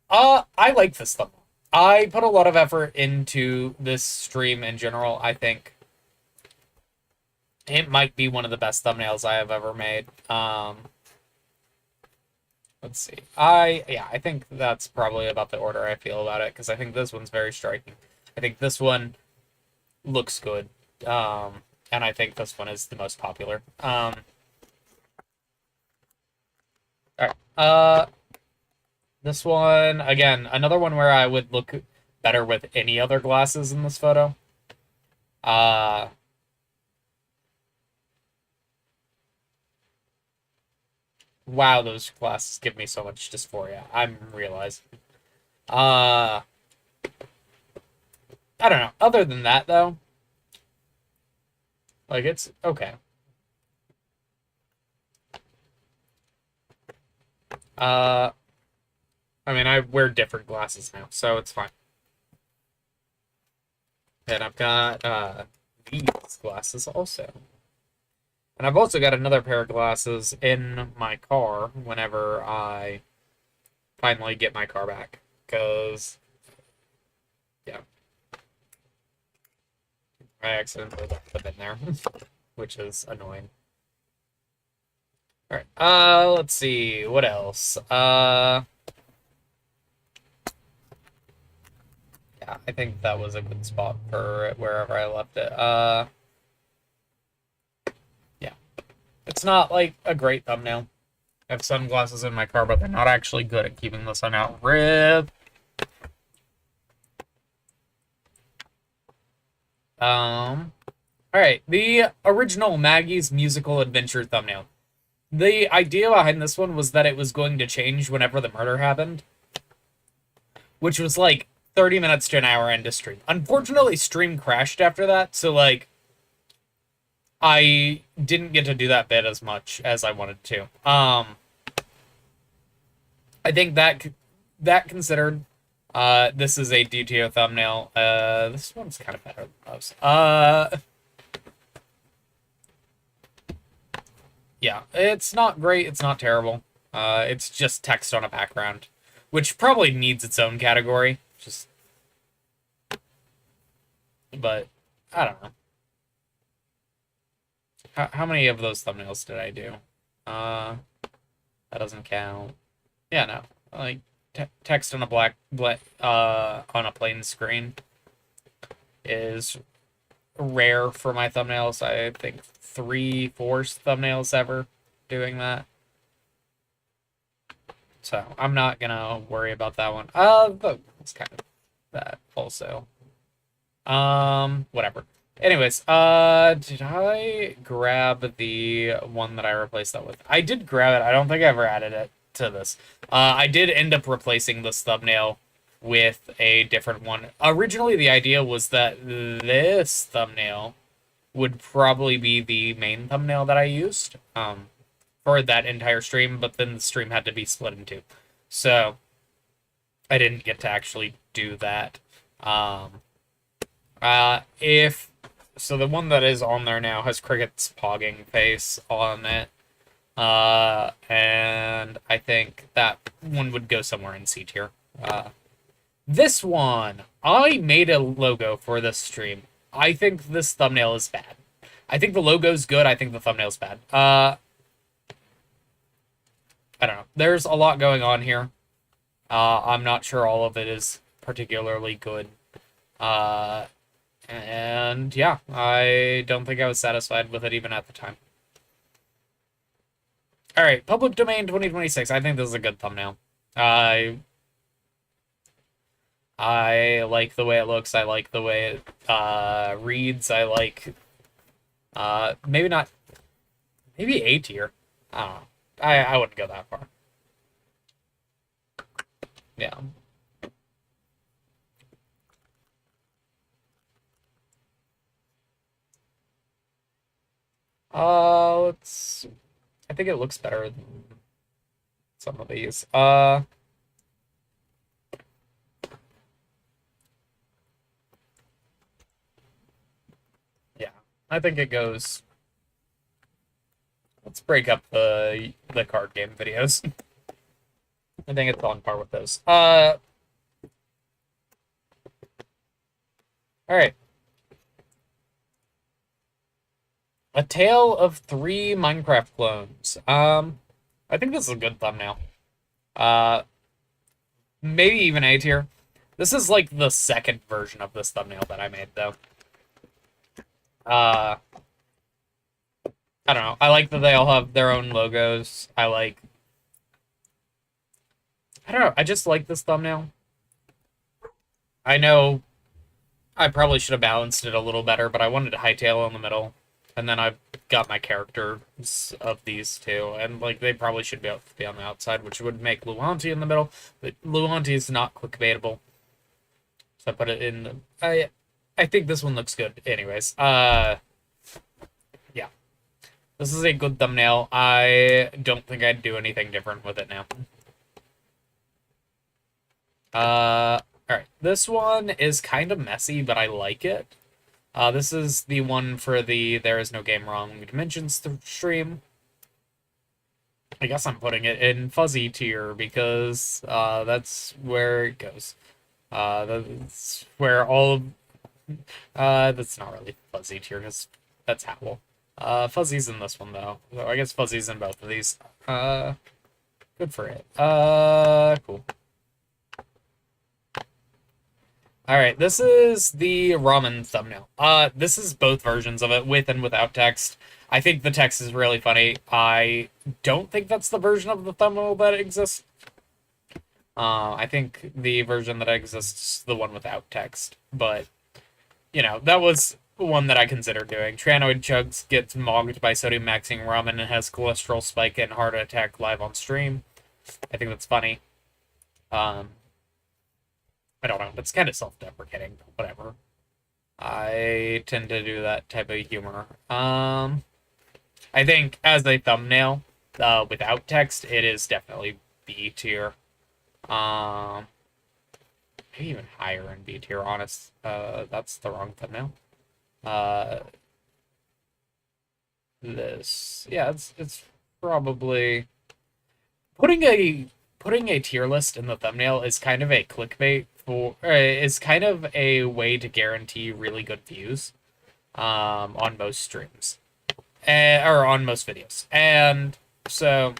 I like this thumbnail. I put a lot of effort into this stream in general. I think it might be one of the best thumbnails I have ever made. Let's see. I think that's probably about the order I feel about it, because I think this one's very striking. I think this one looks good. And I think this one is the most popular. Alright. This one, again, another one where I would look better with any other glasses in this photo. Wow, those glasses give me so much dysphoria. I'm realizing. I don't know. Other than that, though, like, it's okay. I mean, I wear different glasses now, so it's fine. And I've got, these glasses also. And I've also got another pair of glasses in my car whenever I finally get my car back. Because, yeah. I accidentally left them in there, which is annoying. Alright, let's see, what else? Yeah, I think that was a good spot for wherever I left it. Yeah. It's not, like, a great thumbnail. I have sunglasses in my car, but they're not actually good at keeping the sun out. RIP. Alright, the original Maggie's Musical Adventure thumbnail. The idea behind this one was that it was going to change whenever the murder happened, which was like 30 minutes to an hour into stream. Unfortunately, stream crashed after that, so like I didn't get to do that bit as much as I wanted to. I think that considered, this is a DTO thumbnail. This one's kind of better than those. Yeah, it's not great, it's not terrible. It's just text on a background, which probably needs its own category. But I don't know. How many of those thumbnails did I do? That doesn't count. Yeah, no. Like text on a on a plain screen is rare for my thumbnails. I think 3-4 thumbnails ever doing that. So I'm not gonna worry about that one. But it's kind of that also. Whatever. Anyways, did I grab the one that I replaced that with? I did grab it. I don't think I ever added it to this. I did end up replacing this thumbnail with a different one. Originally, the idea was that this thumbnail would probably be the main thumbnail that I used, for that entire stream, but then the stream had to be split in two. So, I didn't get to actually do that. So the one that is on there now has Cricket's pogging face on it. And I think that one would go somewhere in C tier. This one, I made a logo for this stream. I think this thumbnail is bad. I think the logo's good, I think the thumbnail's bad. I don't know. There's a lot going on here. I'm not sure all of it is particularly good. And yeah, I don't think I was satisfied with it even at the time. Alright, Public Domain 2026. I think this is a good thumbnail. I like the way it looks. I like the way it reads. I like maybe not, maybe A tier. I don't know. I wouldn't go that far. Yeah. Let's... I think it looks better than some of these. Yeah, I think it goes... Let's break up the card game videos. I think it's on par with those. Alright. A Tale of 3 Minecraft Clones. I think this is a good thumbnail. Maybe even A tier. This is like the second version of this thumbnail that I made, though. I don't know. I like that they all have their own logos. I don't know. I just like this thumbnail. I know I probably should have balanced it a little better, but I wanted to hightail in the middle. And then I've got my characters of these two. And, like, they probably should be able to be on the outside, which would make Luanti in the middle. But Luanti is not clickbaitable. So I put it in... I think this one looks good. Anyways, yeah. This is a good thumbnail. I don't think I'd do anything different with it now. Alright. This one is kind of messy, but I like it. This is the one for the There Is No Game Wrong Dimensions stream. I guess I'm putting it in fuzzy tier because that's where it goes. That's where all of... that's not really fuzzy tier because that's Howl. Fuzzy's in this one, though. So I guess Fuzzy's in both of these. Good for it. Cool. Alright, this is the ramen thumbnail. This is both versions of it, with and without text. I think the text is really funny. I don't think that's the version of the thumbnail that exists. I think the version that exists is the one without text. But, you know, that was one that I considered doing. Tranoid Chugs gets mogged by sodium maxing ramen and has cholesterol spike and heart attack live on stream. I think that's funny. I don't know. It's kind of self-deprecating. Whatever. I tend to do that type of humor. I think as a thumbnail, without text, it is definitely B tier. Maybe even higher in B tier, honest. That's the wrong thumbnail. This, yeah, it's probably putting a tier list in the thumbnail is kind of a clickbait is kind of a way to guarantee really good views, on most streams, or on most videos, and so.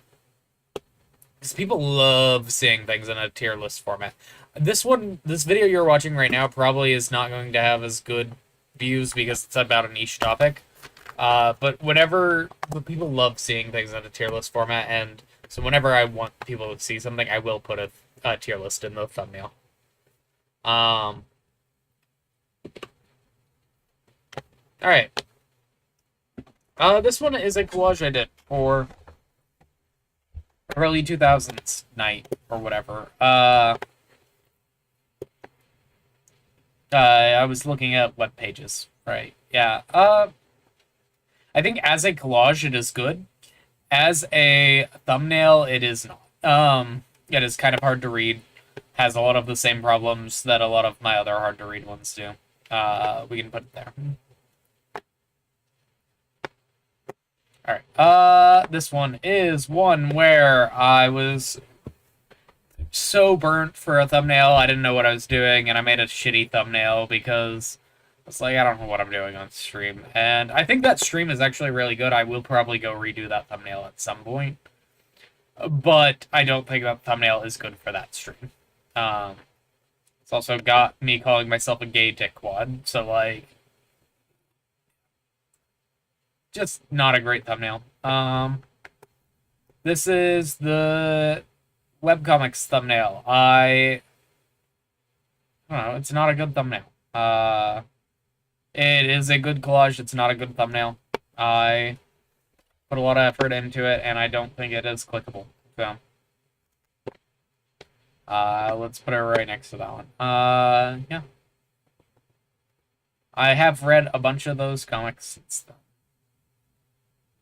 Because people love seeing things in a tier list format. This video you're watching right now probably is not going to have as good views because it's about a niche topic. But people love seeing things in a tier list format, and so whenever I want people to see something, I will put a tier list in the thumbnail. Alright. This one is a collage I did for early 2000s night or whatever. I was looking at web pages, right? Yeah. I think as a collage it is good. As a thumbnail it is not. It is kind of hard to read. Has a lot of the same problems that a lot of my other hard to read ones do. We can put it there. Alright, this one is one where I was so burnt for a thumbnail, I didn't know what I was doing, and I made a shitty thumbnail because I was like, I don't know what I'm doing on stream. And I think that stream is actually really good. I will probably go redo that thumbnail at some point. But I don't think that thumbnail is good for that stream. It's also got me calling myself a gay dickwad, so like... just not a great thumbnail. This is the webcomics thumbnail. I don't know, it's not a good thumbnail. It is a good collage, it's not a good thumbnail. I put a lot of effort into it, and I don't think it is clickable. So, let's put it right next to that one. Yeah. I have read a bunch of those comics.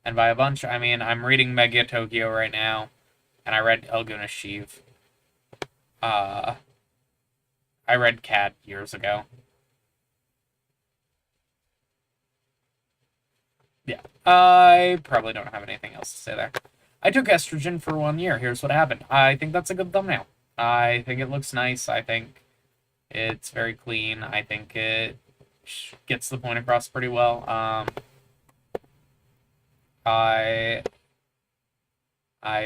And by a bunch, I mean I'm reading Mega Tokyo right now, and I read Elguna Shiv. I read Cad years ago. Yeah, I probably don't have anything else to say there. I took estrogen for 1 year. Here's what happened. I think that's a good thumbnail. I think it looks nice. I think it's very clean. I think it gets the point across pretty well. I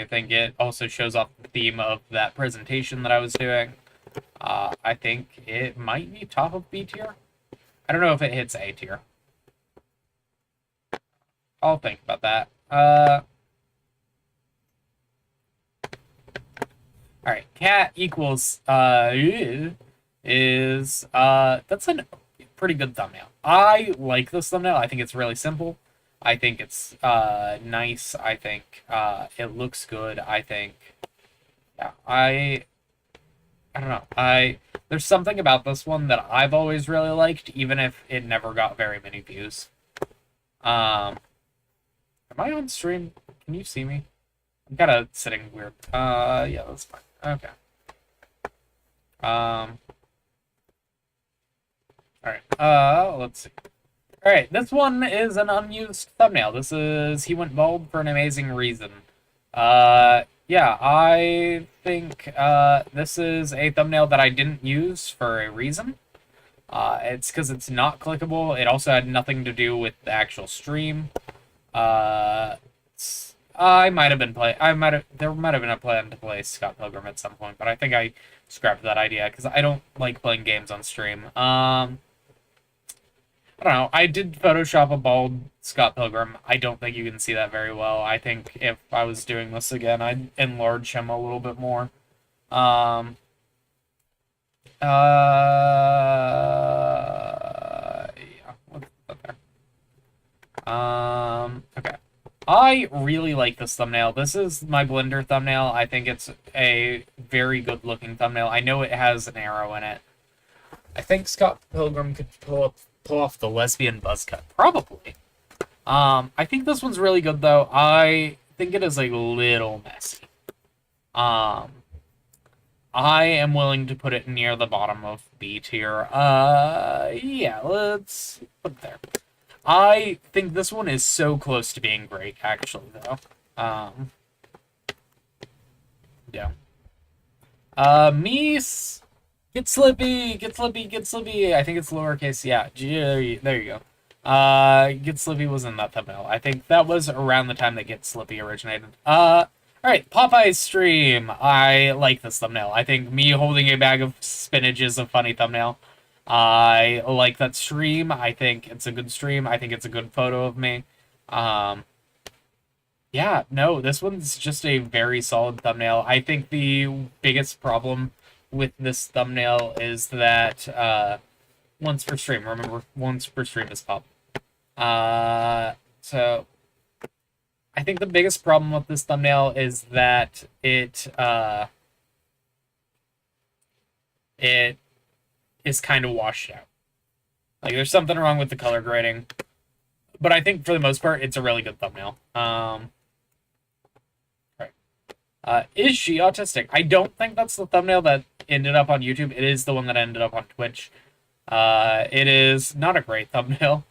think it also shows off the theme of that presentation that I was doing. I think it might be top of B tier. I don't know if it hits A tier. I'll think about that. Alright, cat equals, is, that's a pretty good thumbnail. I like this thumbnail. I think it's really simple. I think it's nice. I think it looks good. I think, yeah, I don't know. There's something about this one that I've always really liked, even if it never got very many views. Am I on stream? Can you see me? I'm kind of sitting weird. Yeah, that's fine. Okay. Alright, let's see. Alright, this one is an unused thumbnail. This is He Went Bald for an Amazing Reason. Yeah, I think, this is a thumbnail that I didn't use for a reason. It's because it's not clickable. It also had nothing to do with the actual stream. I might have been there might have been a plan to play Scott Pilgrim at some point, but I think I scrapped that idea because I don't like playing games on stream. I don't know. I did Photoshop a bald Scott Pilgrim. I don't think you can see that very well. I think if I was doing this again, I'd enlarge him a little bit more. Yeah, let's put there. Okay. I really like this thumbnail. This is my Blender thumbnail. I think it's a very good looking thumbnail. I know it has an arrow in it. I think Scott Pilgrim could pull off the lesbian buzz cut. Probably. I think this one's really good though. I think it is a little messy. I am willing to put it near the bottom of B tier. Yeah, let's put it there. I think this one is so close to being great, actually, though. Yeah. Meese! Get Slippy! Get Slippy! Get Slippy! I think it's lowercase, yeah. There you go. Get Slippy was in that thumbnail. I think that was around the time that Get Slippy originated. Alright, Popeye's stream. I like this thumbnail. I think me holding a bag of spinach is a funny thumbnail. I like that stream. I think it's a good stream. I think it's a good photo of me. Yeah, no, this one's just a very solid thumbnail. I think the biggest problem with this thumbnail is that, once per stream. Remember, once per stream is pop. So, I think the biggest problem with this thumbnail is that it is kind of washed out. Like, there's something wrong with the color grading. But I think, for the most part, it's a really good thumbnail. Is she autistic? I don't think that's the thumbnail that ended up on YouTube. It is the one that ended up on Twitch. It is not a great thumbnail.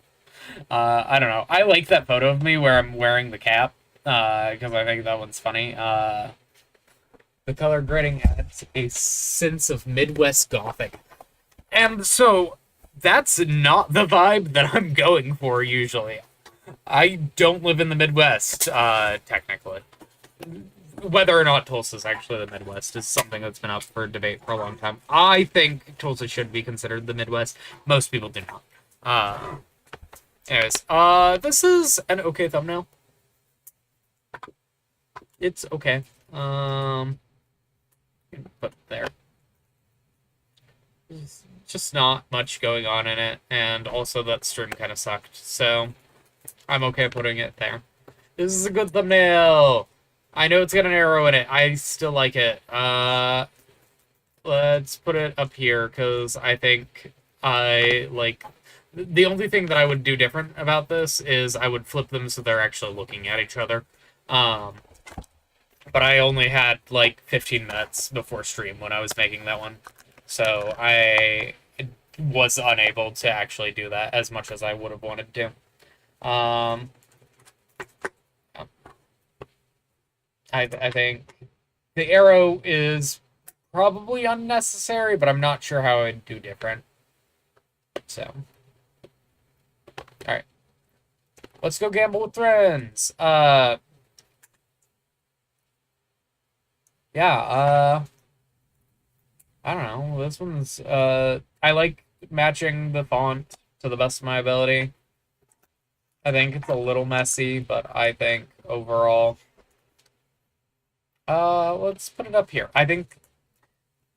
I don't know. I like that photo of me where I'm wearing the cap, because I think that one's funny. The color grading adds a sense of Midwest Gothic. And so, that's not the vibe that I'm going for, usually. I don't live in the Midwest, technically. Whether or not Tulsa's actually the Midwest is something that's been up for debate for a long time. I think Tulsa should be considered the Midwest. Most people do not. Anyways, this is an okay thumbnail. It's okay. Put it there. Just not much going on in it, and also that stream kind of sucked, so I'm okay putting it there. This is a good thumbnail! I know it's got an arrow in it. I still like it. Let's put it up here, because I think I, like... The only thing that I would do different about this is I would flip them so they're actually looking at each other. But I only had, like, 15 minutes before stream when I was making that one. So I was unable to actually do that as much as I would have wanted to. I think the arrow is probably unnecessary, but I'm not sure how I'd do different. So, alright. Let's go gamble with friends. Yeah, I don't know. This one's, I like matching the font to the best of my ability. I think it's a little messy, but I think overall... let's put it up here. I think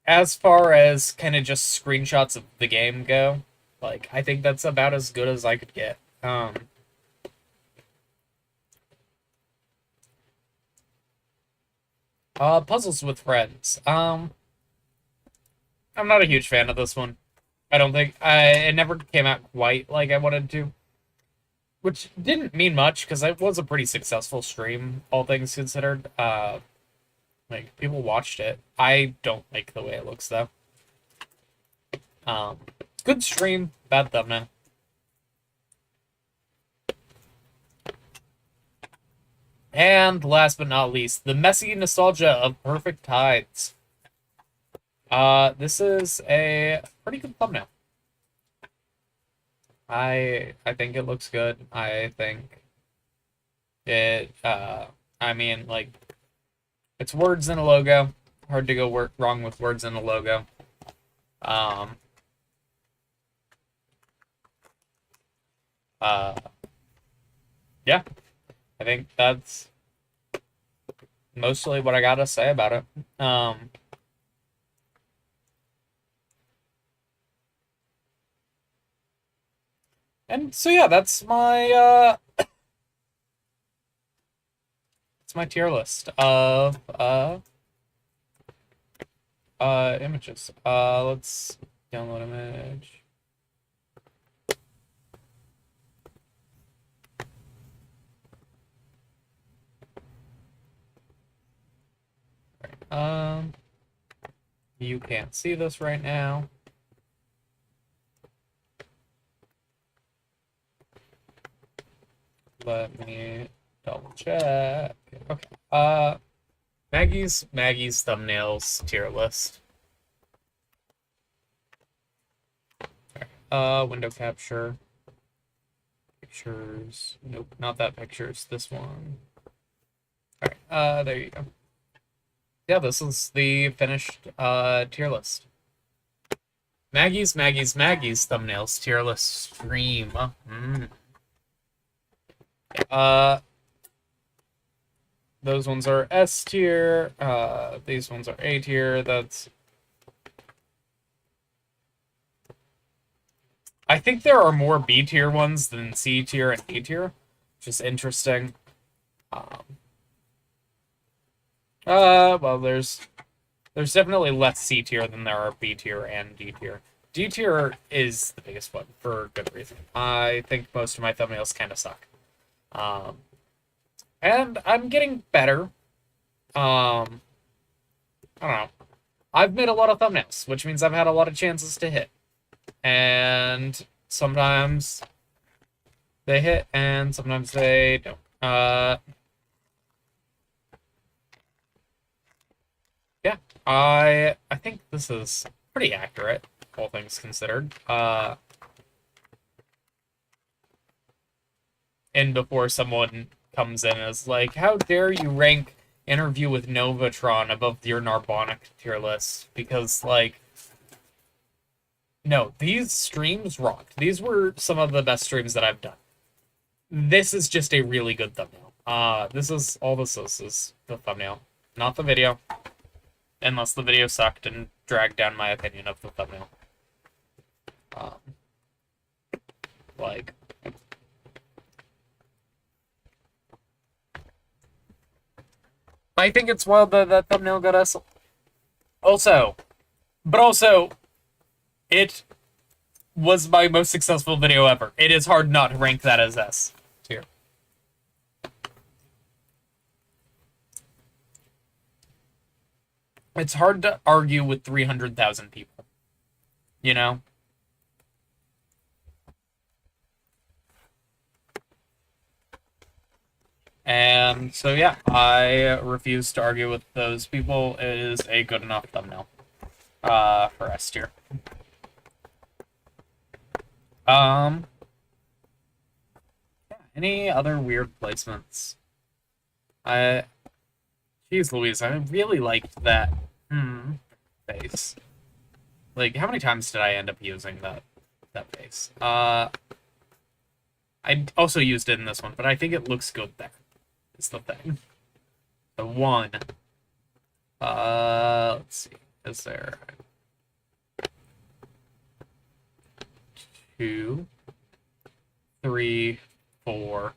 as far as kind of just screenshots of the game go, like, I think that's about as good as I could get. Puzzles with friends. I'm not a huge fan of this one. I don't think, it never came out quite like I wanted to. Which didn't mean much, because it was a pretty successful stream, all things considered. Like, people watched it. I don't like the way it looks, though. Good stream, bad thumbnail. And last but not least, the messy nostalgia of Perfect Tides. This is a pretty good thumbnail. I think it looks good. I think it I mean, like, it's words in a logo. Hard to go wrong with words in a logo. Yeah, I think that's mostly what I gotta say about it. And so yeah, that's my it's my tier list of images. Let's download image. You can't see this right now. Let me double check. Okay. Maggie's thumbnails tier list. Window capture. Pictures. Nope, not that pictures. This one. Alright, there you go. Yeah, this is the finished tier list. Maggie's thumbnails tier list stream. Those ones are S tier. These ones are A tier. I think there are more B tier ones than C tier and A tier, which is interesting. Well, there's definitely less C tier than there are B tier and D tier. D tier is the biggest one for good reason. I think most of my thumbnails kind of suck. And I'm getting better. I don't know. I've made a lot of thumbnails, which means I've had a lot of chances to hit. And sometimes they hit, and sometimes they don't. Yeah, I think this is pretty accurate, all things considered. And before someone comes in as like, how dare you rank Interview with Novatron above your Narbonic tier list? Because, like, no, these streams rocked. These were some of the best streams that I've done. This is just a really good thumbnail. This is the thumbnail, not the video. Unless the video sucked and dragged down my opinion of the thumbnail. Like, I think it's wild that that thumbnail got us. Also, it was my most successful video ever. It is hard not to rank that as S tier. It's hard to argue with 300,000 people. You know? And so, yeah, I refuse to argue with those people. It is a good enough thumbnail for S tier. Yeah, any other weird placements? Jeez Louise, I really liked that face. Like, how many times did I end up using that face? I also used it in this one, but I think it looks good there. Is the thing. The one. Let's see. Is there 2, 3, 4,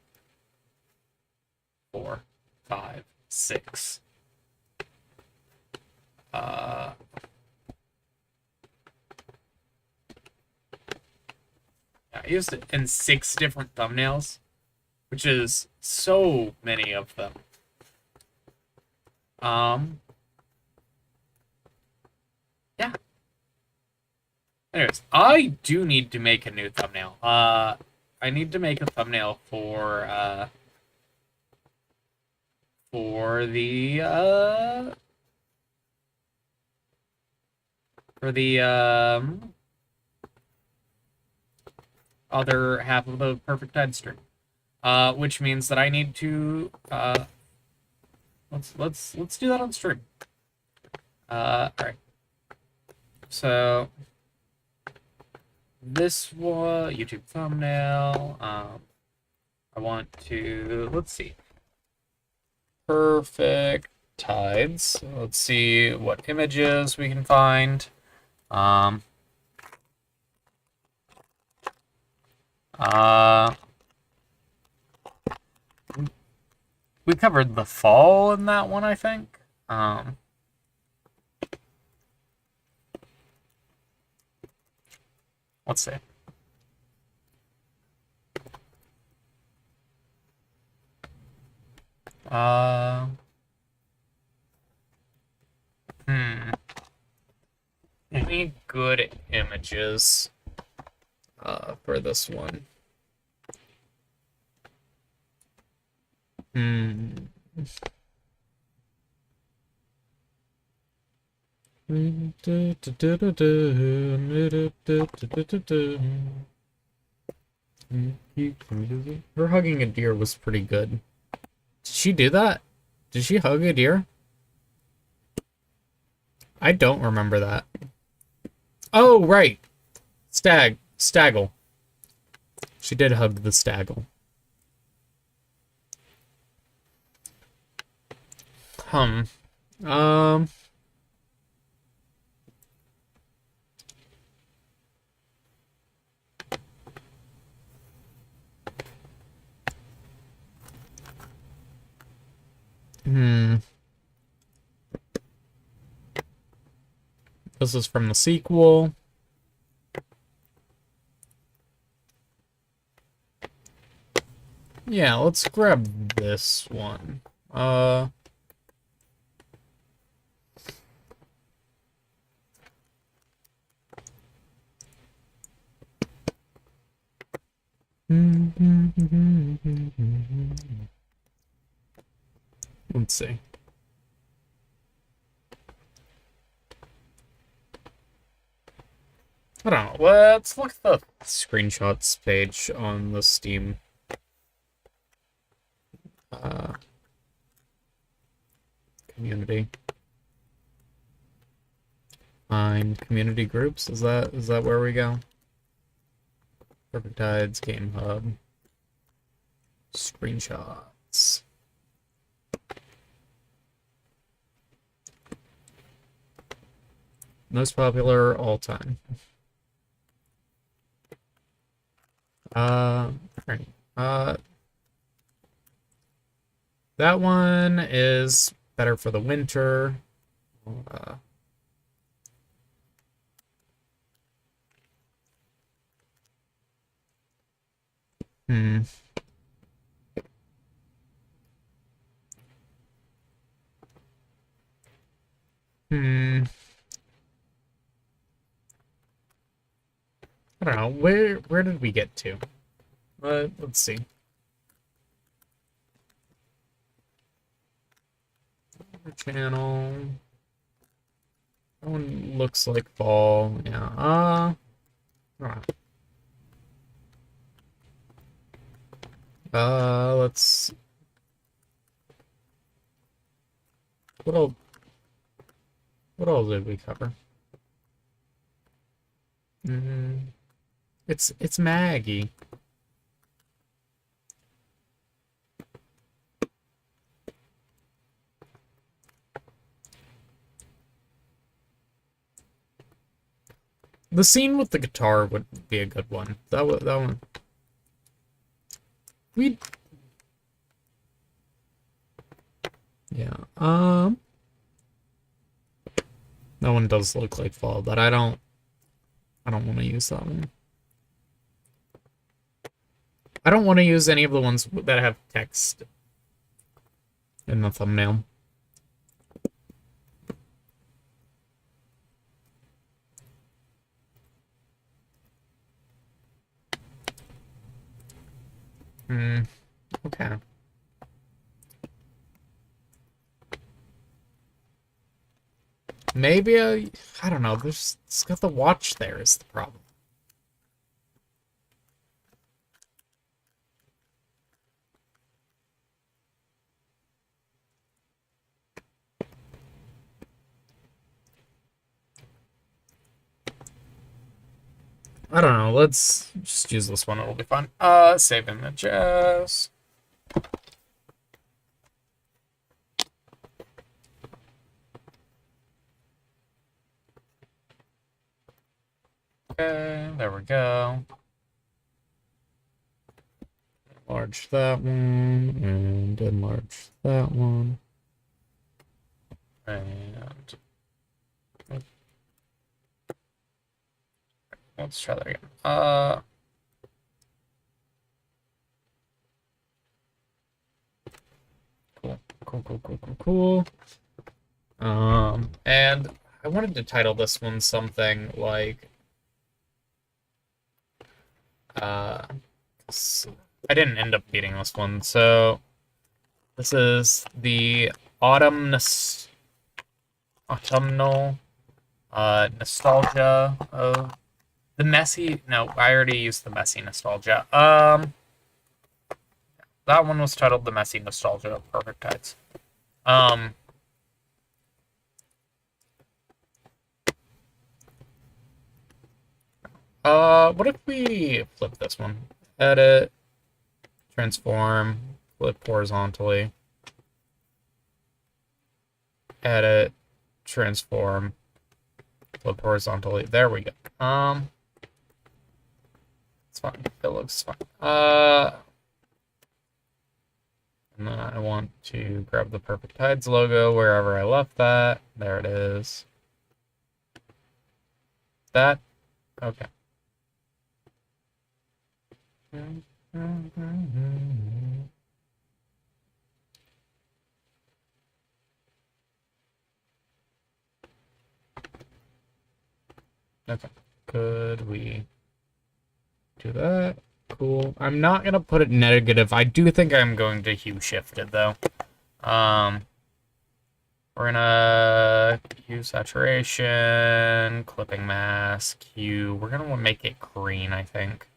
5, 6. I used it in 6 different thumbnails, which is so many of them. Yeah. Anyways, I do need to make a new thumbnail. I need to make a thumbnail for the other half of the Perfect Tide stream. Which means that I need to Let's do that on stream. All right. So this was YouTube thumbnail. I want to, let's see. Perfect tides. Let's see what images we can find. We covered the fall in that one, I think. Let's see. Any good images for this one? Her hugging a deer was pretty good. Did she do that? Did she hug a deer? I don't remember that. Oh, right. Staggle. She did hug the staggle. This is from the sequel. Yeah, let's grab this one. Let's see. I don't know. Let's look at the screenshots page on the Steam. Community. Find community groups. Is that where we go? Perfect Tides, Game Hub. Screenshots. Most popular all time. Alright. That one is better for the winter. I don't know. Where did we get to? Let's see. Channel. That one looks like fall. Yeah. I don't know. Let's. What else did we cover? It's Maggie. The scene with the guitar would be a good one. That one. Yeah. That one does look like fall, but I don't want to use that one. I don't want to use any of the ones that have text in the thumbnail. Okay. Maybe I don't know. It's got the watch there is the problem. I don't know. Let's just use this one. It'll be fun. Save images. Okay, there we go. Enlarge that one, and enlarge that one. And let's try that again. Cool. And I wanted to title this one something like, I didn't end up beating this one, so this is the autumnal nostalgia of the messy. No, I already used the messy nostalgia. That one was titled the messy nostalgia of Perfect Tides. What if we flip this one? Edit, transform, flip horizontally. Edit, transform, flip horizontally. There we go. It's fine. It looks fine. And then I want to grab the Perfect Tides logo wherever I left that. There it is. That? Okay. Okay. Could we do that? Cool. I'm not gonna put it negative. I do think I'm going to hue shift it though. We're gonna hue saturation, clipping mask, hue. We're gonna make it green, I think.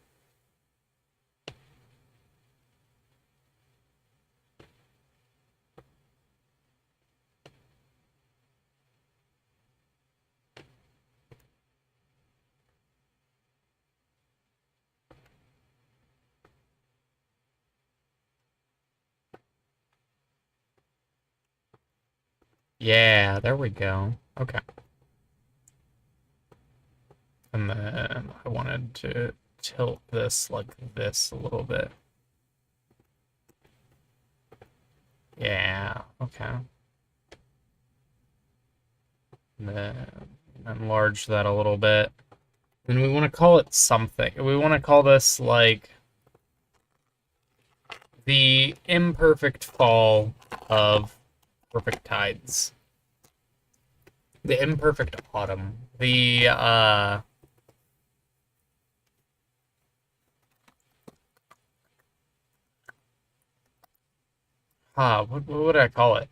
Yeah, there we go. Okay. And then I wanted to tilt this like this a little bit. Yeah, okay. And then enlarge that a little bit. And we want to call it something. We want to call this like the imperfect fall of Perfect Tides. The imperfect autumn. The what would I call it?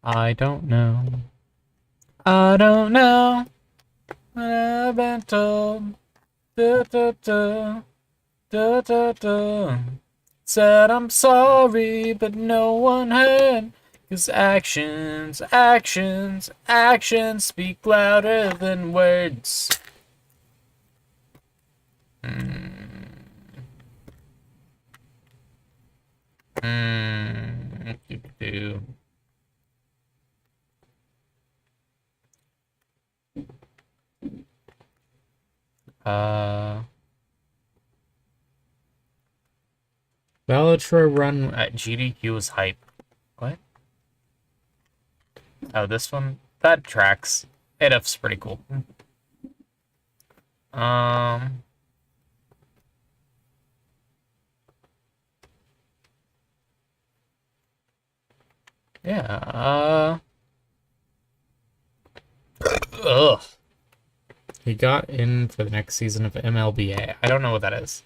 I don't know. I don't know. I've been told. Da, da, da, da, da, da. Said I'm sorry, but no one heard. 'Cause actions, actions, actions speak louder than words. Do. Valatra run at GDQ is hype. What? Oh, this one? That tracks. ADF's pretty cool. Yeah, ugh. He got in for the next season of MLBA. I don't know what that is.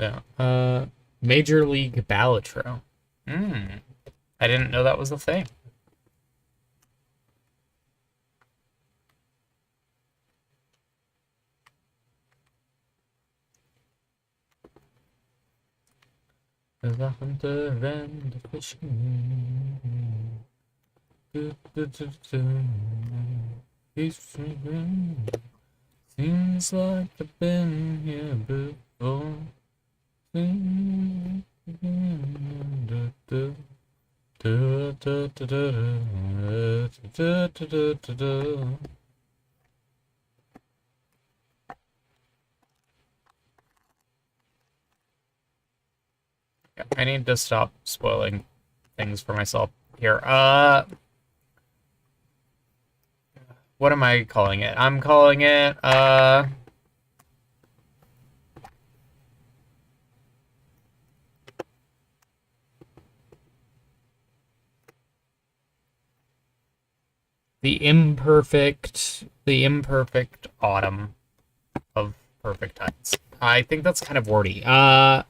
Yeah. Major League Balatro. I didn't know that was a thing. The hunter and the fisherman. He's swinging. Seems like I've been here before. I need to stop spoiling things for myself here. What am I calling it? I'm calling it, the imperfect autumn of perfect times. I think that's kind of wordy. The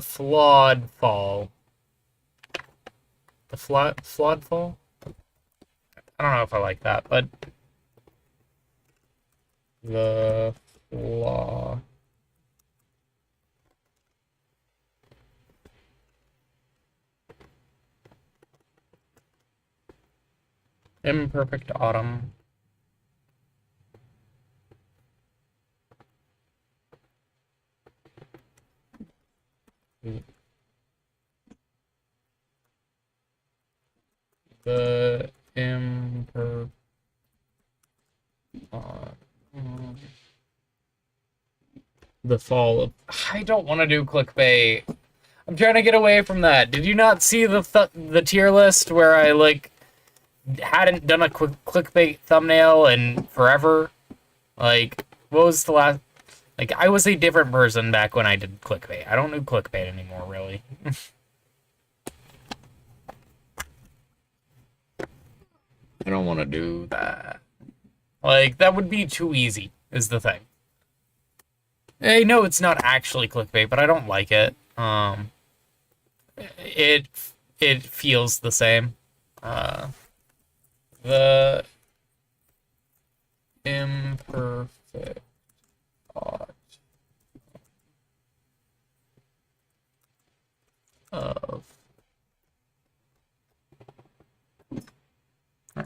flawed fall. The flawed fall? I don't know if I like that, but the flaw. Imperfect autumn. The imperfect. The fall of. I don't want to do clickbait. I'm trying to get away from that. Did you not see the tier list where I like hadn't done a clickbait thumbnail in forever? Like, what was the last? Like, I was a different person back when I did clickbait. I don't do clickbait anymore, really. I don't want to do that. Like, that would be too easy, is the thing. Hey, no, it's not actually clickbait, but I don't like it. It feels the same. The imperfect art of.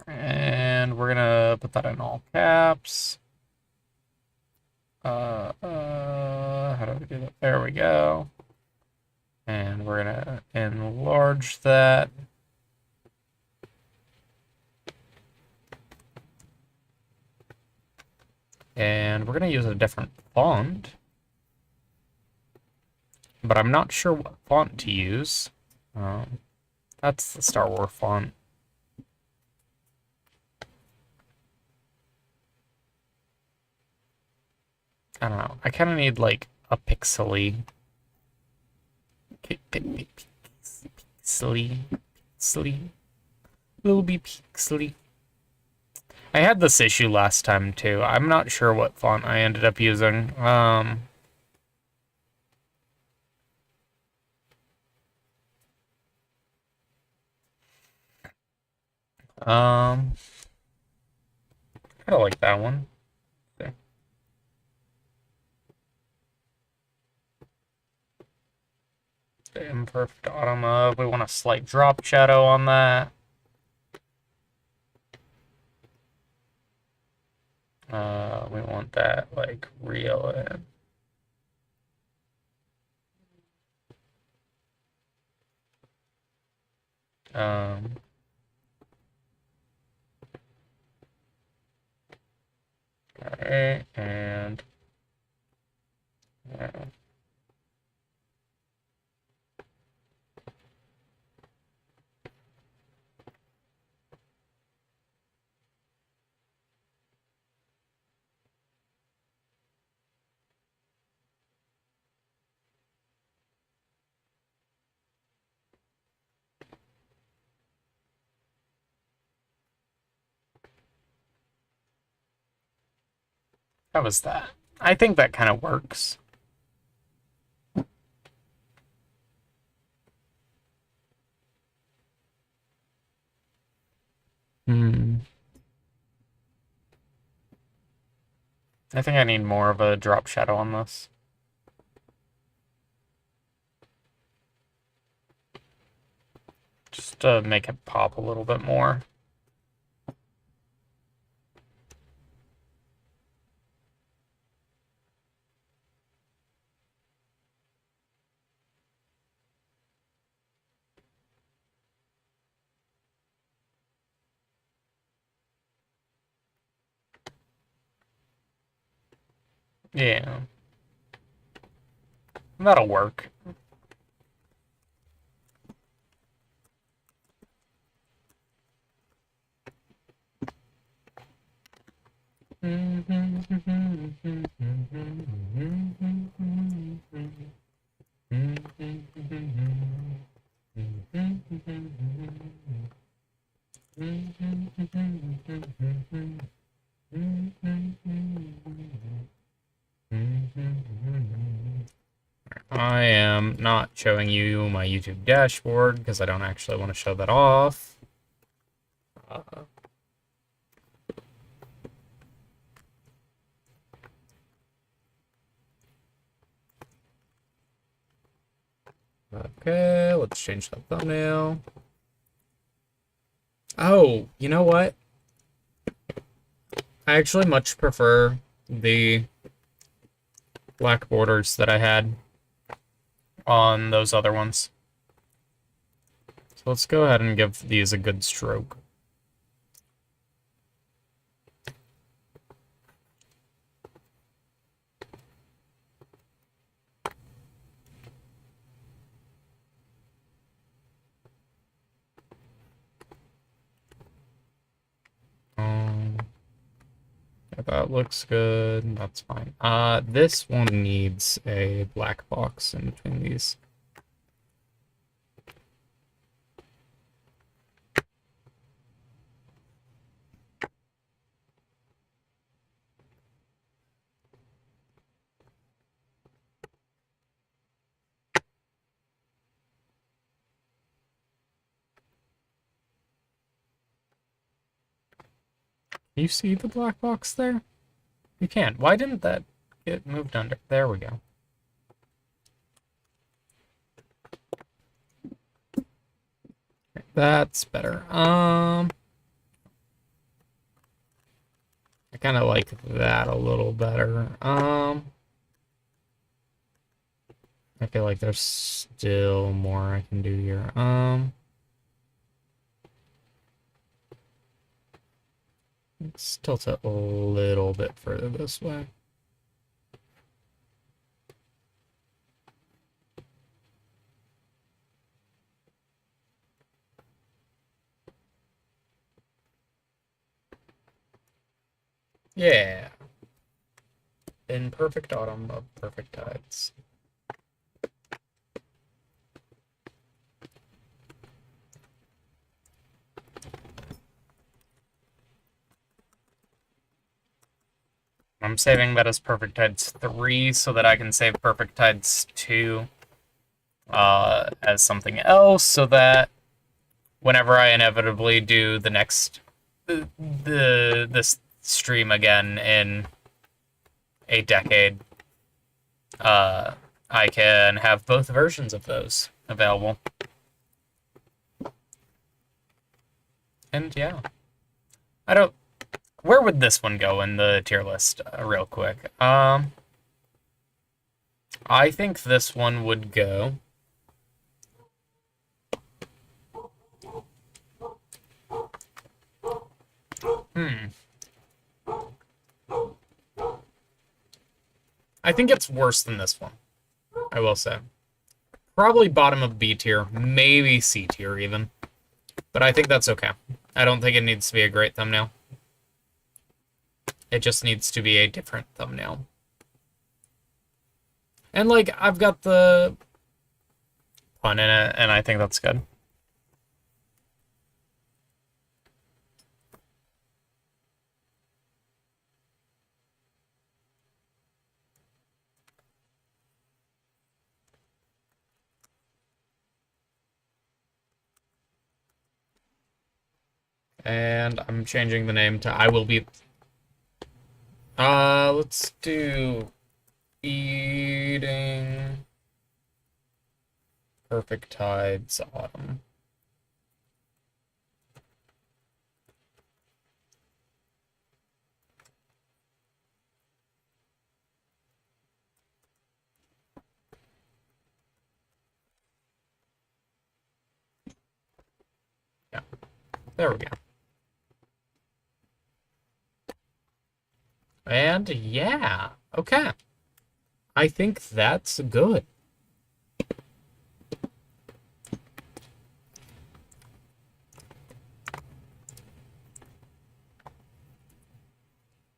And we're gonna put that in all caps. How do we do that? There we go. And we're gonna enlarge that. And we're gonna use a different font. But I'm not sure what font to use. That's the Star Wars font. I don't know. I kind of need like a pixely. Pixely. Will be pixely. I had this issue last time too. I'm not sure what font I ended up using. I kind of like that one. Okay. The imperfect autumn. We want a slight drop shadow on that. We want that like real in. Okay, and yeah. How was that? I think that kind of works. I think I need more of a drop shadow on this. Just to make it pop a little bit more. Yeah. That'll work. I am not showing you my YouTube dashboard because I don't actually want to show that off. Okay, let's change the thumbnail. Oh, you know what? I actually much prefer the black borders that I had on those other ones. So let's go ahead and give these a good stroke. Yeah, that looks good. That's fine. This one needs a black box in between these. You see the black box there? You can't. Why didn't that get moved under? There we go. That's better. I kind of like that a little better. I feel like there's still more I can do here. Let's tilt it a little bit further this way. Yeah. In perfect autumn of perfect tides. I'm saving that as Perfect Tides 3 so that I can save Perfect Tides 2 as something else, so that whenever I inevitably do the next this stream again in a decade, I can have both versions of those available. And yeah, I don't. Where would this one go in the tier list, real quick? I think this one would go. I think it's worse than this one, I will say. Probably bottom of B tier, maybe C tier even. But I think that's okay. I don't think it needs to be a great thumbnail. It just needs to be a different thumbnail. And, like, I've got the pun in it, and I think that's good. And I'm changing the name to I Will Be... let's do... Eating... Perfect Tides Autumn. Yeah, there we go. And yeah, okay. I think that's good.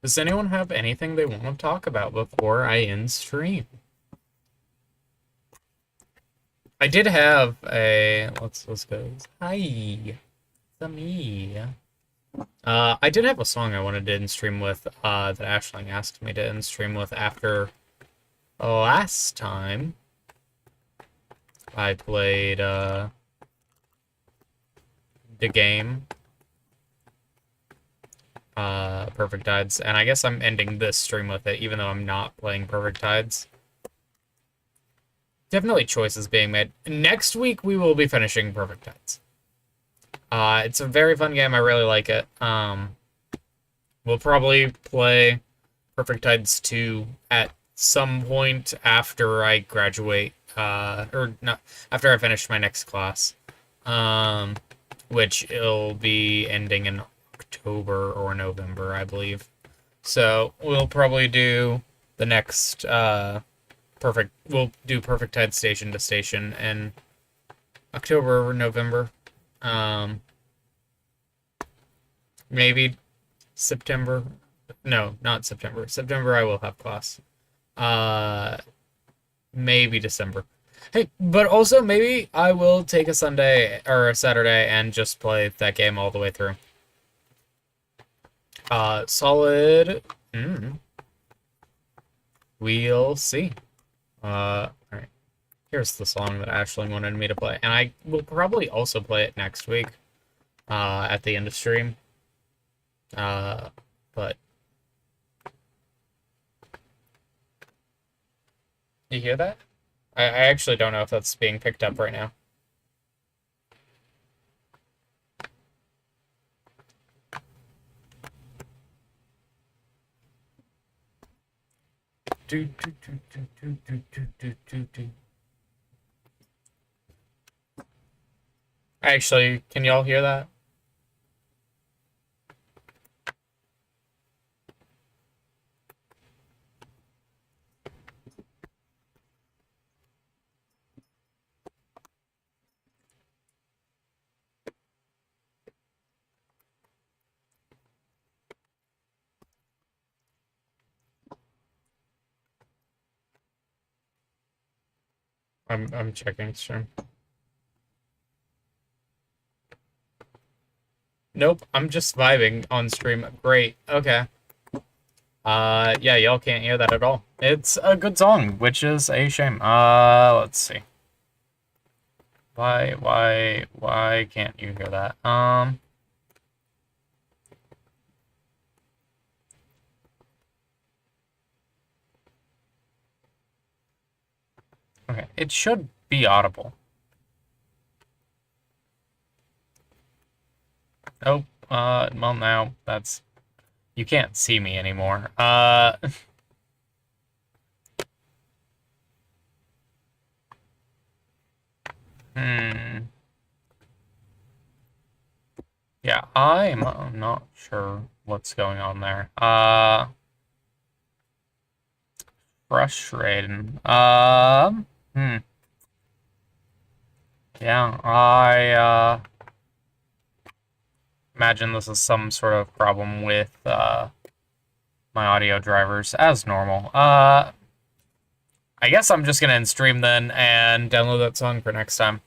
Does anyone have anything they want to talk about before I end stream? I did have a... Let's go. Hi. It's me. I did have a song I wanted to end stream with, that Ashling asked me to end stream with after last time I played, the game. Perfect Tides, and I guess I'm ending this stream with it, even though I'm not playing Perfect Tides. Definitely choices being made. Next week, we will be finishing Perfect Tides. It's a very fun game, I really like it. We'll probably play Perfect Tides 2 at some point after I graduate, or not, after I finish my next class. Which it'll be ending in October or November, I believe. So we'll probably do the next we'll do Perfect Tide station to station in October or November. Maybe September. No, not September. September I will have class. Maybe December. Hey, but also maybe I will take a Sunday or a Saturday and just play that game all the way through. Solid. We'll see. Alright. Here's the song that Ashley wanted me to play. And I will probably also play it next week. At the end of stream. But... You hear that? I actually don't know if that's being picked up right now. Actually, can y'all hear that? I'm checking stream. Nope, I'm just vibing on stream. Great, okay. Yeah, y'all can't hear that at all. It's a good song, which is a shame. Let's see. Why can't you hear that? Okay, it should be audible. Nope, well now, that's... You can't see me anymore. Yeah, I'm not sure what's going on there. Frustrating. Yeah, I, imagine this is some sort of problem with, my audio drivers, as normal. I guess I'm just gonna end stream then, and download that song for next time.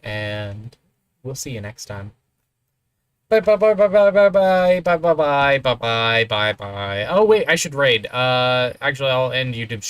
And we'll see you next time. Bye bye bye bye bye bye bye bye bye bye bye bye bye bye. Oh wait, I should raid. Actually, I'll end YouTube.